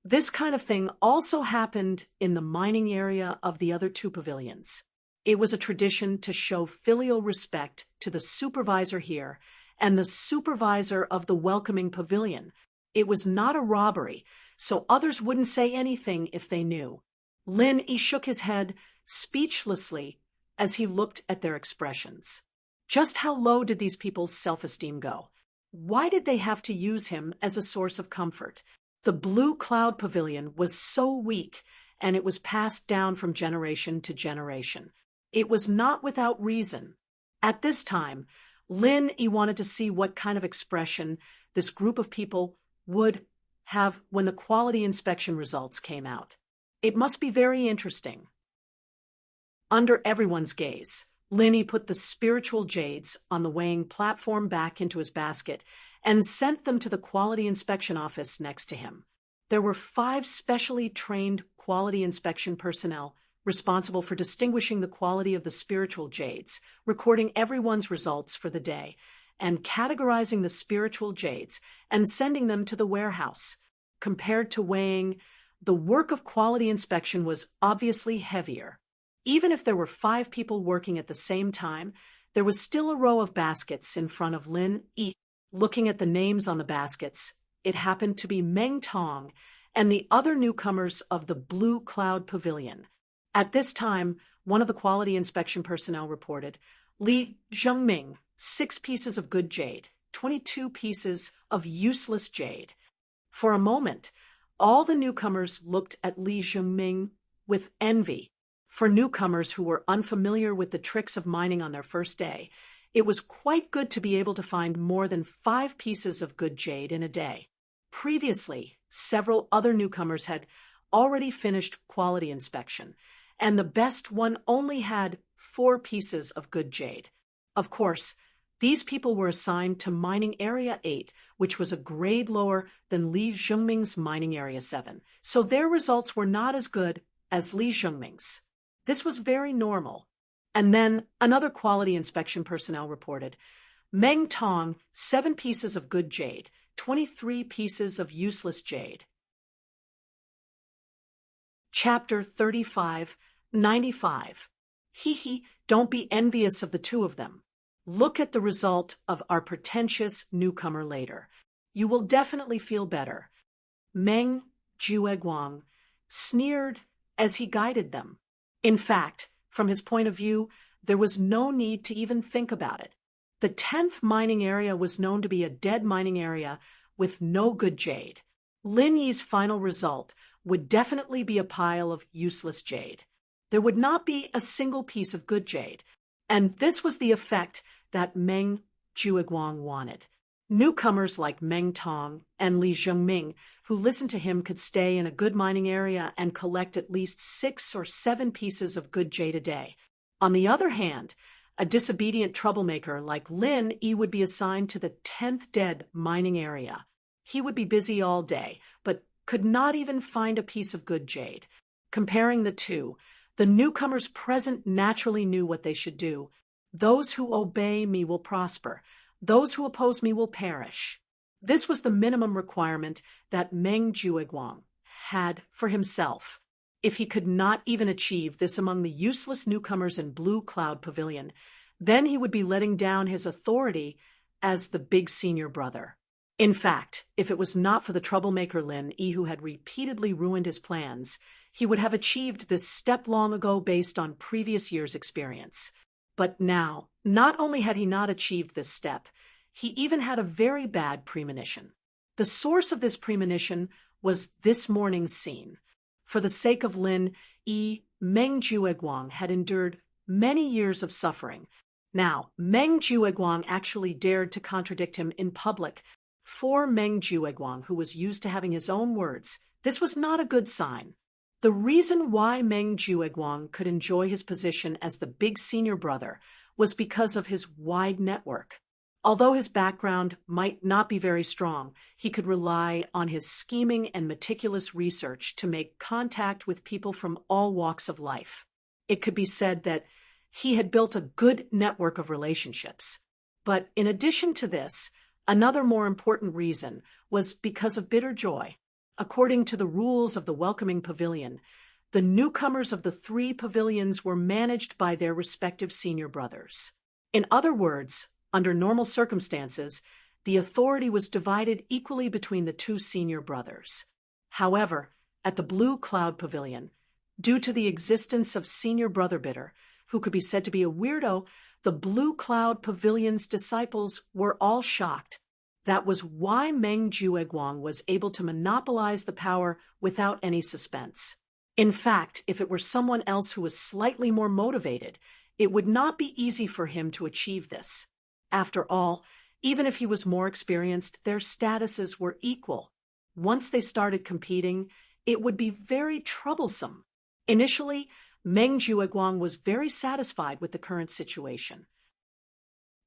this kind of thing also happened in the mining area of the other two pavilions. It was a tradition to show filial respect to the supervisor here and the supervisor of the welcoming pavilion. It was not a robbery, so others wouldn't say anything if they knew. Lin Yi shook his head speechlessly as he looked at their expressions. Just how low did these people's self-esteem go? Why did they have to use him as a source of comfort? The Blue Cloud Pavilion was so weak, and it was passed down from generation to generation. It was not without reason. At this time, Lin Yi wanted to see what kind of expression this group of people would have when the quality inspection results came out. It must be very interesting. Under everyone's gaze, Lin Yi put the spiritual jades on the weighing platform back into his basket and sent them to the quality inspection office next to him. There were 5 specially trained quality inspection personnel responsible for distinguishing the quality of the spiritual jades, recording everyone's results for the day, and categorizing the spiritual jades and sending them to the warehouse. Compared to weighing, the work of quality inspection was obviously heavier. Even if there were 5 people working at the same time, there was still a row of baskets in front of Lin Yi. Looking at the names on the baskets, it happened to be Meng Tong and the other newcomers of the Blue Cloud Pavilion. At this time, one of the quality inspection personnel reported, Li Zhengming, 6 pieces of good jade, 22 pieces of useless jade. For a moment, all the newcomers looked at Li Zhengming with envy. For newcomers who were unfamiliar with the tricks of mining on their first day, it was quite good to be able to find more than 5 pieces of good jade in a day. Previously, several other newcomers had already finished quality inspection, and the best one only had 4 pieces of good jade. Of course, these people were assigned to Mining Area 8, which was a grade lower than Li Zhengming's Mining Area 7, so their results were not as good as Li Zhengming's. This was very normal. And then another quality inspection personnel reported, Meng Tong, 7 pieces of good jade, 23 pieces of useless jade. Chapter 35:95. Hee, don't be envious of the two of them. Look at the result of our pretentious newcomer later. You will definitely feel better. Meng Jueguang sneered as he guided them. In fact, from his point of view, there was no need to even think about it. The 10th mining area was known to be a dead mining area with no good jade. Lin Yi's final result would definitely be a pile of useless jade. There would not be a single piece of good jade, and this was the effect that Meng Jueguang wanted. Newcomers like Meng Tong and Li Zhengming, who listened to him, could stay in a good mining area and collect at least 6 or 7 pieces of good jade a day. On the other hand, a disobedient troublemaker like Lin Yi would be assigned to the 10th dead mining area. He would be busy all day, but could not even find a piece of good jade. Comparing the two, the newcomers present naturally knew what they should do. Those who obey me will prosper. Those who oppose me will perish. This was the minimum requirement that Meng Jueguang had for himself. If he could not even achieve this among the useless newcomers in Blue Cloud Pavilion, then he would be letting down his authority as the big senior brother. In fact, if it was not for the troublemaker Lin Yi, who had repeatedly ruined his plans, he would have achieved this step long ago based on previous years' experience. But now, not only had he not achieved this step, he even had a very bad premonition. The source of this premonition was this morning's scene. For the sake of Lin Yi, Meng Jueguang had endured many years of suffering. Now, Meng Jueguang actually dared to contradict him in public. For Meng Jueguang, who was used to having his own words, this was not a good sign. The reason why Meng Jueguang could enjoy his position as the big senior brother was because of his wide network. Although his background might not be very strong, he could rely on his scheming and meticulous research to make contact with people from all walks of life. It could be said that he had built a good network of relationships. But in addition to this, another more important reason was because of bitter joy. According to the rules of the welcoming pavilion, the newcomers of the 3 pavilions were managed by their respective senior brothers. In other words, under normal circumstances, the authority was divided equally between the 2 senior brothers. However, at the Blue Cloud Pavilion, due to the existence of Senior Brother Bitter, who could be said to be a weirdo, the Blue Cloud Pavilion's disciples were all shocked. That was why Meng Jueguang was able to monopolize the power without any suspense. In fact, if it were someone else who was slightly more motivated, it would not be easy for him to achieve this. After all, even if he was more experienced, their statuses were equal. Once they started competing, it would be very troublesome. Initially, Meng Jueguang was very satisfied with the current situation.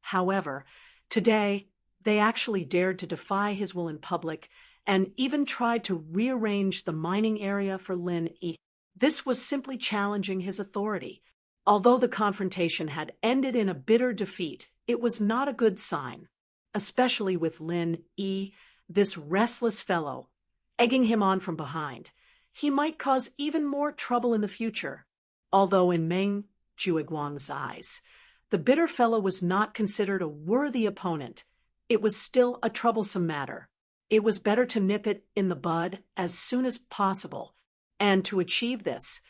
However, today, they actually dared to defy his will in public and even tried to rearrange the mining area for Lin Yi. This was simply challenging his authority. Although the confrontation had ended in a bitter defeat, it was not a good sign, especially with Lin Yi, this restless fellow, egging him on from behind. He might cause even more trouble in the future. Although in Meng Jueguang's eyes, the bitter fellow was not considered a worthy opponent, it was still a troublesome matter. It was better to nip it in the bud as soon as possible, and to achieve this,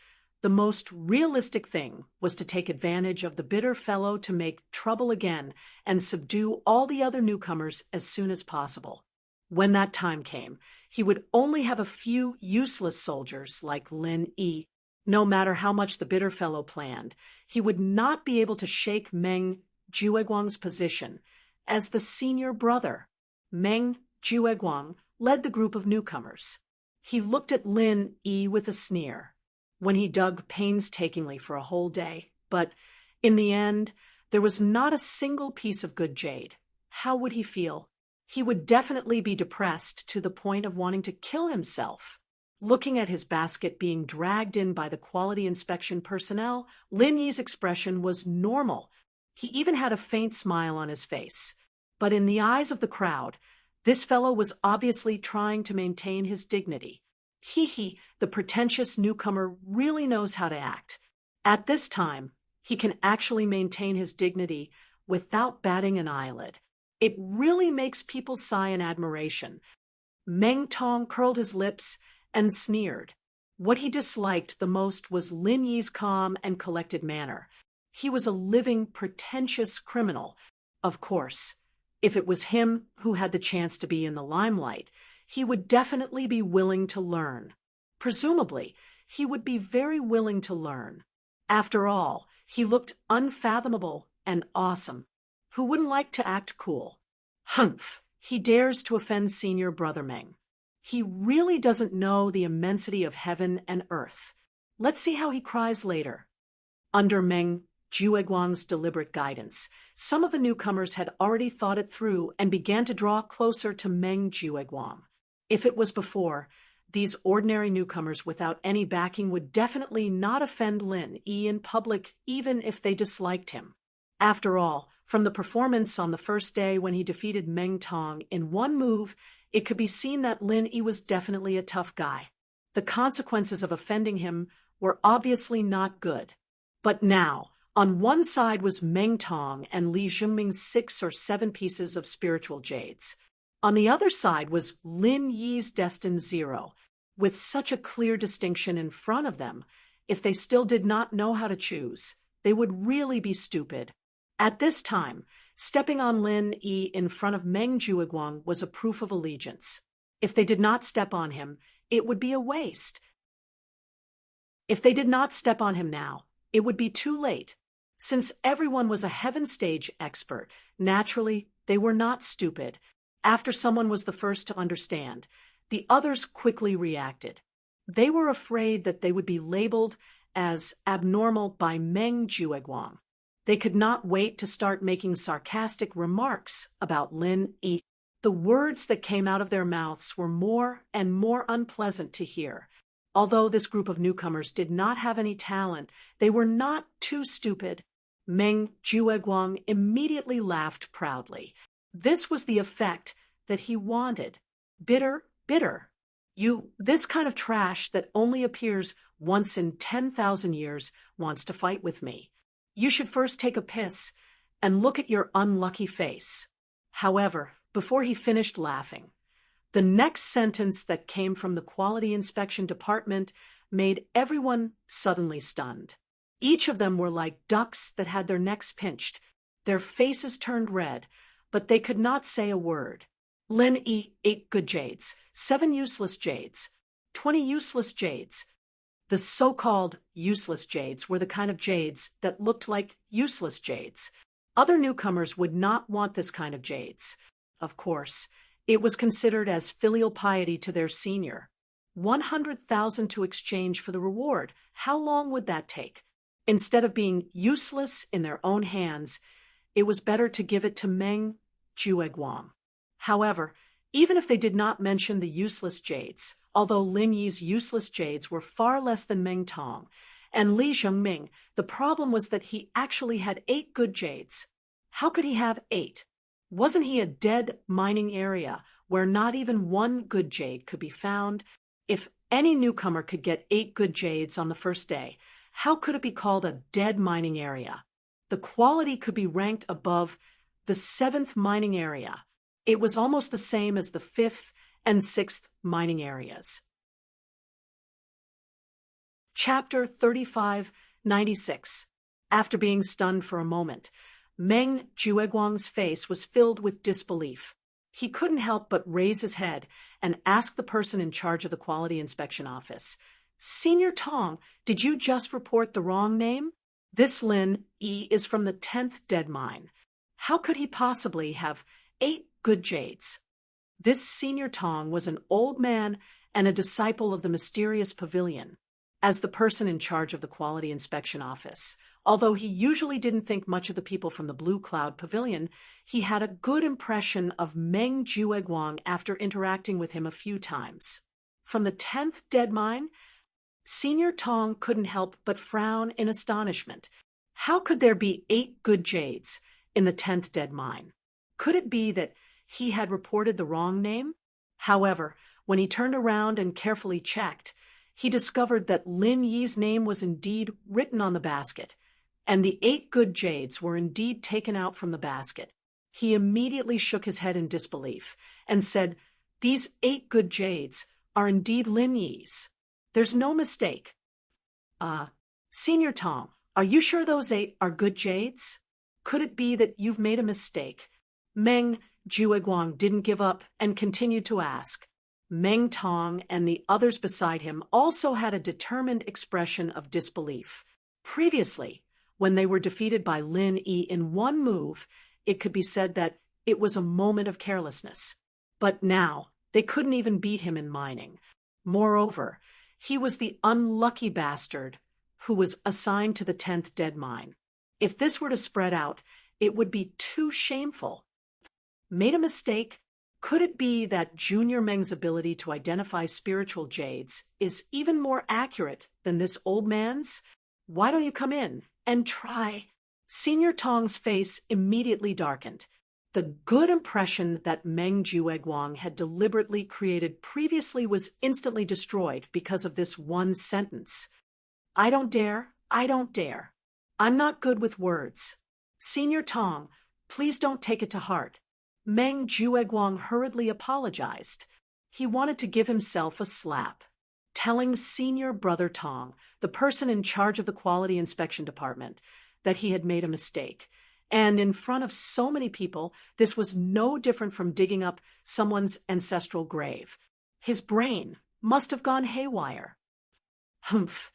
the most realistic thing was to take advantage of the bitter fellow to make trouble again and subdue all the other newcomers as soon as possible. When that time came, he would only have a few useless soldiers like Lin Yi. No matter how much the bitter fellow planned, he would not be able to shake Meng Jueguang's position as the senior brother. Meng Jueguang led the group of newcomers. He looked at Lin Yi with a sneer when he dug painstakingly for a whole day, but in the end, there was not a single piece of good jade. How would he feel? He would definitely be depressed to the point of wanting to kill himself. Looking at his basket being dragged in by the quality inspection personnel, Lin Yi's expression was normal. He even had a faint smile on his face. But in the eyes of the crowd, this fellow was obviously trying to maintain his dignity. The pretentious newcomer really knows how to act. At this time, he can actually maintain his dignity without batting an eyelid. It really makes people sigh in admiration. Meng Tong curled his lips and sneered. What he disliked the most was Lin Yi's calm and collected manner. He was a living, pretentious criminal. Of course, if it was him who had the chance to be in the limelight, he would definitely be willing to learn. Presumably, he would be very willing to learn. After all, he looked unfathomable and awesome. Who wouldn't like to act cool? Humph! He dares to offend Senior Brother Meng. He really doesn't know the immensity of heaven and earth. Let's see how he cries later. Under Meng Jueguang's deliberate guidance, some of the newcomers had already thought it through and began to draw closer to Meng Jueguang. If it was before, these ordinary newcomers without any backing would definitely not offend Lin Yi in public even if they disliked him. After all, from the performance on the first day when he defeated Meng Tong in one move, it could be seen that Lin Yi was definitely a tough guy. The consequences of offending him were obviously not good. But now, on one side was Meng Tong and Li Zhongming's 6 or 7 pieces of spiritual jades. On the other side was Lin Yi's destined 0. With such a clear distinction in front of them, if they still did not know how to choose, they would really be stupid. At this time, stepping on Lin Yi in front of Meng Jueguang was a proof of allegiance. If they did not step on him, it would be a waste. If they did not step on him now, it would be too late. Since everyone was a heaven stage expert, naturally, they were not stupid. After someone was the first to understand, the others quickly reacted. They were afraid that they would be labeled as abnormal by Meng Jueguang. They could not wait to start making sarcastic remarks about Lin Yi. The words that came out of their mouths were more and more unpleasant to hear. Although this group of newcomers did not have any talent, they were not too stupid. Meng Jueguang immediately laughed proudly. This was the effect that he wanted. Bitter, bitter. This kind of trash that only appears once in 10,000 years wants to fight with me. You should first take a piss and look at your unlucky face. However, before he finished laughing, the next sentence that came from the Quality Inspection Department made everyone suddenly stunned. Each of them were like ducks that had their necks pinched. Their faces turned red, but they could not say a word. Lin Yi, 8 good jades, 7 useless jades, 20 useless jades. The so-called useless jades were the kind of jades that looked like useless jades. Other newcomers would not want this kind of jades. Of course, it was considered as filial piety to their senior. 100,000 to exchange for the reward. How long would that take? Instead of being useless in their own hands, it was better to give it to Meng Jueguang. However, even if they did not mention the useless jades, although Lin Yi's useless jades were far less than Meng Tong and Li Zhongming, the problem was that he actually had 8 good jades. How could he have 8? Wasn't he a dead mining area where not even 1 good jade could be found? If any newcomer could get 8 good jades on the first day, how could it be called a dead mining area? The quality could be ranked above the 7th mining area. It was almost the same as the 5th and 6th mining areas. Chapter 3596. After being stunned for a moment, Meng Jueguang's face was filled with disbelief. He couldn't help but raise his head and ask the person in charge of the Quality Inspection Office, "Senior Tong, did you just report the wrong name? This Lin Yi is from the 10th dead mine. How could he possibly have 8 good jades?" This Senior Tong was an old man and a disciple of the mysterious pavilion. As the person in charge of the Quality Inspection Office, although he usually didn't think much of the people from the Blue Cloud Pavilion, he had a good impression of Meng Jueguang after interacting with him a few times. From the 10th dead mine, Senior Tong couldn't help but frown in astonishment. How could there be 8 good jades in the 10th dead mine? Could it be that he had reported the wrong name? However, when he turned around and carefully checked, he discovered that Lin Yi's name was indeed written on the basket, and the 8 good jades were indeed taken out from the basket. He immediately shook his head in disbelief and said, "These 8 good jades are indeed Lin Yi's. There's no mistake." Senior Tong, are you sure those 8 are good jades? Could it be that you've made a mistake?" Meng Jueguang didn't give up and continued to ask. Meng Tong and the others beside him also had a determined expression of disbelief. Previously, when they were defeated by Lin Yi in one move, it could be said that it was a moment of carelessness. But now, they couldn't even beat him in mining. Moreover, he was the unlucky bastard who was assigned to the 10th dead mine. If this were to spread out, it would be too shameful. Made a mistake? Could it be that Junior Meng's ability to identify spiritual jades is even more accurate than this old man's? Why don't you come in and try? Senior Tong's face immediately darkened. The good impression that Meng Jueguang had deliberately created previously was instantly destroyed because of this one sentence. I don't dare, I don't dare. I'm not good with words. Senior Tong, please don't take it to heart. Meng Jueguang hurriedly apologized. He wanted to give himself a slap. Telling Senior Brother Tong, the person in charge of the quality inspection department, that he had made a mistake. And in front of so many people, this was no different from digging up someone's ancestral grave. His brain must have gone haywire. Humph.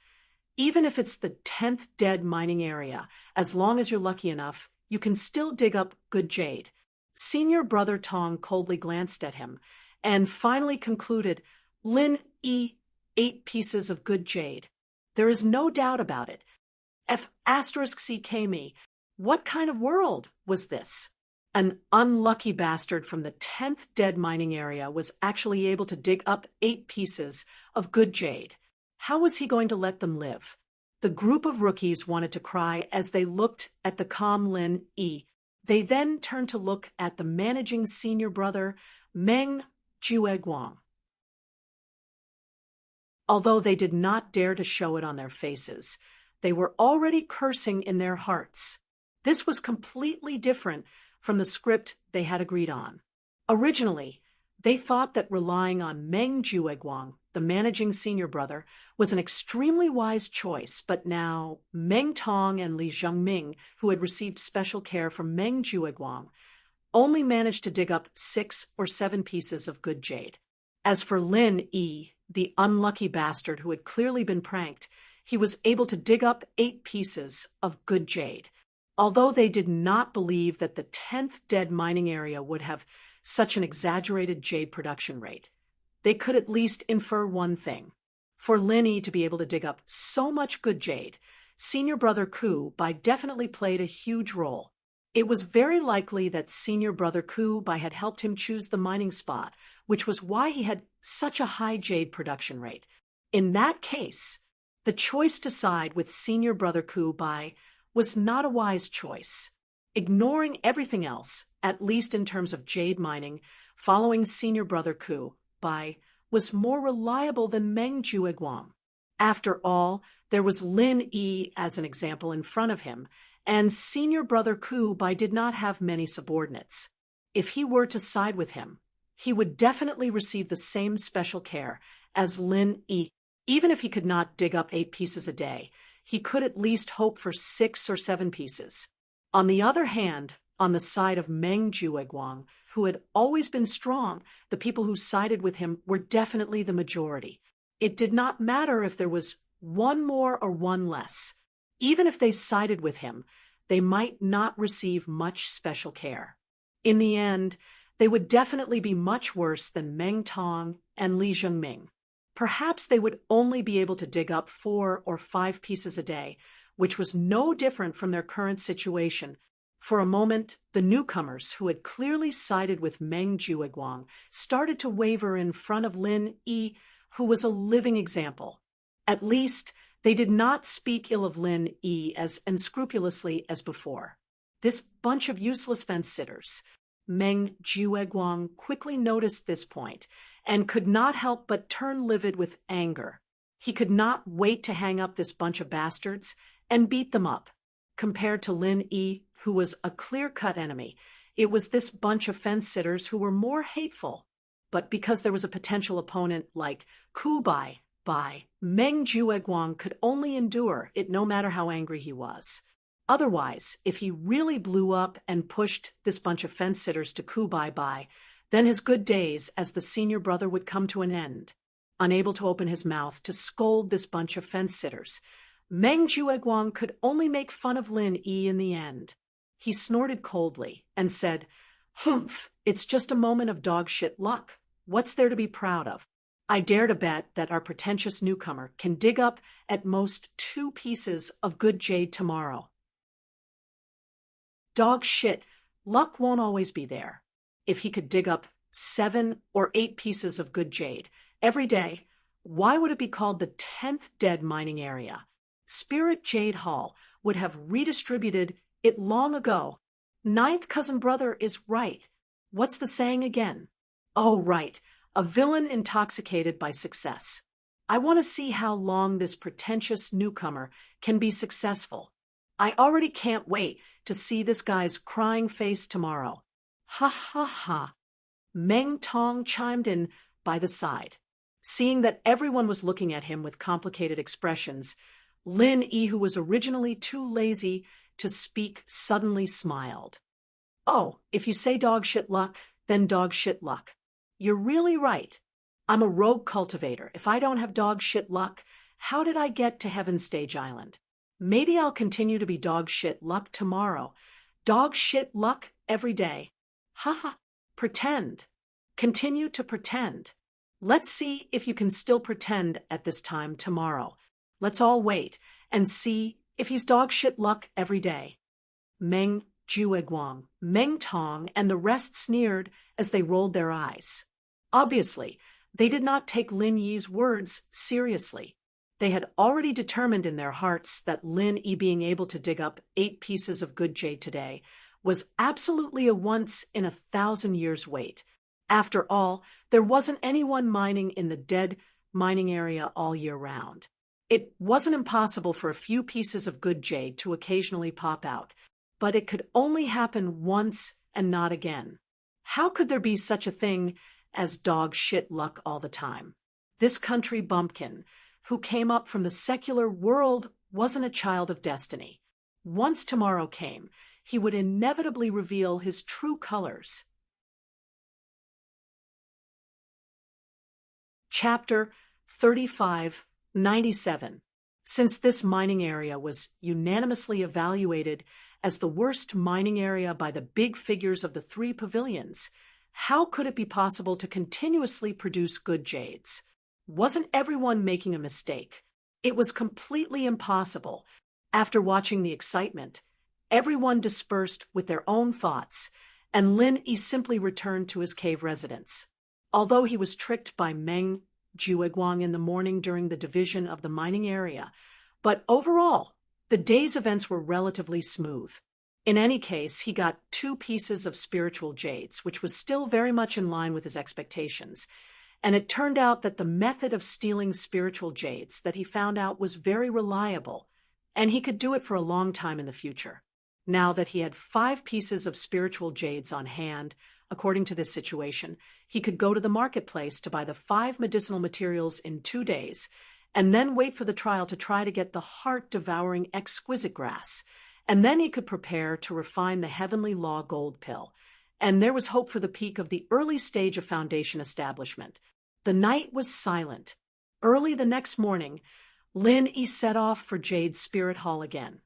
Even if it's the 10th dead mining area, as long as you're lucky enough, you can still dig up good jade. Senior Brother Tong coldly glanced at him and finally concluded, Lin E, 8 pieces of good jade. There is no doubt about it. F***CK what kind of world was this? An unlucky bastard from the 10th dead mining area was actually able to dig up 8 pieces of good jade. How was he going to let them live? The group of rookies wanted to cry as they looked at the calm Lin E. They then turned to look at the managing senior brother, Meng Jueguang. Although they did not dare to show it on their faces, they were already cursing in their hearts. This was completely different from the script they had agreed on. Originally, they thought that relying on Meng Jueguang, the managing senior brother, was an extremely wise choice, but now Meng Tong and Li Zhengming, who had received special care from Meng Jueguang, only managed to dig up 6 or 7 pieces of good jade. As for Lin E, the unlucky bastard who had clearly been pranked, he was able to dig up 8 pieces of good jade. Although they did not believe that the 10th dead mining area would have such an exaggerated jade production rate, they could at least infer one thing. For Lin E to be able to dig up so much good jade, Senior Brother Ku Bai definitely played a huge role. It was very likely that Senior Brother Ku Bai had helped him choose the mining spot, which was why he had such a high jade production rate. In that case, the choice to side with Senior Brother Ku Bai was not a wise choice. Ignoring everything else, at least in terms of jade mining, following Senior Brother Ku Bai was more reliable than Meng Jueguang. After all, there was Lin E as an example in front of him, and Senior Brother Ku Bai did not have many subordinates. If he were to side with him, he would definitely receive the same special care as Lin E. Even if he could not dig up 8 pieces a day, he could at least hope for 6 or 7 pieces. On the other hand, on the side of Meng Jueguang, who had always been strong, the people who sided with him were definitely the majority. It did not matter if there was 1 more or 1 less. Even if they sided with him, they might not receive much special care. In the end, they would definitely be much worse than Meng Tong and Li Zhengming. Perhaps they would only be able to dig up 4 or 5 pieces a day, which was no different from their current situation. For a moment, the newcomers, who had clearly sided with Meng Jueguang, started to waver in front of Lin E, who was a living example. At least, they did not speak ill of Lin E as unscrupulously as before. This bunch of useless fence-sitters. Meng Jueguang quickly noticed this point and could not help but turn livid with anger. He could not wait to hang up this bunch of bastards and beat them up. Compared to Lin E, who was a clear-cut enemy, it was this bunch of fence-sitters who were more hateful. But because there was a potential opponent like Ku Bai, Meng Jueguang could only endure it no matter how angry he was. Otherwise, if he really blew up and pushed this bunch of fence-sitters to Ku Bai, then his good days as the senior brother would come to an end. Unable to open his mouth to scold this bunch of fence-sitters, Meng Jueguang could only make fun of Lin E in the end. He snorted coldly and said, Humph, it's just a moment of dog shit luck. What's there to be proud of? I dare to bet that our pretentious newcomer can dig up at most 2 pieces of good jade tomorrow. Dog shit, luck won't always be there. If he could dig up 7 or 8 pieces of good jade every day, why would it be called the 10th dead mining area? Spirit Jade Hall would have redistributed it long ago. Ninth cousin brother is right. What's the saying again? Oh, right. A villain intoxicated by success. I want to see how long this pretentious newcomer can be successful. I already can't wait to see this guy's crying face tomorrow. Ha ha ha. Meng Tong chimed in by the side. Seeing that everyone was looking at him with complicated expressions, Lin Yi, who was originally too lazy to speak, suddenly smiled. Oh, if you say dog shit luck, then dog shit luck. You're really right. I'm a rogue cultivator. If I don't have dog shit luck, how did I get to Heaven's Stage Island? Maybe I'll continue to be dog shit luck tomorrow. Dog shit luck every day. Ha. Pretend. Continue to pretend. Let's see if you can still pretend at this time tomorrow. Let's all wait and see if he's dog shit luck every day. Meng Jueguang, Meng Tong, and the rest sneered as they rolled their eyes. Obviously, they did not take Lin Yi's words seriously. They had already determined in their hearts that Lin Yi being able to dig up 8 pieces of good jade today was absolutely a once-in-a-thousand-years wait. After all, there wasn't anyone mining in the dead mining area all year round. It wasn't impossible for a few pieces of good jade to occasionally pop out, but it could only happen once and not again. How could there be such a thing as dog shit luck all the time? This country bumpkin, who came up from the secular world, wasn't a child of destiny. Once tomorrow came, he would inevitably reveal his true colors. Chapter 3597. Since this mining area was unanimously evaluated as the worst mining area by the big figures of the 3 pavilions, how could it be possible to continuously produce good jades? Wasn't everyone making a mistake? It was completely impossible. After watching the excitement, everyone dispersed with their own thoughts, and Lin Yi simply returned to his cave residence. Although he was tricked by Meng Jueguang in the morning during the division of the mining area, but overall, the day's events were relatively smooth. In any case, he got 2 pieces of spiritual jades, which was still very much in line with his expectations, and it turned out that the method of stealing spiritual jades that he found out was very reliable, and he could do it for a long time in the future. Now that he had 5 pieces of spiritual jades on hand, according to this situation, he could go to the marketplace to buy the 5 medicinal materials in 2 days, and then wait for the trial to try to get the heart-devouring exquisite grass, and then he could prepare to refine the heavenly law gold pill. And there was hope for the peak of the early stage of foundation establishment. The night was silent. Early the next morning, Lin Yi set off for Jade's Spirit Hall again,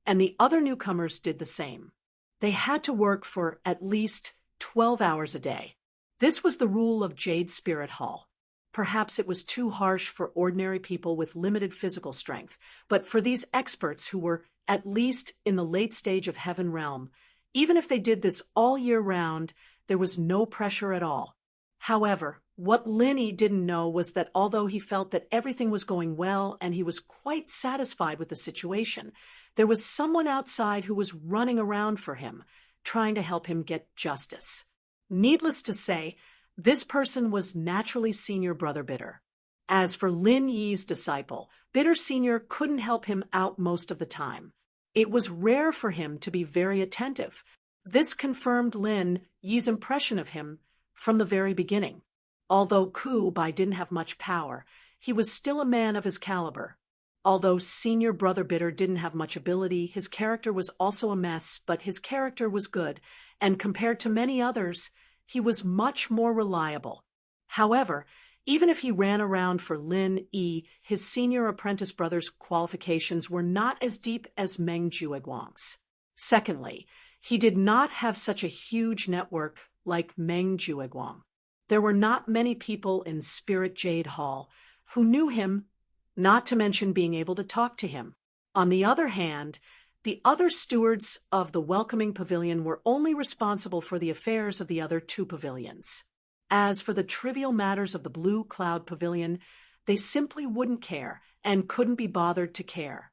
and the other newcomers did the same. They had to work for at least 12 hours a day. This was the rule of Jade's Spirit Hall. Perhaps it was too harsh for ordinary people with limited physical strength, but for these experts who were at least in the late stage of Heaven Realm, even if they did this all year round, there was no pressure at all. However, what Lin Yi didn't know was that although he felt that everything was going well and he was quite satisfied with the situation, there was someone outside who was running around for him, trying to help him get justice. Needless to say, this person was naturally Senior Brother Bitter. As for Lin Yi's disciple, Bitter Senior couldn't help him out most of the time. It was rare for him to be very attentive. This confirmed Lin Yi's impression of him from the very beginning. Although Ku Bai didn't have much power, he was still a man of his caliber. Although Senior Brother Bitter didn't have much ability, his character was also a mess, but his character was good, and compared to many others, he was much more reliable. However, even if he ran around for Lin Yi, his senior apprentice brother's qualifications were not as deep as Meng Jueguang's. Secondly, He did not have such a huge network like Meng Jueguang. There were not many people in Spirit Jade Hall who knew him, not to mention being able to talk to him. On the other hand, the other stewards of the welcoming pavilion were only responsible for the affairs of the other two pavilions. As for the trivial matters of the Blue Cloud Pavilion, they simply wouldn't care and couldn't be bothered to care.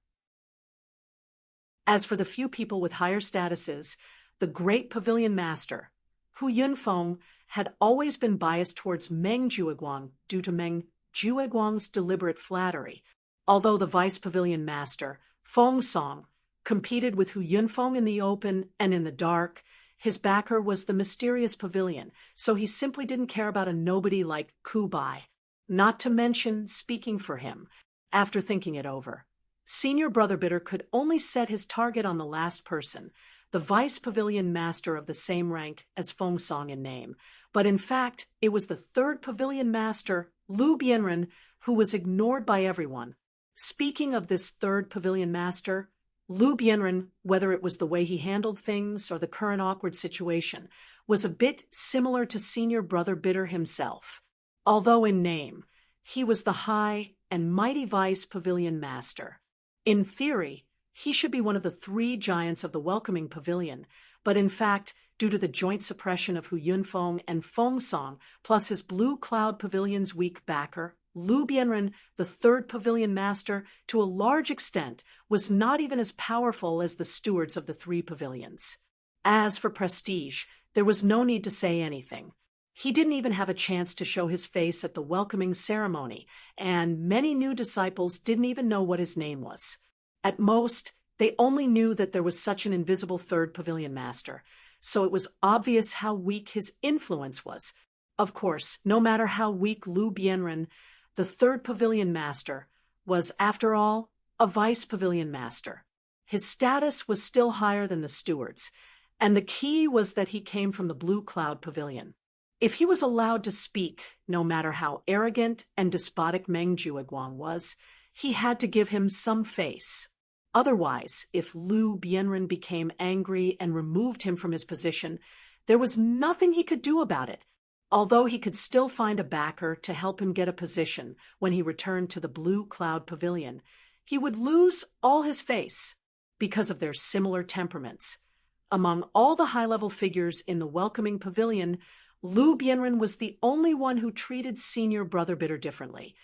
As for the few people with higher statuses, the great pavilion master, Hu Yunfeng, had always been biased towards Meng Jueguang due to Meng Jueguang's deliberate flattery. Although the vice pavilion master, Feng Song, competed with Hu Yunfeng in the open and in the dark, his backer was the mysterious pavilion, so he simply didn't care about a nobody like Ku Bai, not to mention speaking for him. After thinking it over, Senior Brother Bitter could only set his target on the last person, the vice pavilion master of the same rank as Feng Song in name, but in fact it was the third pavilion master, Lu Bianren, who was ignored by everyone. Speaking of this third pavilion master, Lu Bianren, whether it was the way he handled things or the current awkward situation, was a bit similar to Senior Brother Bitter himself. Although in name, he was the high and mighty vice pavilion master. In theory, he should be one of the three giants of the welcoming pavilion, but in fact, due to the joint suppression of Hu Yunfeng and Feng Song, plus his Blue Cloud Pavilion's weak backer, Lu Bianren, the third pavilion master, to a large extent, was not even as powerful as the stewards of the three pavilions. As for prestige, there was no need to say anything. He didn't even have a chance to show his face at the welcoming ceremony, and many new disciples didn't even know what his name was. At most, they only knew that there was such an invisible third pavilion master, so it was obvious how weak his influence was. Of course, no matter how weak Lu Bianren, the third pavilion master, was, after all, a vice pavilion master. His status was still higher than the stewards, and the key was that he came from the Blue Cloud Pavilion. If he was allowed to speak, no matter how arrogant and despotic Meng Jueguang was, he had to give him some face. Otherwise, if Lu Bianren became angry and removed him from his position, there was nothing he could do about it. Although he could still find a backer to help him get a position when he returned to the Blue Cloud Pavilion, he would lose all his face because of their similar temperaments. Among all the high-level figures in the welcoming pavilion, Lu Bianren was the only one who treated Senior Brother Bitter differently,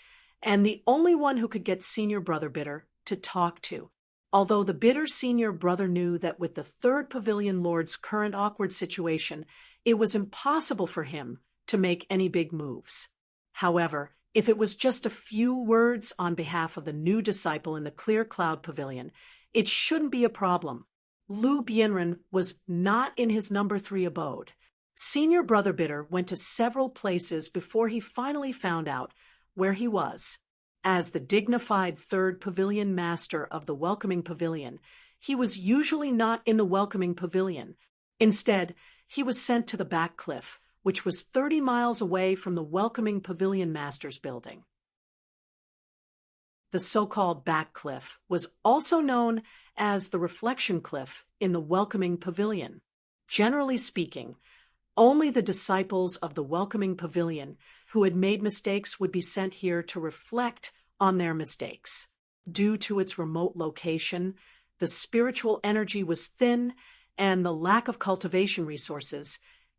and the only one who could get Senior Brother Bitter to talk to. Although the bitter senior brother knew that with the third pavilion lord's current awkward situation, it was impossible for him to make any big moves. However, if it was just a few words on behalf of the new disciple in the Clear Cloud Pavilion, it shouldn't be a problem. Lu Bianren was not in his number 3 abode. Senior Brother Bitter went to several places before he finally found out where he was. As the dignified third pavilion master of the welcoming pavilion, he was usually not in the welcoming pavilion. Instead, he was sent to the back cliff, which was 30 miles away from the welcoming pavilion master's building. The so-called back cliff was also known as the reflection cliff in the welcoming pavilion. Generally speaking, only the disciples of the welcoming pavilion who had made mistakes would be sent here to reflect on their mistakes. Due to its remote location, the spiritual energy was thin, and the lack of cultivation resources,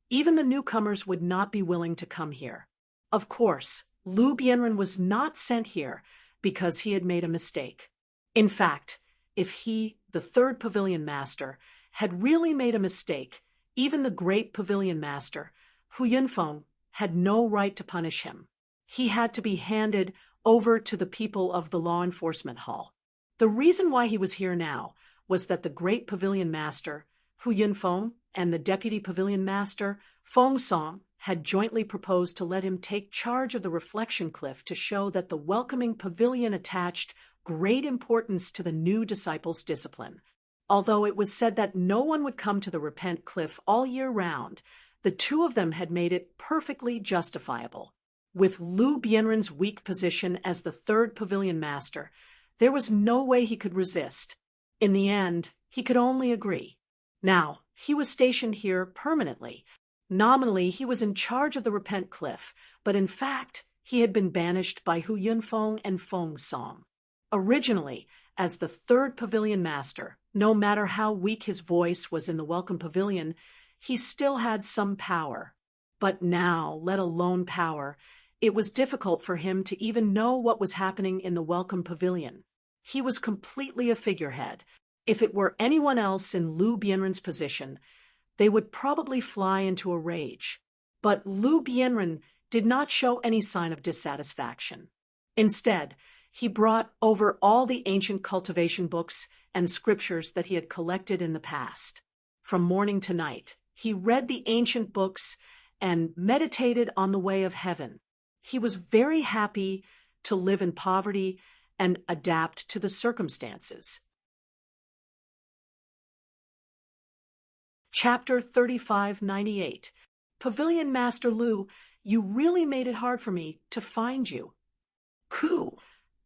even the newcomers would not be willing to come here. Of course, Lu Bianren was not sent here because he had made a mistake. In fact, if he, the third pavilion master, had really made a mistake, even the great pavilion master, Hu Yunfeng, had no right to punish him. He had to be handed over to the people of the law enforcement hall. The reason why he was here now was that the great pavilion master, Hu Yunfeng, and the deputy pavilion master, Feng Song, had jointly proposed to let him take charge of the reflection cliff to show that the welcoming pavilion attached great importance to the new disciples' discipline. Although it was said that no one would come to the Repent Cliff all year round, the two of them had made it perfectly justifiable. With Lu Bianren's weak position as the third pavilion master, there was no way he could resist. In the end, he could only agree. Now, He was stationed here permanently. Nominally, he was in charge of the Repent Cliff, but in fact, he had been banished by Hu Yunfeng and Feng Song. Originally, as the third pavilion master, no matter how weak his voice was in the Welcome Pavilion, he still had some power. But now, let alone power, it was difficult for him to even know what was happening in the Welcome Pavilion. He was completely a figurehead. If it were anyone else in Lu Bianren's position, they would probably fly into a rage. But Lu Bianren did not show any sign of dissatisfaction. Instead, he brought over all the ancient cultivation books and scriptures that he had collected in the past. From morning to night, he read the ancient books and meditated on the way of heaven. He was very happy to live in poverty and adapt to the circumstances. Chapter 3598. Pavilion Master Lu, you really made it hard for me to find you. Ku,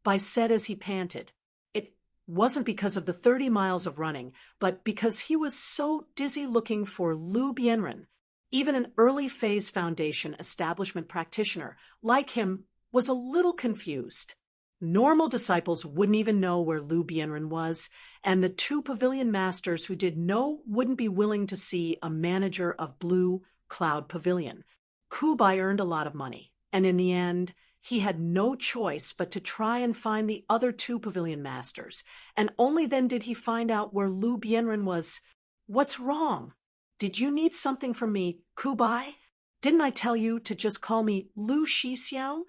Bai said as he panted. It wasn't because of the 30 miles of running, but because he was so dizzy looking for Lu Bianren. Even an early-phase Foundation establishment practitioner like him was a little confused. Normal disciples wouldn't even know where Lu Bianren was, and the two pavilion masters who did know wouldn't be willing to see a manager of Blue Cloud Pavilion. Kubai earned a lot of money, and in the end, he had no choice but to try and find the other two pavilion masters, and only then did he find out where Lu Bianren was. What's wrong? Did you need something from me, Kubai? Didn't I tell you to just call me Lu Shixiao,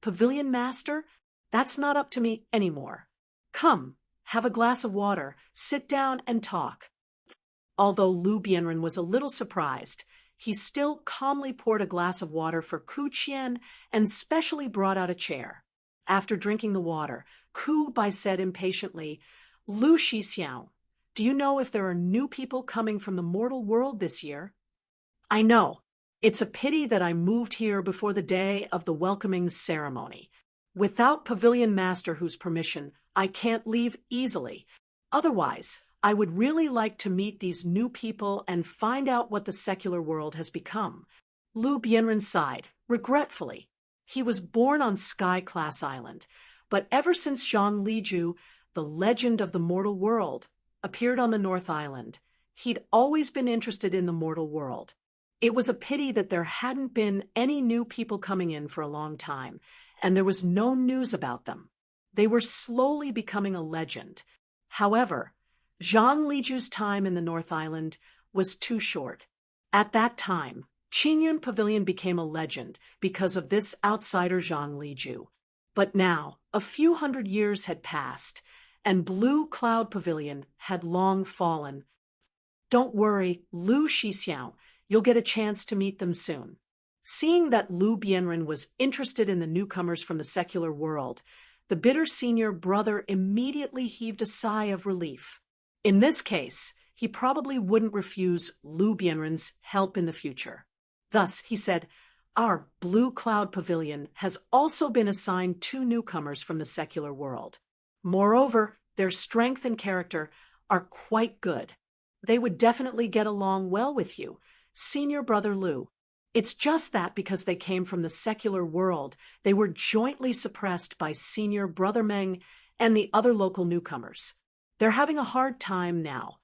pavilion master? That's not up to me anymore. Come, have a glass of water, sit down and talk. Although Lu Bianren was a little surprised, he still calmly poured a glass of water for Ku Qian and specially brought out a chair. After drinking the water, Ku Bai said impatiently, Lu Shixiao, do you know if there are new people coming from the mortal world this year? I know. It's a pity that I moved here before the day of the welcoming ceremony. Without Pavilion Master whose permission, I can't leave easily. Otherwise, I would really like to meet these new people and find out what the secular world has become. Lu Bianren sighed, regretfully. He was born on Sky Class Island, but ever since Zhang Liju, the legend of the mortal world, appeared on the North Island, he'd always been interested in the mortal world. It was a pity that there hadn't been any new people coming in for a long time, and there was no news about them. They were slowly becoming a legend. However, Zhang Liju's time in the North Island was too short. At that time, Qingyun Pavilion became a legend because of this outsider Zhang Liju. But now, a few hundred years had passed, and Blue Cloud Pavilion had long fallen. Don't worry, Lu Shixiao, you'll get a chance to meet them soon. Seeing that Lu Bianren was interested in the newcomers from the secular world, the bitter senior brother immediately heaved a sigh of relief. In this case, he probably wouldn't refuse Lu Bianren's help in the future. Thus, he said, our Blue Cloud Pavilion has also been assigned 2 newcomers from the secular world. Moreover, their strength and character are quite good. They would definitely get along well with you, Senior Brother Lu. It's just that because they came from the secular world, they were jointly suppressed by Senior Brother Meng and the other local newcomers. They're having a hard time now.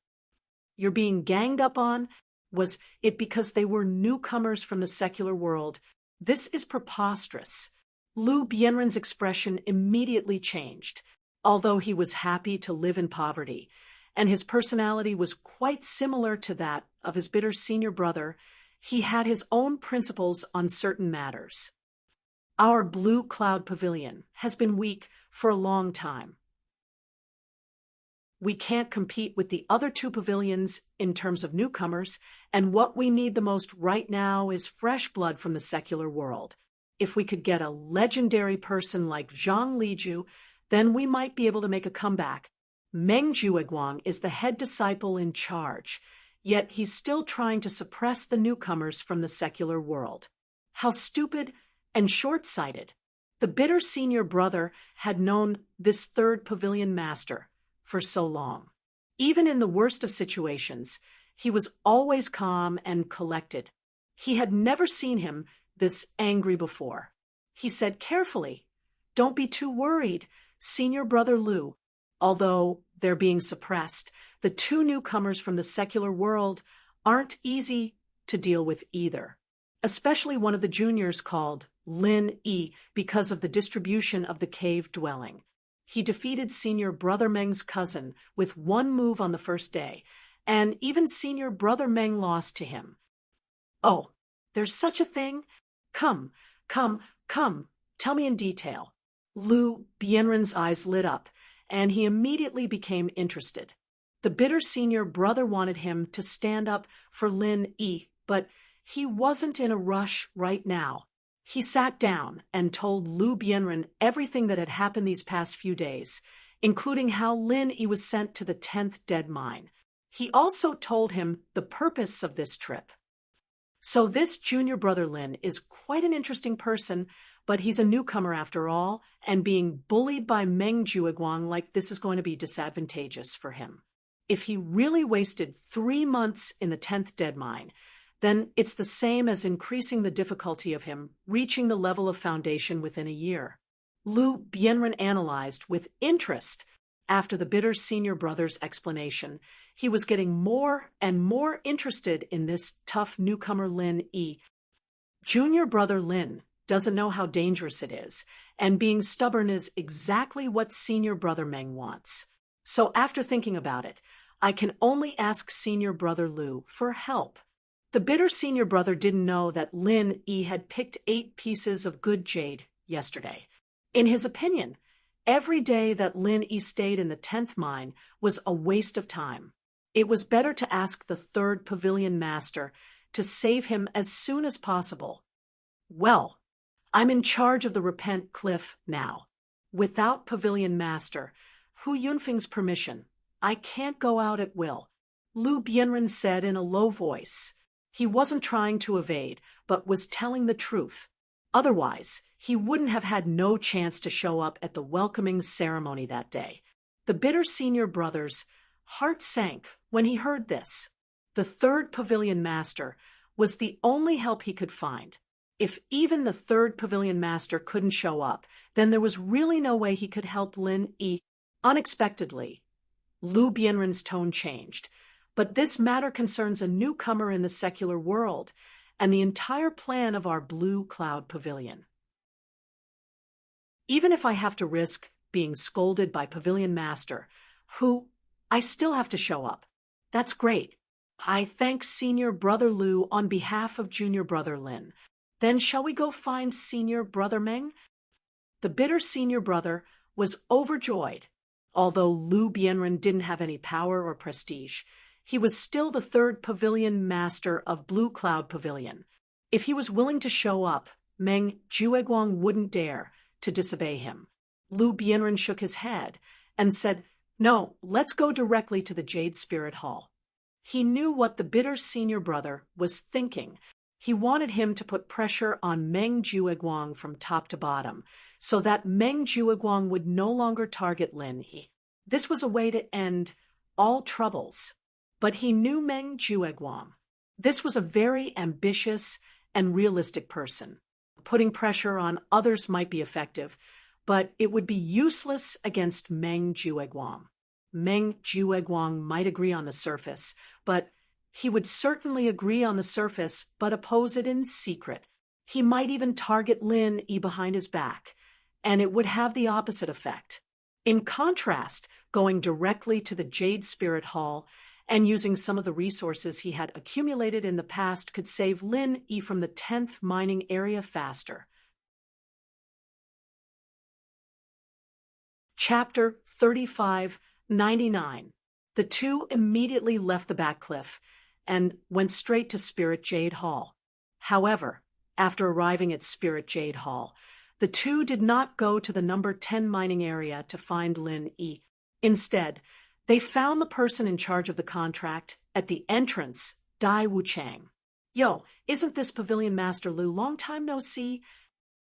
You're being ganged up on? Was it because they were newcomers from the secular world? This is preposterous. Lu Bianren's expression immediately changed, although he was happy to live in poverty, and his personality was quite similar to that of his bitter senior brother. He had his own principles on certain matters. Our Blue Cloud Pavilion has been weak for a long time. We can't compete with the other 2 pavilions in terms of newcomers, and what we need the most right now is fresh blood from the secular world. If we could get a legendary person like Zhang Liju, then we might be able to make a comeback. Meng Jueguang is the head disciple in charge, yet he's still trying to suppress the newcomers from the secular world. How stupid and short-sighted. The bitter senior brother had known this third pavilion master for so long. Even in the worst of situations, He was always calm and collected. He had never seen him this angry before. He said carefully, "Don't be too worried, Senior Brother Lu." Although they're being suppressed, the two newcomers from the secular world aren't easy to deal with either, especially one of the juniors called Lin Yi because of the distribution of the cave dwelling. He defeated Senior Brother Meng's cousin with one move on the first day, and even Senior Brother Meng lost to him. "Oh, there's such a thing? Come, tell me in detail." Lu Bianren's eyes lit up, and he immediately became interested. The bitter senior brother wanted him to stand up for Lin Yi, but he wasn't in a rush right now. He sat down and told Lu Bianren everything that had happened these past few days, including how Lin Yi was sent to the 10th dead mine. He also told him the purpose of this trip. So this junior brother Lin is quite an interesting person, but he's a newcomer after all, and being bullied by Meng Jueguang like this is going to be disadvantageous for him. If he really wasted 3 months in the 10th dead mine, then it's the same as increasing the difficulty of him reaching the level of foundation within a year. Lu Bianren analyzed with interest after the bitter senior brother's explanation. He was getting more and more interested in this tough newcomer Lin Yi. Junior brother Lin doesn't know how dangerous it is, and being stubborn is exactly what senior brother Meng wants. So after thinking about it, I can only ask senior brother Lu for help. The bitter senior brother didn't know that Lin Yi had picked 8 pieces of good jade yesterday. In his opinion, every day that Lin Yi stayed in the 10th mine was a waste of time. It was better to ask the 3rd pavilion master to save him as soon as possible. Well, I'm in charge of the Repent Cliff now. Without pavilion master Hu Yunfeng's permission, I can't go out at will, Lu Bianren said in a low voice. He wasn't trying to evade, but was telling the truth. Otherwise, he wouldn't have had no chance to show up at the welcoming ceremony that day. The bitter senior brother's heart sank when he heard this. The 3rd pavilion master was the only help he could find. If even the 3rd pavilion master couldn't show up, then there was really no way he could help Lin Yi. Unexpectedly, Lu Bianren's tone changed. But this matter concerns a newcomer in the secular world and the entire plan of our Blue Cloud Pavilion. Even if I have to risk being scolded by Pavilion Master, who I still have to show up. That's great. I thank Senior Brother Lu on behalf of Junior Brother Lin. Then shall we go find Senior Brother Meng? The bitter senior brother was overjoyed. Although Lu Bianren didn't have any power or prestige, he was still the 3rd pavilion master of Blue Cloud Pavilion. If he was willing to show up, Meng Jueguang wouldn't dare to disobey him. Lu Bianren shook his head and said, "No, let's go directly to the Jade Spirit Hall." He knew what the bitter senior brother was thinking. He wanted him to put pressure on Meng Jueguang from top to bottom, so that Meng Jueguang would no longer target Lin Yi. This was a way to end all troubles. But he knew Meng Jueguang. This was a very ambitious and realistic person. Putting pressure on others might be effective, but it would be useless against Meng Jueguang. Meng Jueguang might agree on the surface, but he would certainly agree on the surface but oppose it in secret. He might even target Lin Yi behind his back, and it would have the opposite effect. In contrast, going directly to the Jade Spirit Hall and using some of the resources he had accumulated in the past could save Lin Yi from the 10th mining area faster. Chapter 3599. The two immediately left the back cliff and went straight to Spirit Jade Hall. However, after arriving at Spirit Jade Hall, the two did not go to the number 10 mining area to find Lin Yi. Instead, they found the person in charge of the contract at the entrance, Dai Wuchang. "Yo, isn't this Pavilion Master Lu? Long time no see."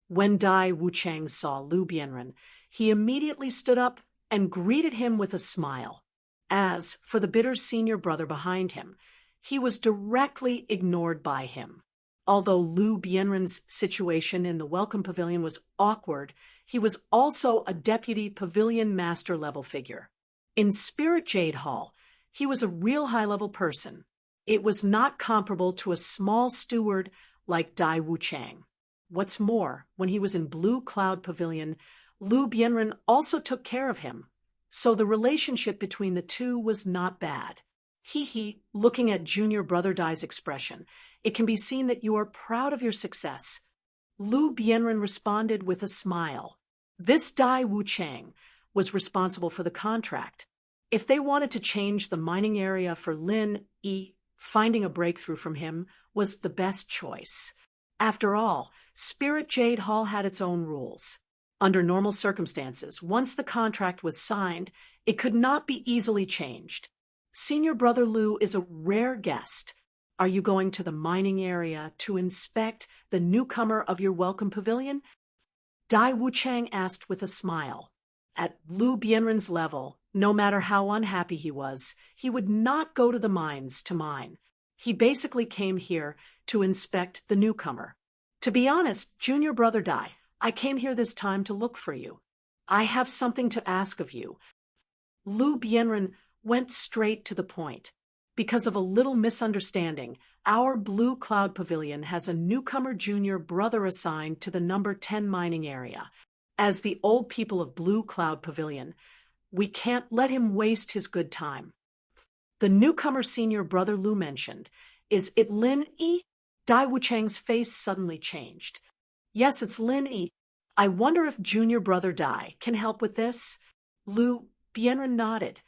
When Dai Wuchang saw Lu Bianren, he immediately stood up and greeted him with a smile. As for the bitter senior brother behind him, he was directly ignored by him. Although Lu Bienren's situation in the Welcome Pavilion was awkward, he was also a deputy pavilion master level figure. In Spirit Jade Hall, he was a real high-level person. It was not comparable to a small steward like Dai Wuchang. What's more, when he was in Blue Cloud Pavilion, Lu Bienren also took care of him, so the relationship between the two was not bad. Hee, looking at junior brother Dai's expression, it can be seen that you are proud of your success. Lu Bienren responded with a smile. This Dai Wuchang was responsible for the contract. If they wanted to change the mining area for Lin Yi, finding a breakthrough from him was the best choice. After all, Spirit Jade Hall had its own rules. Under normal circumstances, once the contract was signed, it could not be easily changed. Senior Brother Lu is a rare guest. Are you going to the mining area to inspect the newcomer of your Welcome Pavilion? Dai Wuchang asked with a smile. At Lu Bienren's level, no matter how unhappy he was, he would not go to the mines to mine. He basically came here to inspect the newcomer. To be honest, Junior Brother Dai, I came here this time to look for you. I have something to ask of you. Lu Bienren went straight to the point. Because of a little misunderstanding, our Blue Cloud Pavilion has a newcomer junior brother assigned to the number 10 mining area. As the old people of Blue Cloud Pavilion, we can't let him waste his good time. The newcomer senior brother Lu mentioned, is it Lin Yi? Dai Wuchang's face suddenly changed. Yes, it's Lin Yi. I wonder if junior brother Dai can help with this? Lu Bienren nodded.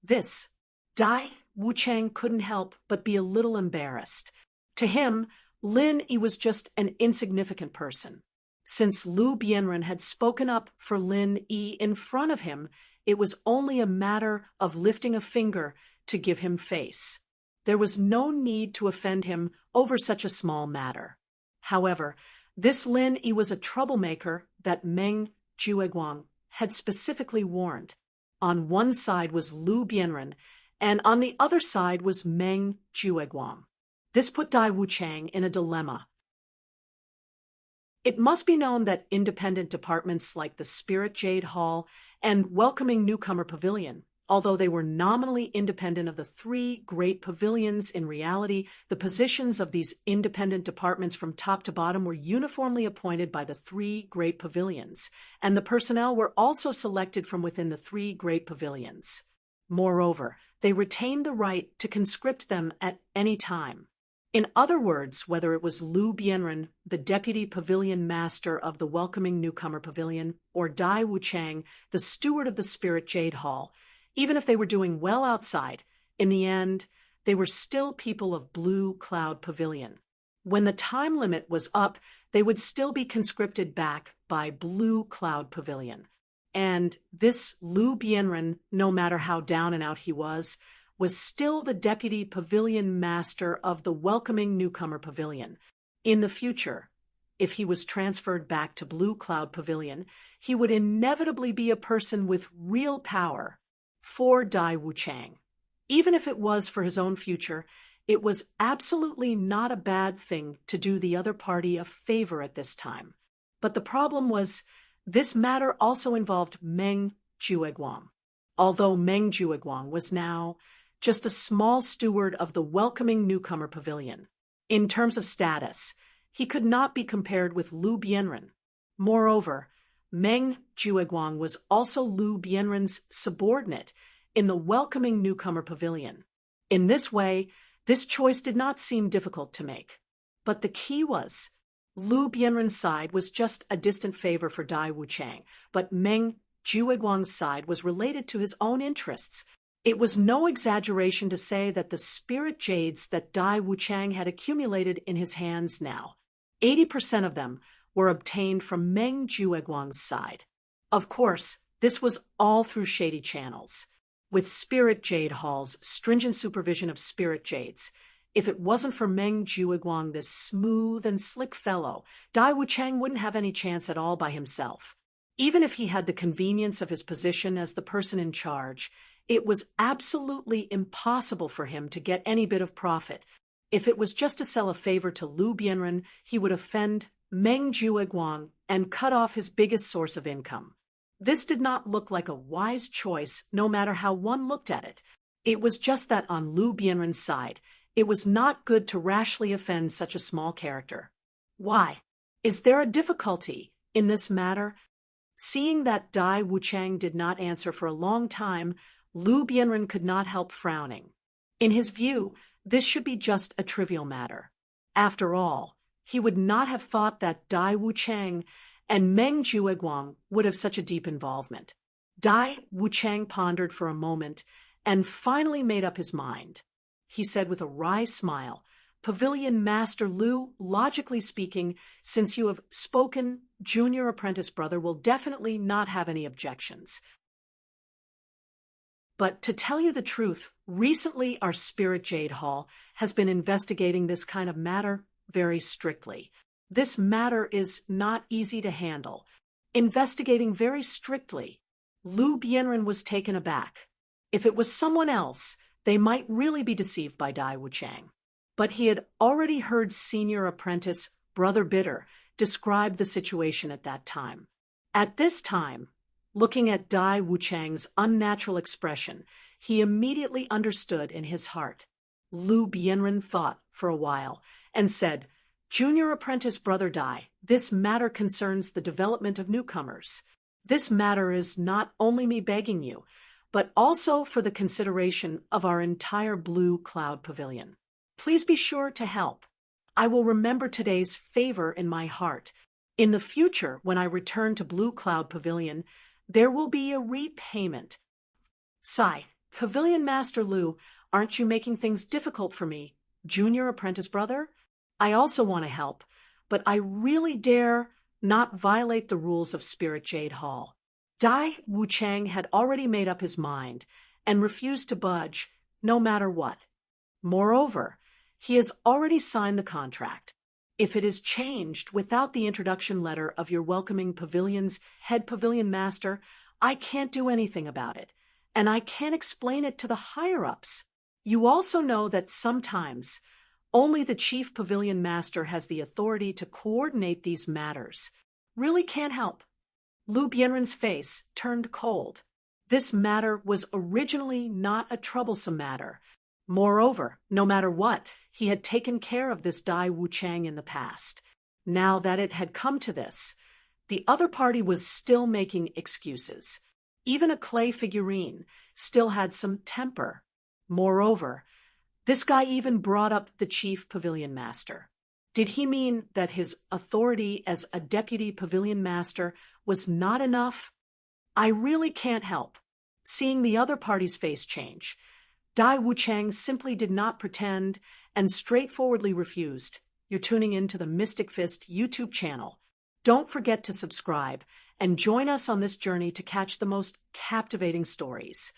This, Dai Wuchang couldn't help but be a little embarrassed. To him, Lin Yi was just an insignificant person. Since Lu Bienren had spoken up for Lin Yi in front of him, it was only a matter of lifting a finger to give him face. There was no need to offend him over such a small matter. However, this Lin Yi was a troublemaker that Meng Jueguang had specifically warned. On one side was Lu Bienren, and on the other side was Meng Jueguang. This put Dai Wuchang in a dilemma. It must be known that independent departments like the Spirit Jade Hall and Welcoming Newcomer Pavilion, although they were nominally independent of the three great pavilions, in reality, the positions of these independent departments from top to bottom were uniformly appointed by the three great pavilions, and the personnel were also selected from within the three great pavilions. Moreover, they retained the right to conscript them at any time. In other words, whether it was Lu Bienren, the deputy pavilion master of the Welcoming Newcomer Pavilion, or Dai Wuchang, the steward of the Spirit Jade Hall, even if they were doing well outside, in the end, they were still people of Blue Cloud Pavilion. When the time limit was up, they would still be conscripted back by Blue Cloud Pavilion. And this Lu Bienren, no matter how down and out he was still the deputy pavilion master of the Welcoming Newcomer Pavilion. In the future, if he was transferred back to Blue Cloud Pavilion, he would inevitably be a person with real power. For Dai Wuchang, even if it was for his own future, it was absolutely not a bad thing to do the other party a favor at this time. But the problem was, this matter also involved Meng Jueguang. Although Meng Jueguang was now just a small steward of the Welcoming Newcomer Pavilion, in terms of status, he could not be compared with Lu Bienren. Moreover, Meng Jueguang was also Lu Bienren's subordinate in the Welcoming Newcomer Pavilion. In this way, this choice did not seem difficult to make. But the key was, Lu Bienren's side was just a distant favor for Dai Wuchang, but Meng Jueguang's side was related to his own interests. It was no exaggeration to say that the spirit jades that Dai Wuchang had accumulated in his hands now, 80% of them were obtained from Meng Jueguang's side. Of course, this was all through shady channels. With Spirit Jade Hall's stringent supervision of spirit jades, if it wasn't for Meng Jueguang, this smooth and slick fellow, Dai Wuchang wouldn't have any chance at all by himself. Even if he had the convenience of his position as the person in charge, It was absolutely impossible for him to get any bit of profit. If it was just to sell a favor to Lu Bianren, he would offend Meng Jueguang and cut off his biggest source of income. This did not look like a wise choice, no matter how one looked at it. It was just that on Lu Bianren's side, it was not good to rashly offend such a small character. Why? Is there a difficulty in this matter? Seeing that Dai Wuchang did not answer for a long time, Lu Bianren could not help frowning. In his view, this should be just a trivial matter. After all, he would not have thought that Dai Wuchang and Meng Jueguang would have such a deep involvement. Dai Wuchang pondered for a moment and finally made up his mind. He said with a wry smile, "Pavilion Master Lu, logically speaking, since you have spoken, Junior Apprentice Brother will definitely not have any objections. But to tell you the truth, recently our Spirit Jade Hall has been investigating this kind of matter very strictly. This matter is not easy to handle. Investigating very strictly." Lu Bianren was taken aback. If it was someone else, they might really be deceived by Dai Wuchang. But he had already heard Senior Apprentice Brother Bitter describe the situation at that time. At this time, looking at Dai Wuchang's unnatural expression, he immediately understood in his heart. Lu Bianren thought for a while and said, "Junior Apprentice Brother Dai, this matter concerns the development of newcomers. This matter is not only me begging you, but also for the consideration of our entire Blue Cloud Pavilion. Please be sure to help. I will remember today's favor in my heart. In the future, when I return to Blue Cloud Pavilion, there will be a repayment." Sigh, "Pavilion Master Lu, aren't you making things difficult for me, Junior Apprentice Brother? I also want to help, but I really dare not violate the rules of Spirit Jade Hall." Dai Wuchang had already made up his mind and refused to budge, no matter what. Moreover, he has already signed the contract. If it is changed without the introduction letter of your welcoming pavilion's head pavilion master, I can't do anything about it, and I can't explain it to the higher-ups. You also know that sometimes only the chief pavilion master has the authority to coordinate these matters. Really can't help. Lu Bianren's face turned cold. This matter was originally not a troublesome matter. Moreover, no matter what, he had taken care of this Dai Wuchang in the past. Now that it had come to this, the other party was still making excuses. Even a clay figurine still had some temper. Moreover, this guy even brought up the chief pavilion master. Did he mean that his authority as a deputy pavilion master was not enough? I really can't help. Seeing the other party's face change, Dai Wuchang simply did not pretend and straightforwardly refused. You're tuning in to the Mystic Fist YouTube channel. Don't forget to subscribe and join us on this journey to catch the most captivating stories.